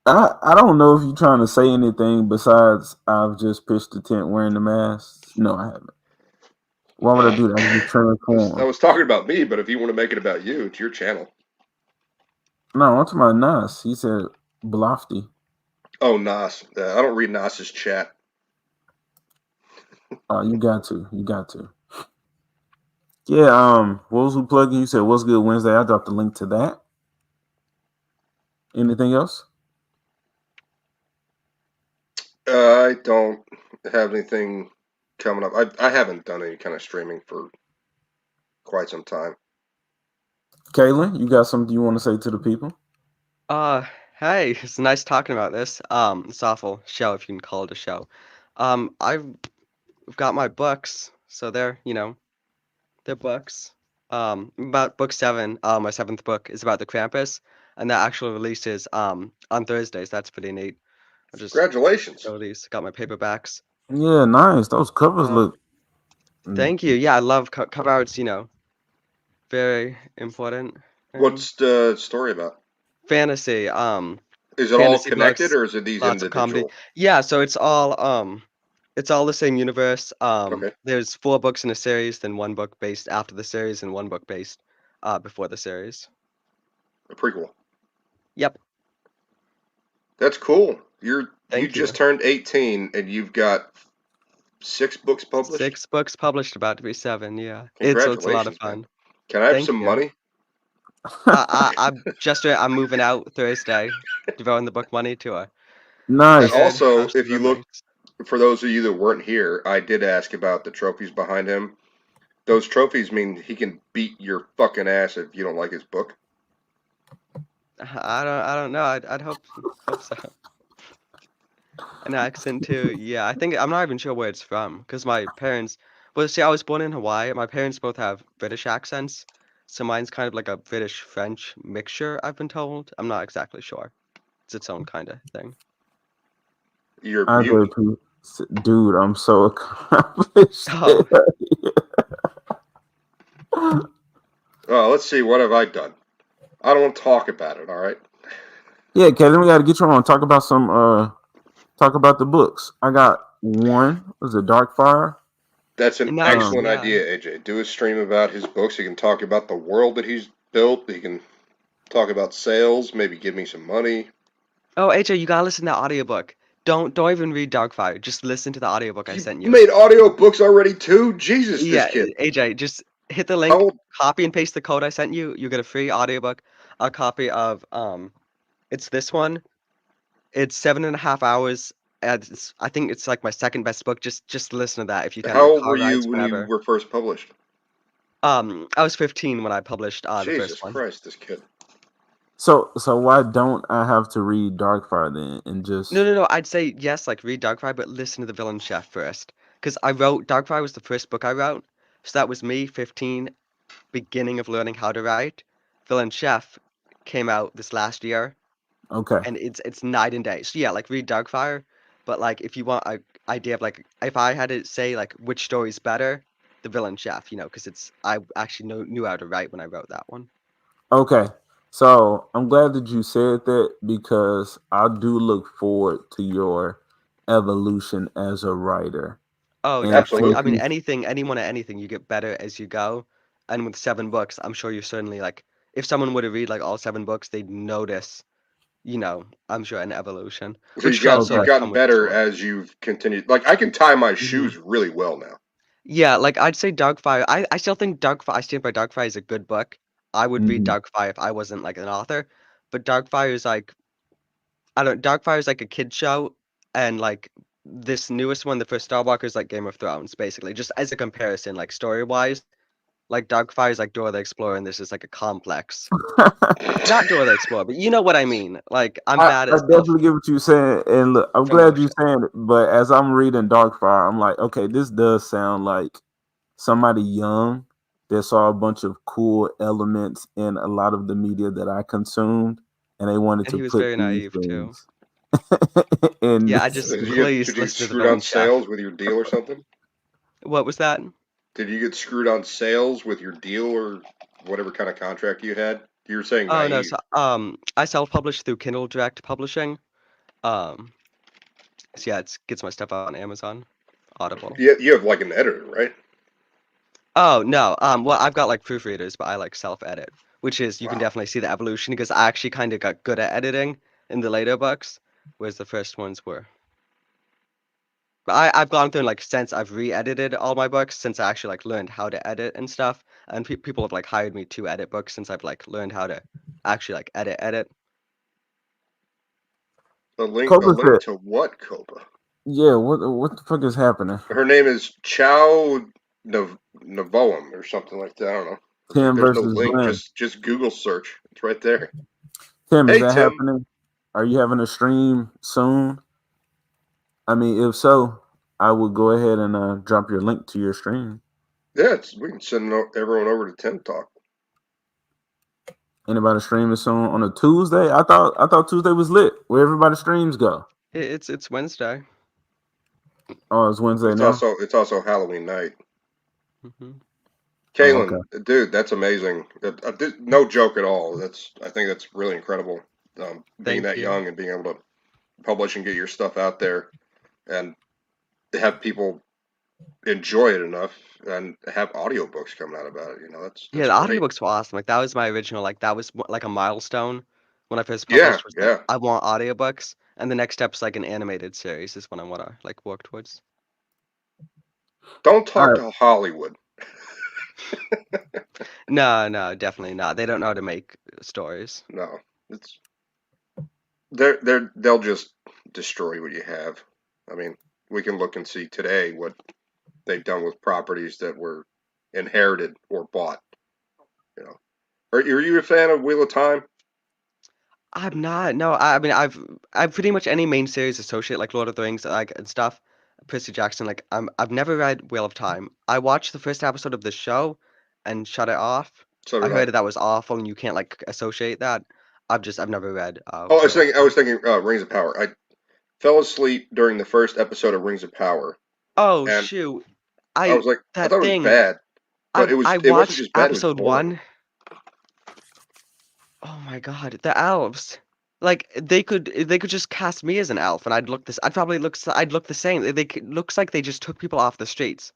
I don't know if you're trying to say anything besides I've just pitched the tent wearing the mask. No, I haven't. Why would I do that? I'm just transform. I was talking about me, but if you want to make it about you, it's your channel. No, I'm talking about Nas. He said Blofty. Oh, Nas. I don't read Nas's chat. Oh, you got to. You got to. Yeah, what was we plugging? You said What's Good Wednesday. I dropped a link to that. Anything else? I don't have anything coming up. I haven't done any kind of streaming for quite some time. Kaylin, you got something you want to say to the people? Hey, it's nice talking about this. It's awful show, if you can call it a show. I've got my books, so they're books. About book 7, my 7th book is about the Krampus, and that actual release is on Thursdays. That's pretty neat. Congratulations. Got my paperbacks. Yeah, nice. Those covers look. Thank you. Yeah, I love cover arts. Very important. What's the story about? Fantasy. Is it all fantasy connected, books, or is it these lots of comedy. individual? Yeah, so it's all the same universe. Okay. There's 4 books in a series, then 1 book based after the series, and 1 book based before the series. A prequel. Yep. That's cool. You Thank you. just turned 18 and you've got 6 books published. 6 books published, about to be 7. Yeah, it's a lot of Congratulations, fun. man. Can I have Thank some you. money? I'm moving out Thursday, devoting the book money to her. Nice. And also, How's the if you look, roommates? for those of you that weren't here, I did ask about the trophies behind him. Those trophies mean he can beat your fucking ass if you don't like his book. I don't know. I'd hope so. An accent too. Yeah, I think I'm not even sure where it's from because my parents. Well, see, I was born in Hawaii. My parents both have British accents, so mine's kind of like a British French mixture. I've been told. I'm not exactly sure. It's its own kind of thing. You're I mute. go to, dude, I'm so accomplished. Oh. Let's see. What have I done? I don't want to talk about it. All right. Yeah, Kevin, we got to get you on. Talk about the books. I got one. Was it Darkfire? That's an Nice, excellent yeah. idea, AJ. Do a stream about his books. He can talk about the world that he's built. He can talk about sales. Maybe give me some money. Oh, AJ, you gotta listen to the audiobook. Don't even read Darkfire. Just listen to the audiobook I sent you. You made audio books already too? Jesus, Yeah, this kid. AJ, just hit the link, How old? copy and paste the code I sent you. You get a free audiobook, a copy of it's this one. It's 7.5 hours. And I think it's like my second best book. Just listen to that if you can. How like, old car were you rides, when whenever. you were first published? I was 15 when I published the Jesus first one. Christ, this kid. So why don't I have to read Darkfire then and just No. I'd say yes, like read Darkfire, but listen to the Villain Chef first. Because Darkfire was the first book I wrote. So that was me, 15, beginning of learning how to write. Villain Chef came out this last year. Okay. And it's night and day. So yeah, like read Darkfire. But like if you want an idea of like if I had to say like which story's better, the Villain Chef, because I actually knew how to write when I wrote that one. Okay. So I'm glad that you said that because I do look forward to your evolution as a writer. Oh And yeah, Absolutely. I mean anyone at anything, you get better as you go. And with 7 books, I'm sure you're certainly like if someone were to read like all 7 books, they'd notice, I'm sure an evolution. So Which should also you've come gotten with the better story. as you've continued. Like I can tie my shoes really well now. Yeah, like I'd say Darkfire. I still think Darkfire. I stand by Darkfire is a good book. I would read Darkfire if I wasn't like an author, but Darkfire is like I don't. Darkfire is like a kid show, and like this newest one, the first Star Walker, is like Game of Thrones, basically. Just as a comparison, like story wise, like Darkfire is like Dora the Explorer, and this is like a complex. Not Dora the Explorer, but you know what I mean. Like I'm bad I at stuff. definitely get what you're saying, and look, I'm glad you're saying it. But as I'm reading Darkfire, I'm like, okay, this does sound like somebody young that saw a bunch of cool elements in a lot of the media that I consumed, and they wanted And to he was put very these naive too. things in Yeah, I this- just Did you please get listen to screwed the on own stuff. sales with your deal or something? What was that? Did you get screwed on sales with your deal or whatever kind of contract you had? You were saying Oh no, naive. so I self-published through Kindle Direct Publishing. So yeah, it gets my stuff out on Amazon, Audible. You have like an editor, right? Oh no, well I've got like proofreaders, but I like self-edit, which is you can Wow. definitely see the evolution because I actually kind of got good at editing in the later books, whereas the first ones were. But I've gone through and like since I've re-edited all my books, since I actually like learned how to edit and stuff, and people have like hired me to edit books since I've like learned how to actually like edit. A link Copa said- to what, Copa? Yeah, what the fuck is happening? Her name is Chow Navoam or something like that. I don't know. Tim There's no versus link. Glenn. Just Google search. It's right there. Tim, Hey, is that Tim. happening? Are you having a stream soon? I mean, if so, I would go ahead and drop your link to your stream. Yeah, we can send everyone over to Tim Talk. Anybody streaming soon on a Tuesday? I thought Tuesday was lit. Where everybody streams go? It's Wednesday. Oh, it's Wednesday It's now. it's also Halloween night. Mm-hmm. Kaylin, dude, that's amazing. No joke at all. I think that's really incredible. Being Thank that you. young and being able to publish and get your stuff out there, and have people enjoy it enough, and have audiobooks coming out about it. You know, that's Yeah, the great. audiobooks were awesome. Like that was my original. Like that was like a milestone when I first Yeah, published. Was like, yeah. I want audiobooks, and the next step's like an animated series. Is what I want to like work towards. Don't talk to Hollywood. No, definitely not. They don't know how to make stories. No, it's they'll just destroy what you have. I mean, we can look and see today what they've done with properties that were inherited or bought. You know, are you a fan of Wheel of Time? I'm not. No, I mean I've pretty much any main series associated like Lord of the Rings like and stuff. Percy Jackson. Like I've never read Wheel of Time. I watched the first episode of the show and shut it off. So I did heard that was awful and you can't like associate that. I've never read. Oh, I was thinking Rings of Power. I fell asleep during the first episode of Rings of Power. Oh and shoot! I was like, I that thought thing, it was bad, but it I wasn't watched just bad. It was episode boring. 1. Oh my god, the elves! Like they could just cast me as an elf, and I'd look the same. Looks like they just took people off the streets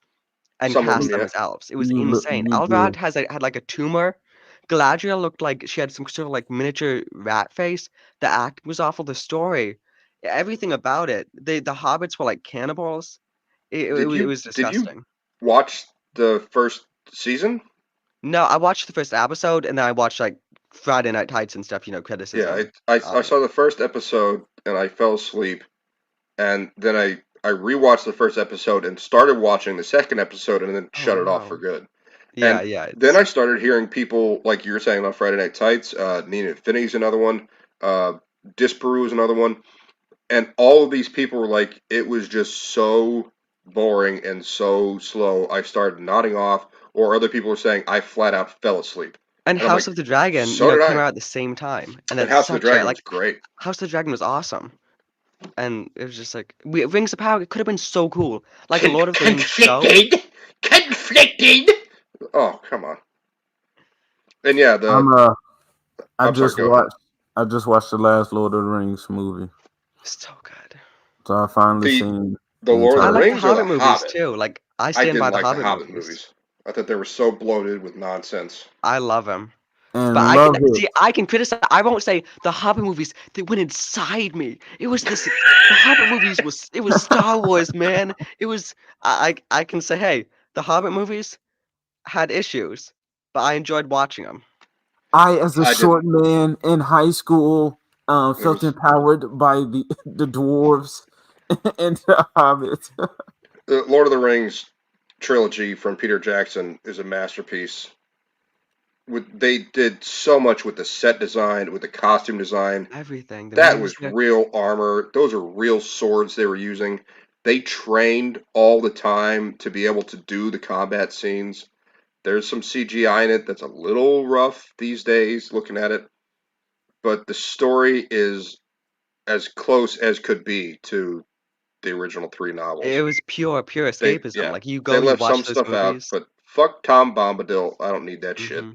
and Some of cast them, them yeah. as elves. It was You look- insane. you Elrond do. had like a tumor. Galadriel looked like she had some sort of like miniature rat face. The acting was awful. The story, everything about it. The hobbits were like cannibals. It was Did disgusting. you watch the first season? No, I watched the first episode and then I watched like Friday Night Tights and stuff. You know, criticism. Yeah, I saw the first episode and I fell asleep, and then I rewatched the first episode and started watching the second episode and then shut it off for good. Yeah, And yeah. Then I started hearing people like you were saying on Friday Night Tights. Nina Finney's another one. Disparu is another one. And all of these people were like, it was just so boring and so slow. I started nodding off, or other people were saying I flat out fell asleep. And I'm House like, of the Dragon, so came did I. out at the same time. And And that's House of the such Dragon like was great. House of the Dragon was awesome. And it was just like Rings of Power. It could have been so cool, like a Lord of the Rings show. Conflicted. Oh, come on. And yeah, I I'm sorry, just go ahead. watched the last Lord of the Rings movie. So good. So I finally seen The Lord of I the like Rings the or Hobbit the movies Hobbit? too. Like I I stand didn't by the like Hobbit the Hobbit movies. I thought they were so bloated with nonsense. I love them. And But I love can it. see. I can criticize. I won't say the Hobbit movies. They went inside me. It was this. The Hobbit movies was. It was Star Wars, man. It was. I can say, hey, the Hobbit movies had issues, but I enjoyed watching them. I, as a short man in high school, felt empowered by the dwarves and the hobbits. The Lord of the Rings trilogy from Peter Jackson is a masterpiece. They did so much with the set design, with the costume design. Everything. That was real armor. Those are real swords they were using. They trained all the time to be able to do the combat scenes. There's some CGI in it that's a little rough these days looking at it, but the story is as close as could be to the original 3 novels. It was pure escapism. Like you They left watch some those stuff movies. out, but fuck Tom Bombadil. I don't need that shit.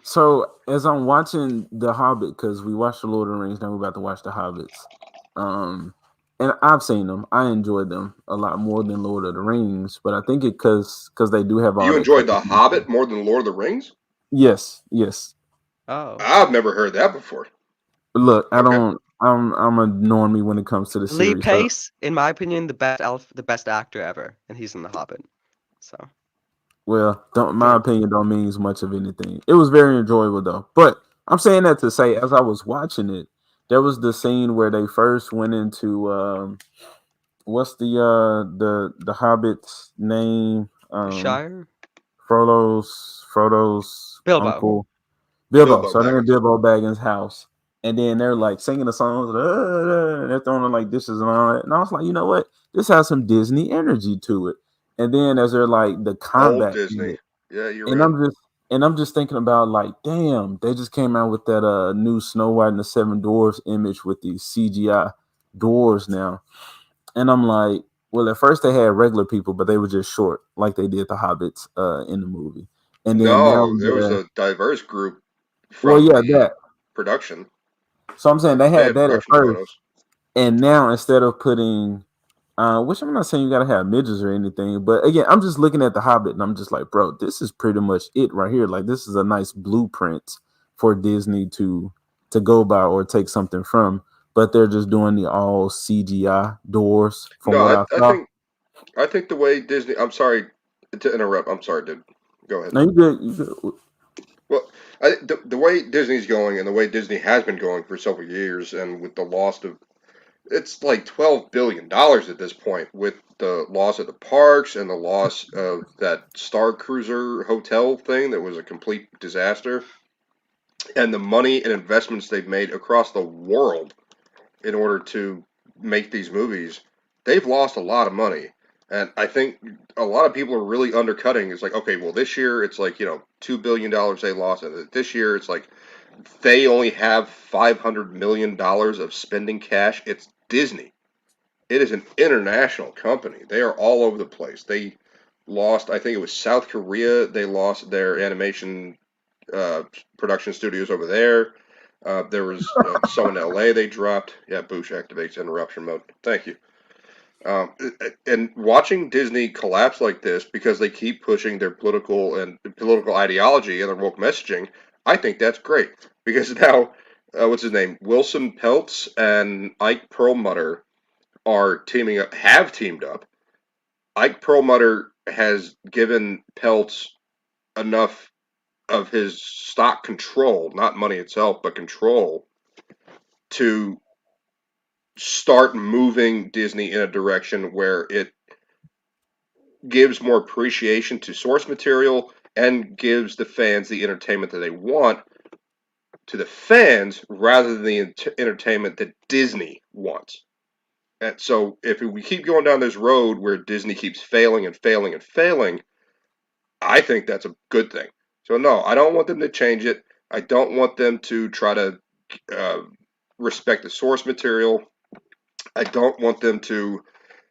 So as I'm watching The Hobbit, because we watched The Lord of the Rings, now we're about to watch The Hobbits. And I've seen them. I enjoyed them a lot more than Lord of the Rings, but I think it because they do have all. You enjoyed The Hobbit more than Lord of the Rings? Yes. Oh, I've never heard that before. Look, I don't. I'm a normie when it comes to the Lee series. Pace, in my opinion, the best actor ever, and he's in The Hobbit. So. Well, my opinion don't mean as much of anything. It was very enjoyable though. But I'm saying that to say, as I was watching it, there was the scene where they first went into what's the Hobbit's name? Shire? Frodo's Bilbo. uncle. Bilbo. So they're in Baggins. Bilbo Baggins' house. And then they're like singing the songs, and they're throwing like dishes and all that. And I was like, you know what? This has some Disney energy to it. And then as they're like the combat, Old Disney. Yeah, you're and right. I'm just thinking about like, damn, they just came out with that new Snow White and the Seven Dwarfs image with these CGI dwarves now. And I'm like, well, at first they had regular people, but they were just short, like they did the Hobbits in the movie. And then No, there was a diverse group from that production. So I'm saying they had that at production first, photos. and now instead of putting, which I'm not saying you gotta have midgets or anything, but again, I'm just looking at the Hobbit and I'm just like, bro, this is pretty much it right here. Like this is a nice blueprint for Disney to go by or take something from, but they're just doing the all CGI doors. From what I saw. I think the way Disney. I'm sorry to interrupt. I'm sorry, dude. Go ahead. No, you good. Well, the way Disney's going and the way Disney has been going for several years, and with the loss of, it's like $12 billion at this point, with the loss of the parks and the loss of that Star Cruiser hotel thing that was a complete disaster, and the money and investments they've made across the world in order to make these movies, they've lost a lot of money. And I think a lot of people are really undercutting. It's like, okay, well, this year it's like, $2 billion they lost. And this year it's like they only have $500 million of spending cash. It's Disney. It is an international company. They are all over the place. They lost, I think it was South Korea. They lost their animation production studios over there. There was some in LA they dropped. Yeah, Boosh activates interruption mode. Thank you. And watching Disney collapse like this because they keep pushing their political ideology and their woke messaging, I think that's great. Because now, what's his name? Wilson Peltz and Ike Perlmutter have teamed up. Ike Perlmutter has given Peltz enough of his stock control, not money itself, but control, to start moving Disney in a direction where it gives more appreciation to source material and gives the fans the entertainment that they want to the fans rather than the entertainment that Disney wants. And so if we keep going down this road where Disney keeps failing and failing and failing, I think that's a good thing. So no, I don't want them to change it. I don't want them to try to respect the source material. I don't want them to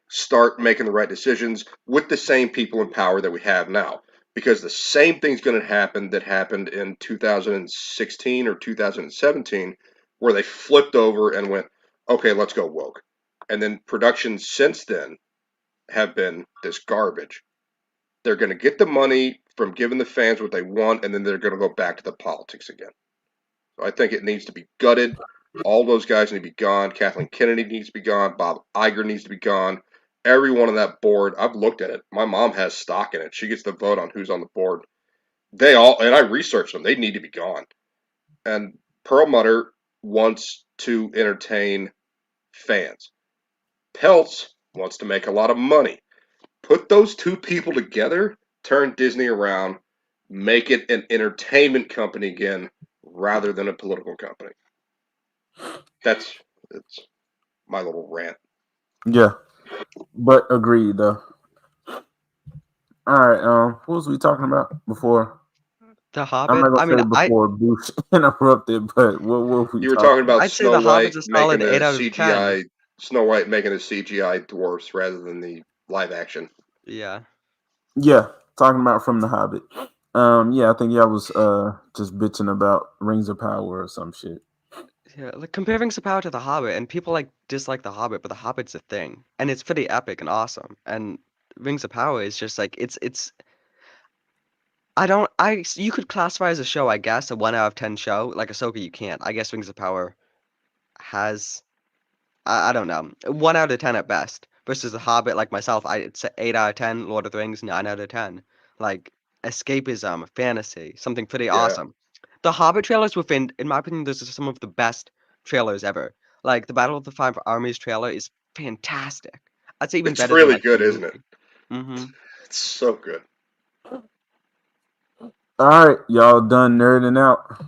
start making the right decisions with the same people in power that we have now. Because the same thing's going to happen that happened in 2016 or 2017, where they flipped over and went, okay, let's go woke. And then productions since then have been this garbage. They're going to get the money from giving the fans what they want, and then they're going to go back to the politics again. So I think it needs to be gutted. All those guys need to be gone. Kathleen Kennedy needs to be gone. Bob Iger needs to be gone. Everyone on that board, I've looked at it. My mom has stock in it. She gets to vote on who's on the board. And I researched them. They need to be gone. And Perlmutter wants to entertain fans. Peltz wants to make a lot of money. Put those two people together, turn Disney around, make it an entertainment company again rather than a political company. It's my little rant. Yeah, but agreed though. All right, what was we talking about before? The Hobbit. I'm not gonna say before Bush interrupted, but what were we? You were talking about I'd say Snow The White Hobbit's a solid making a 8 out of CGI 10. Snow White making a CGI dwarfs rather than the live action. Yeah. Yeah, talking about from The Hobbit. Yeah, I think y'all was just bitching about Rings of Power or some shit. Yeah, like compare Rings of Power to The Hobbit, and people like dislike The Hobbit, but The Hobbit's a thing, and it's pretty epic and awesome. And Rings of Power is just like it's. You could classify as a show, I guess, a 1 out of 10 show. Like Ahsoka, you can't. I guess Rings of Power has, I don't know, 1 out of 10 at best. Versus The Hobbit, like myself, it's 8 out of 10. Lord of the Rings, 9 out of 10. Like escapism, fantasy, something pretty awesome. The Hobbit trailers in my opinion, those are some of the best trailers ever. Like the Battle of the Five Armies trailer is fantastic. I'd say even It's better. really than, good, isn't it? Mm-hmm. It's so good. All right, y'all done nerding out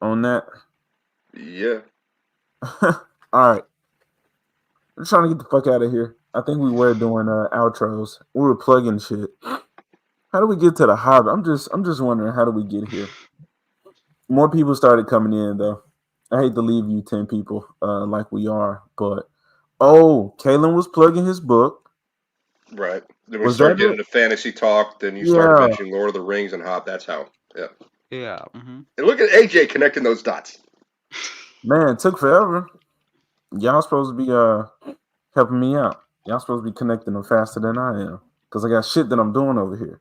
on that? Yeah. All right. I'm trying to get the fuck out of here. I think we were doing outros. We were plugging shit. How do we get to The Hobbit? I'm just wondering, how do we get here? More people started coming in though. I hate to leave you 10 people like we are, but Kalen was plugging his book. Right. Then we started getting into fantasy talk. Then you started mentioning Lord of the Rings and Hobbit. That's how. Yeah. Yeah. Mm-hmm. And look at AJ connecting those dots. Man, it took forever. Y'all supposed to be helping me out. Y'all supposed to be connecting them faster than I am, because I got shit that I'm doing over here.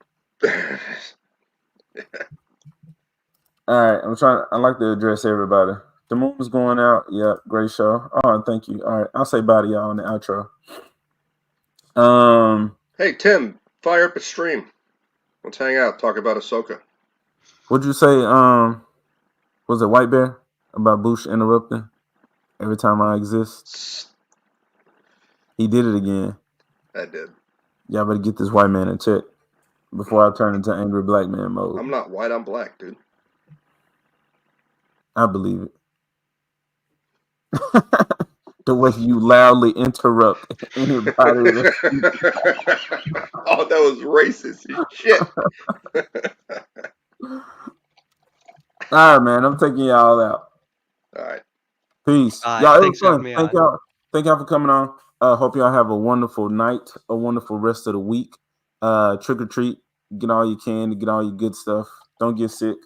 All right, I'd like to address everybody. The moon is going out. Yeah, great show. Oh, thank you. All right, I'll say bye to y'all in the outro. Hey Tim, fire up a stream. Let's hang out, talk about Ahsoka. What'd you say? Was it White Bear about Bush interrupting every time I exist? He did it again. I did. Y'all better get this white man in check before I turn into angry black man mode. I'm not white, I'm black, dude. I believe it. The way you loudly interrupt anybody. Oh, that was racist as shit. All right, man. I'm taking y'all out. All right. Peace. Y'all, it was fun. Thank y'all for coming on. Hope y'all have a wonderful night, a wonderful rest of the week. Trick or treat. Get all you can to get all your good stuff. Don't get sick.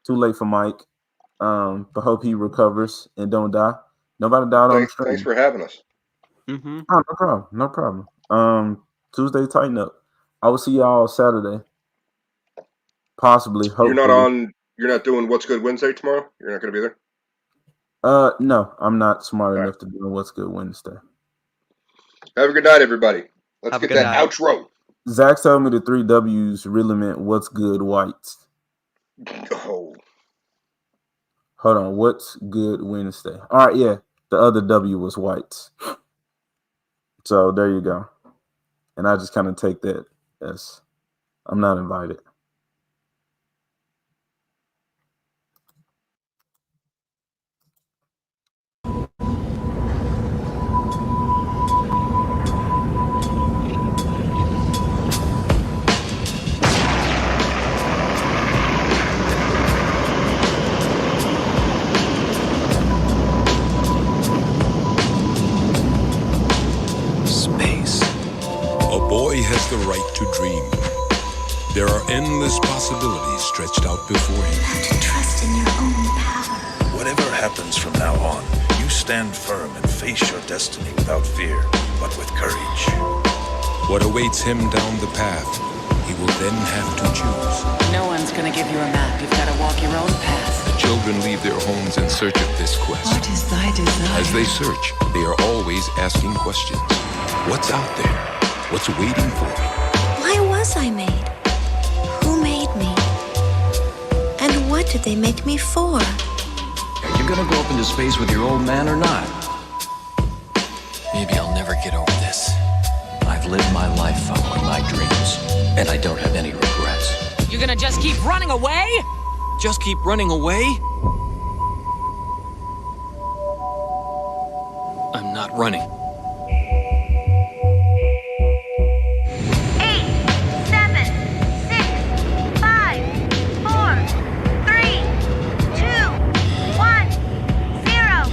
Too late for Mike. But hope he recovers and don't die. Nobody died on the stream. Thanks for having us. Mm-hmm. Oh, no problem. No problem. Tuesday, tighten up. I will see y'all Saturday. Possibly. Hopefully. You're not doing What's Good Wednesday tomorrow? You're not going to be there? No, I'm not smart enough to do What's Good Wednesday. Have a good night, everybody. Let's get that outro. Zach told me the 3 W's really meant What's Good Whites. Oh. Hold on. What's Good Wednesday? All right, yeah. The other W was whites. So there you go. And I just kind of take that as I'm not invited. Space. A boy has the right to dream. There are endless possibilities stretched out before him. You have to trust in your own power. Whatever happens from now on, you stand firm and face your destiny without fear, but with courage. What awaits him down the path, he will then have to choose. No one's gonna give you a map. You've got to walk your own path. The children leave their homes in search of this quest. What is thy desire? As they search, they are always asking questions. What's out there? What's waiting for me? Why was I made? Who made me? And what did they make me for? Are you you gonna go up into space with your old man or not? Maybe I'll never get over this. I've lived my life following my dreams, and I don't have any regrets. You're gonna just keep running away? Just keep running away? I'm not running. 8, 7, 6, 5, 4, 3, 2, 1, 0.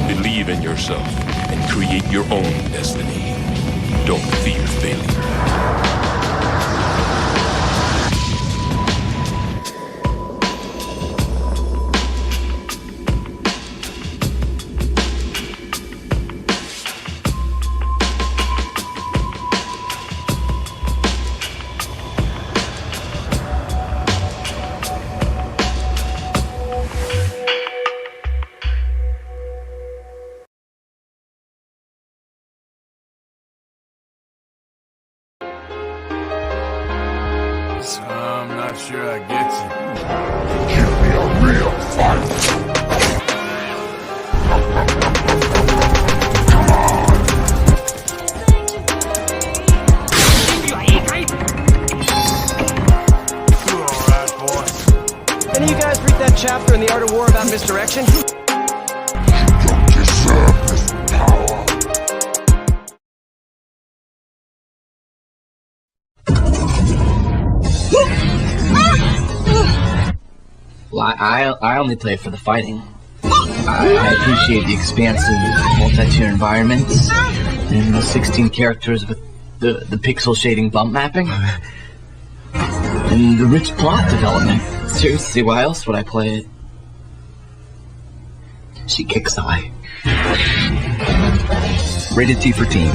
Believe in yourself and create your own destiny. Don't fear failure. So I'm not sure I get you. Give me a real fight. Alright, boy. Any of you guys read that chapter in The Art of War about misdirection? You don't deserve this power. Well, I only play for the fighting. I appreciate the expansive multi-tier environments and the 16 characters with the pixel shading bump mapping and the rich plot development. Seriously, why else would I play it? She kicks eye. Rated T for teen.